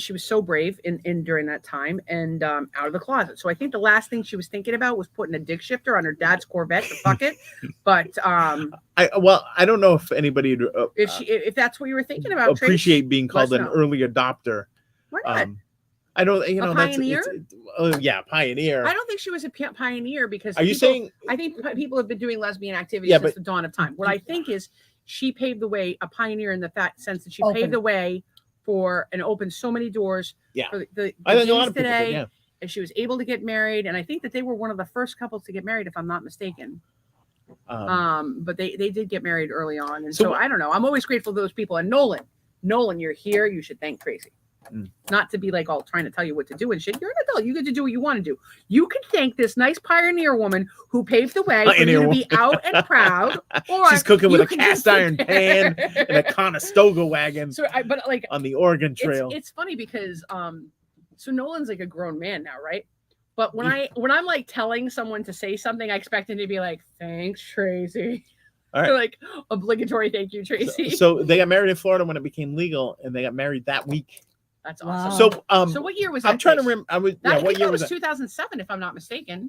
she was so brave in during that time and out of the closet. So I think the last thing she was thinking about was putting a dick shifter on her dad's Corvette to fuck it. But I don't know if anybody would, if that's what you were thinking about, appreciate Trace, being called let an us know. early adopter. Why not? I don't, A that's pioneer? yeah, pioneer. I don't think she was a pioneer because Are you saying? I think people have been doing lesbian activity Yeah, since but- the dawn of time. What I think is she paved the way, a pioneer in the sense that she Open. paved the way for and opened so many doors Yeah. for the I think a gays lot of people today. did, yeah. And she was able to get married. And I think that they were one of the first couples to get married, if I'm not mistaken. But they did get married early on. And so I don't know. I'm always grateful to those people. And Nolan, you're here. You should thank Tracy. Not to be like all trying to tell you what to do and shit. You're an adult. You get to do what you want to do. You can thank this nice pioneer woman who paved the way for you to be out and proud. Or She's cooking with you a can cast just sit iron pan there. and a Conestoga wagon So, but like on the Oregon Trail. it's funny because so Nolan's like a grown man now, right? But when I'm like telling someone to say something, I expect him to be like, "Thanks, Tracy." All right. Like obligatory thank you, Tracy. So they got married in Florida when it became legal, and they got married that week. That's Wow. awesome. So what year was that? I'm trying to Trace? remember. I think what year that was was that? 2007, if I'm not mistaken.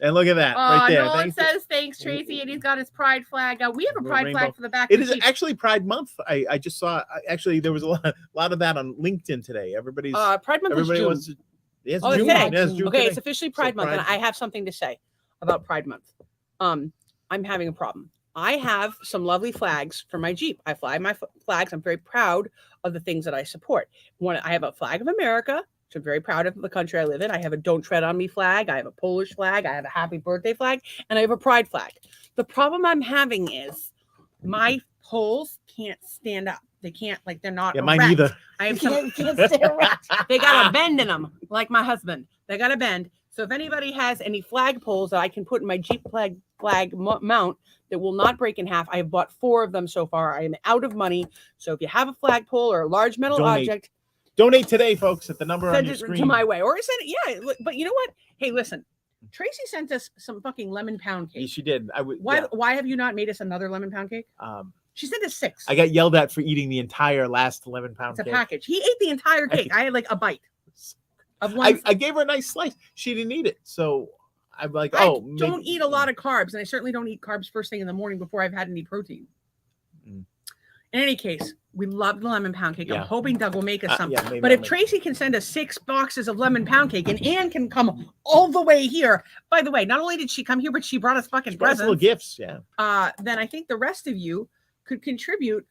And look at that right there. Nolan Thanks. says thanks, Tracy, and he's got his pride flag. We have a pride Rainbow. flag for the back. It of is the Jeep. actually Pride Month. I just saw. Actually, there was a lot of that on LinkedIn today. Everybody's Pride Month is everybody June. wants to. Yes, Oh, it's June. today. Yes, June Okay, today. it's officially Pride Month, and I have something to say about Pride Month. I'm having a problem. I have some lovely flags for my Jeep. I fly my flags. I'm very proud of the things that I support. I have a flag of America, which I'm very proud of the country I live in. I have a Don't Tread on Me flag. I have a Polish flag. I have a Happy Birthday flag, and I have a Pride flag. The problem I'm having is my poles can't stand up. They can't, like, they're not. Yeah, mine erect. either. I have You some. can't stay erect. They got a bend in them, like my husband. They got a bend. So if anybody has any flag poles that I can put in my Jeep flag mount that will not break in half, I have bought 4 of them so far. I am out of money. So if you have a flag pole or a large metal Donate. object, Donate today, folks, at the number on send your it screen. to my way. Or send it, yeah. But you know what? Hey, listen. Tracy sent us some fucking lemon pound Yeah, cake. she did. I would. Why have you not made us another lemon pound cake? She sent us 6. I got yelled at for eating the entire last 11-pound It's a cake. package. He ate the entire cake. I had like a bite of one. I gave her a nice slice. She didn't eat it, so I'm like, I oh, don't eat a lot of carbs, and I certainly don't eat carbs first thing in the morning before I've had any protein. In any case, we love the lemon pound cake. Yeah. I'm hoping Doug will make us some. Yeah, maybe But I'll if make- Tracy can send us 6 boxes of lemon pound cake, and Anne can come all the way here. By the way, not only did she come here, but she brought us fucking She brought us little presents. gifts, yeah. Then I think the rest of you could contribute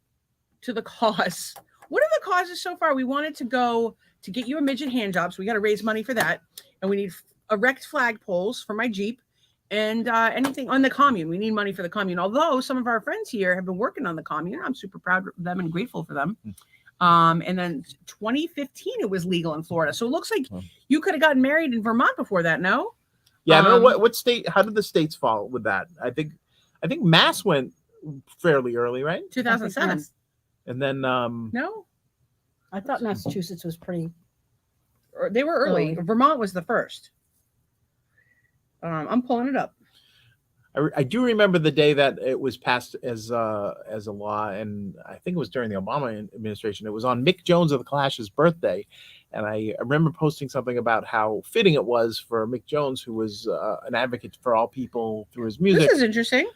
to the cause. What are the causes so far? We wanted to go to get you a midget hand job, so we got to raise money for that, and we need erect flagpoles for my Jeep, and anything on the commune. We need money for the commune. Although some of our friends here have been working on the commune, I'm super proud of them and grateful for them. And then 2015, it was legal in Florida, so it looks like you could have gotten married in Vermont before that. No? Yeah, I don't know what state. How did the states fall with that? I think Mass went fairly early, right? 2007. And then No, I thought Massachusetts was pretty. they were early. Vermont was the first. I'm pulling it up. I do remember the day that it was passed as a law, and I think it was during the Obama administration. It was on Mick Jones of the Clash's birthday, and I remember posting something about how fitting it was for Mick Jones, who was an advocate for all people through his music. This is interesting.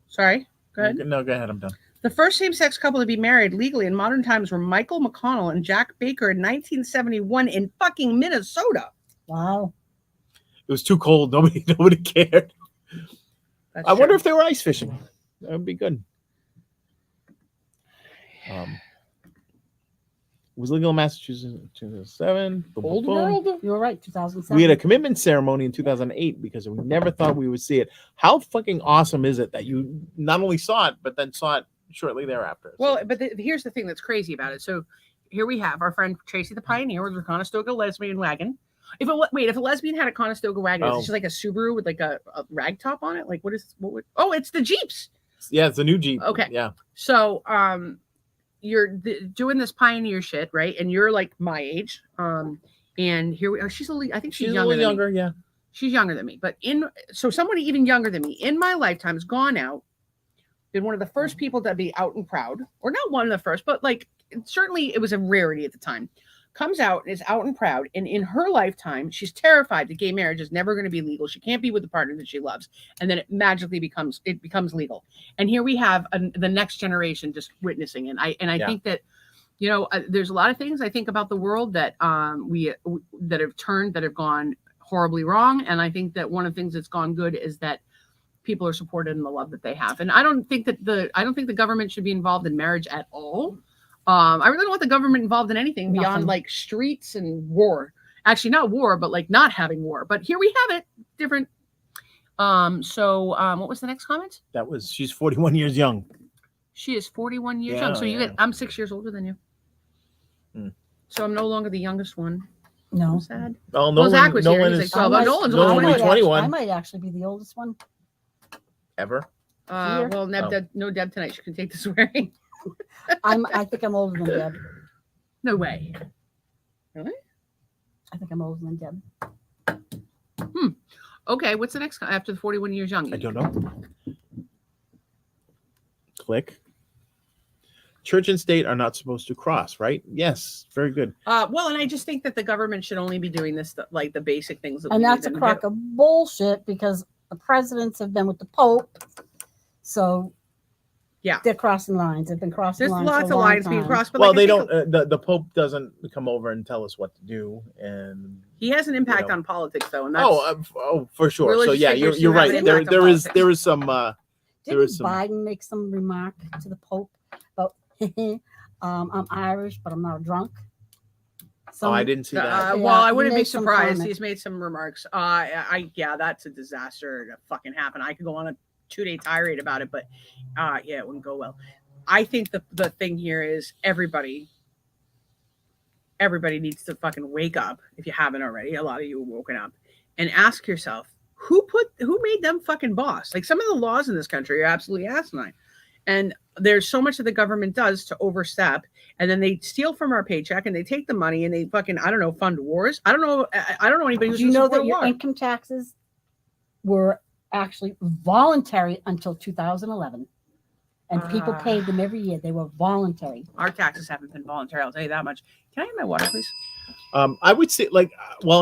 Sorry, go ahead. No, go ahead. I'm done. The first same-sex couple to be married legally in modern times were Michael McConnell and Jack Baker in 1971 in fucking Minnesota. Wow. It was too cold. Nobody cared. I wonder if they were ice fishing. That would be good. It was legal in Massachusetts in 2007. Old world. You were right, 2007. We had a commitment ceremony in 2008 because we never thought we would see it. How fucking awesome is it that you not only saw it, but then saw it shortly thereafter? Well, but here's the thing that's crazy about it. So here we have our friend Tracy the Pioneer with her Conestoga lesbian wagon. If a lesbian had a Conestoga wagon, is it just like a Subaru with like a rag top on it? Like what would? Oh, it's the Jeeps. Yeah, it's a new Jeep. Okay. Yeah. So you're doing this pioneer shit, right? And you're like my age. And here we are. I think she's younger than me. Yeah. She's younger than me. But so somebody even younger than me in my lifetime has gone out, been one of the first people to be out and proud, or not one of the first, but like certainly it was a rarity at the time. Comes out and is out and proud, and in her lifetime she's terrified that gay marriage is never going to be legal. She can't be with the partner that she loves, and then it magically becomes legal. And here we have the next generation just witnessing it. I think that there's a lot of things I think about the world that that have gone horribly wrong, and I think that one of the things that's gone good is that people are supported in the love that they have. And I don't think the government should be involved in marriage at all. I really don't want the government involved in anything beyond like streets and war. Actually, not war, but like not having war. But here we have it. Different. So what was the next comment? She's 41 years young. She is 41 years young. So I'm 6 years older than you. So I'm no longer the youngest one. No. I'm sad. Oh, well, Zach was here. He's like 12. Nolan's only 21. I might actually be the oldest one. Ever. Well, no Deb tonight. She can take the swearing. I think I'm older than Deb. No way. Really? I think I'm older than Deb. Okay, what's the next after the 41 years young? I don't know. Click. Church and state are not supposed to cross, right? Yes, very good. Well, and I just think that the government should only be doing this, like the basic things. And that's a crock of bullshit because the presidents have been with the Pope, so yeah, they're crossing lines. They've been crossing lines. There's lots of lines being crossed. But well, they don't. The Pope doesn't come over and tell us what to do, and he has an impact on politics, though. And that's, for sure. So yeah, you're right. There is some. Didn't Biden make some remark to the Pope about I'm Irish, but I'm not drunk? I didn't see that. Well, I wouldn't be surprised. He's made some remarks. That's a disaster to fucking happen. I could go on a 2-day tirade about it, but it wouldn't go well. I think the thing here is everybody needs to fucking wake up if you haven't already. A lot of you have woken up and ask yourself who made them fucking boss. Like some of the laws in this country are absolutely asinine, and there's so much that the government does to overstep, and then they steal from our paycheck and they take the money and they fucking fund wars. I don't know anybody who's that your income taxes were actually voluntary until 2011, and people paid them every year. They were voluntary. Our taxes haven't been voluntary, I'll tell you that much. Can I have my water, please? I would say,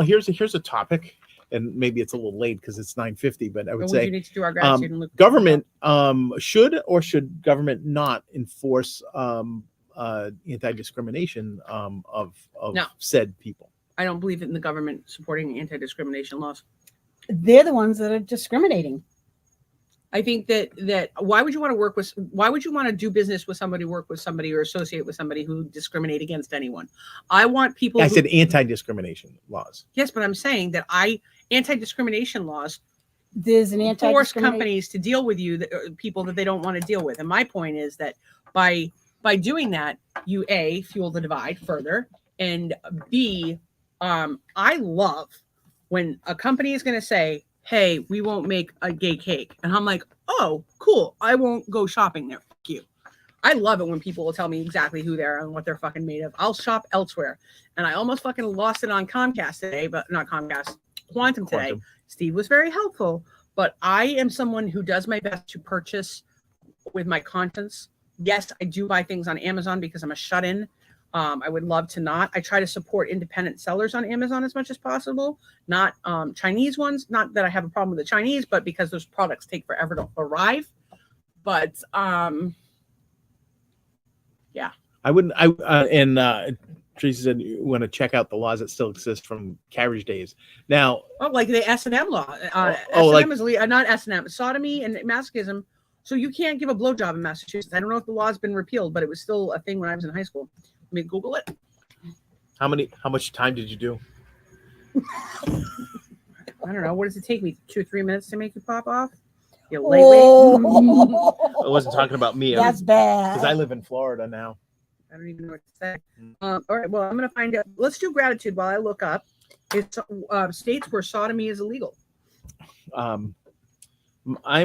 here's a topic, and maybe it's a little late because it's 9:50, but I would say you need to do our gratitude and look government should government not enforce anti-discrimination of said people. I don't believe in the government supporting anti-discrimination laws. They're the ones that are discriminating. I think that why would you want to do business with somebody, work with somebody, or associate with somebody who discriminate against anyone? I want people. I said anti-discrimination laws. Yes, but I'm saying that anti-discrimination laws There's an force anti-discrimination. companies to deal with people that they don't want to deal with. And my point is that by doing that, you A, fuel the divide further, and B, I love when a company is going to say, hey, we won't make a gay cake. And I'm like, oh, cool. I won't go shopping there. Fuck you. I love it when people will tell me exactly who they are and what they're fucking made of. I'll shop elsewhere. And I almost fucking lost it on Comcast today, but not Comcast, Quantum today. Steve was very helpful, but I am someone who does my best to purchase with my conscience. Yes, I do buy things on Amazon because I'm a shut-in. I would love to not. I try to support independent sellers on Amazon as much as possible, not Chinese ones. Not that I have a problem with the Chinese, but because those products take forever to arrive. But yeah, I wouldn't. Tracy said you want to check out the laws that still exist from carriage days. Now, like the S&M law. like, is not S&M, sodomy and masochism. So you can't give a blowjob in Massachusetts. I don't know if the law's been repealed, but it was still a thing when I was in high school. Let me Google it. How much time did you do? I don't know. What does it take me? 2 or 3 minutes to make you pop off? You lightweight. I wasn't talking about me. That's bad. Because I live in Florida now. I don't even know what to say. All right. Well, I'm going to find out. Let's do gratitude while I look up. It's states where sodomy is illegal. I'm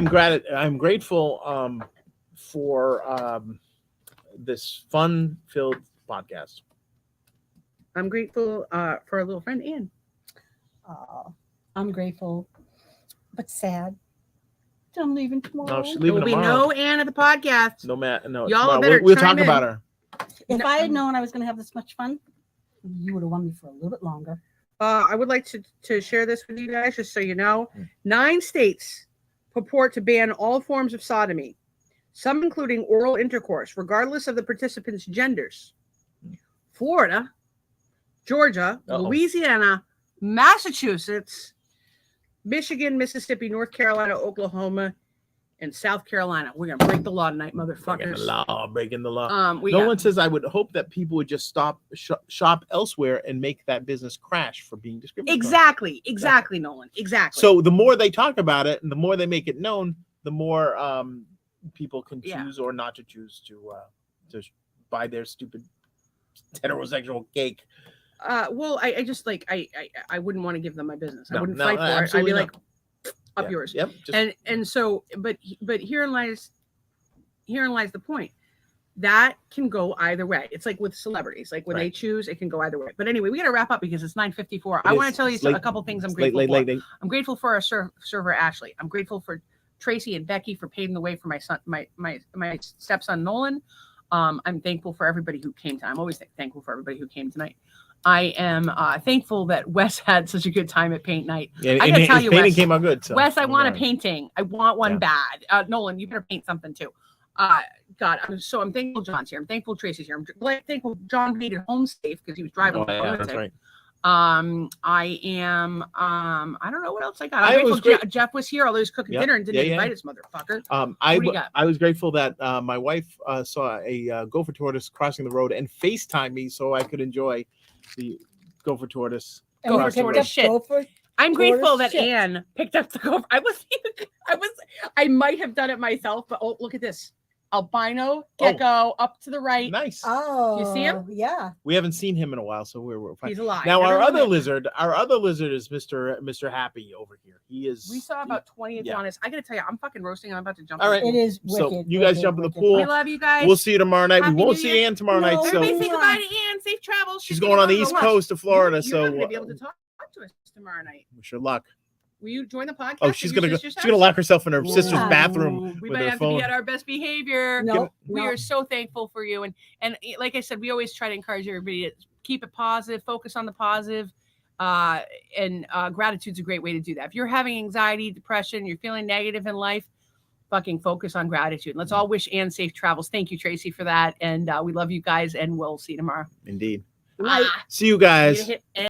grateful for this fun-filled podcast. I'm grateful for a little friend, Ann. I'm grateful, but sad. I'm leaving tomorrow. No, she's There leaving will be tomorrow. no Ann at the podcast. No, Y'all tomorrow. better We'll chime talk in. about her. If I had known I was going to have this much fun, you would have won me for a little bit longer. I would like to share this with you guys, just so you know. 9 states purport to ban all forms of sodomy, some including oral intercourse, regardless of the participants' genders. Florida, Georgia, Louisiana, Massachusetts, Michigan, Mississippi, North Carolina, Oklahoma, and South Carolina. We're gonna break the law tonight, motherfuckers. Breaking the law. Nolan says, I would hope that people would just stop shop elsewhere and make that business crash for being discriminated. Exactly, Nolan. Exactly. So the more they talk about it and the more they make it known, the more people can choose or not to choose to buy their stupid heterosexual cake. Well, I just like I wouldn't want to give them my business. I wouldn't No, fight for it. I'd be like, up yours. Yep. And so, but herein lies the point. That can go either way. It's like with celebrities, like when they choose, it can go either way. But anyway, we got to wrap up because it's 9:54. I want to tell you a couple things I'm grateful for. I'm grateful for our server Ashley. I'm grateful for Tracy and Becky for paving the way for my son, my stepson Nolan. I'm thankful for everybody who came. I'm always thankful for everybody who came tonight. I am thankful that Wes had such a good time at paint night. Yeah, I gotta tell you, painting Wes, came out good. So. Wes, I want a painting. I want one bad. Nolan, you better paint something too. God, I'm thankful John's here. I'm thankful Tracy's here. I'm thankful John made it home safe because he was driving. That's right. I am. I don't know what else I got. I'm grateful Jeff was here, although he was cooking dinner and didn't invite his motherfucker. I was grateful that my wife saw a gopher tortoise crossing the road and FaceTimed me so I could enjoy the gopher tortoise. I'm grateful that Anne picked up the gopher. I might have done it myself, but look at this. Albino gecko up to the right. Nice. Oh, you see him? Yeah. We haven't seen him in a while, so we're fine. He's alive. Now our other lizard is Mr. Happy over here. He is. We saw about 20 iguanas. I gotta tell you, I'm fucking roasting. I'm about to jump. All right. It is wicked. So you guys jump in the pool. We love you guys. We'll see you tomorrow night. Happy we won't New see Year. Ann tomorrow night. So everybody say goodbye to Ann. Safe travels. She's going on the East Coast of Florida. You're not gonna be able to talk to us tomorrow night. Wish her luck. Will you join the podcast? Oh, she's gonna lock herself in her sister's bathroom. We with might her have phone. to be at our best behavior. We are so thankful for you, and like I said, we always try to encourage everybody to keep it positive, focus on the positive, and gratitude's a great way to do that. If you're having anxiety, depression, you're feeling negative in life, fucking focus on gratitude. Let's all wish Ann safe travels. Thank you, Tracy, for that, and we love you guys, and we'll see you tomorrow. Indeed. Night. See you guys.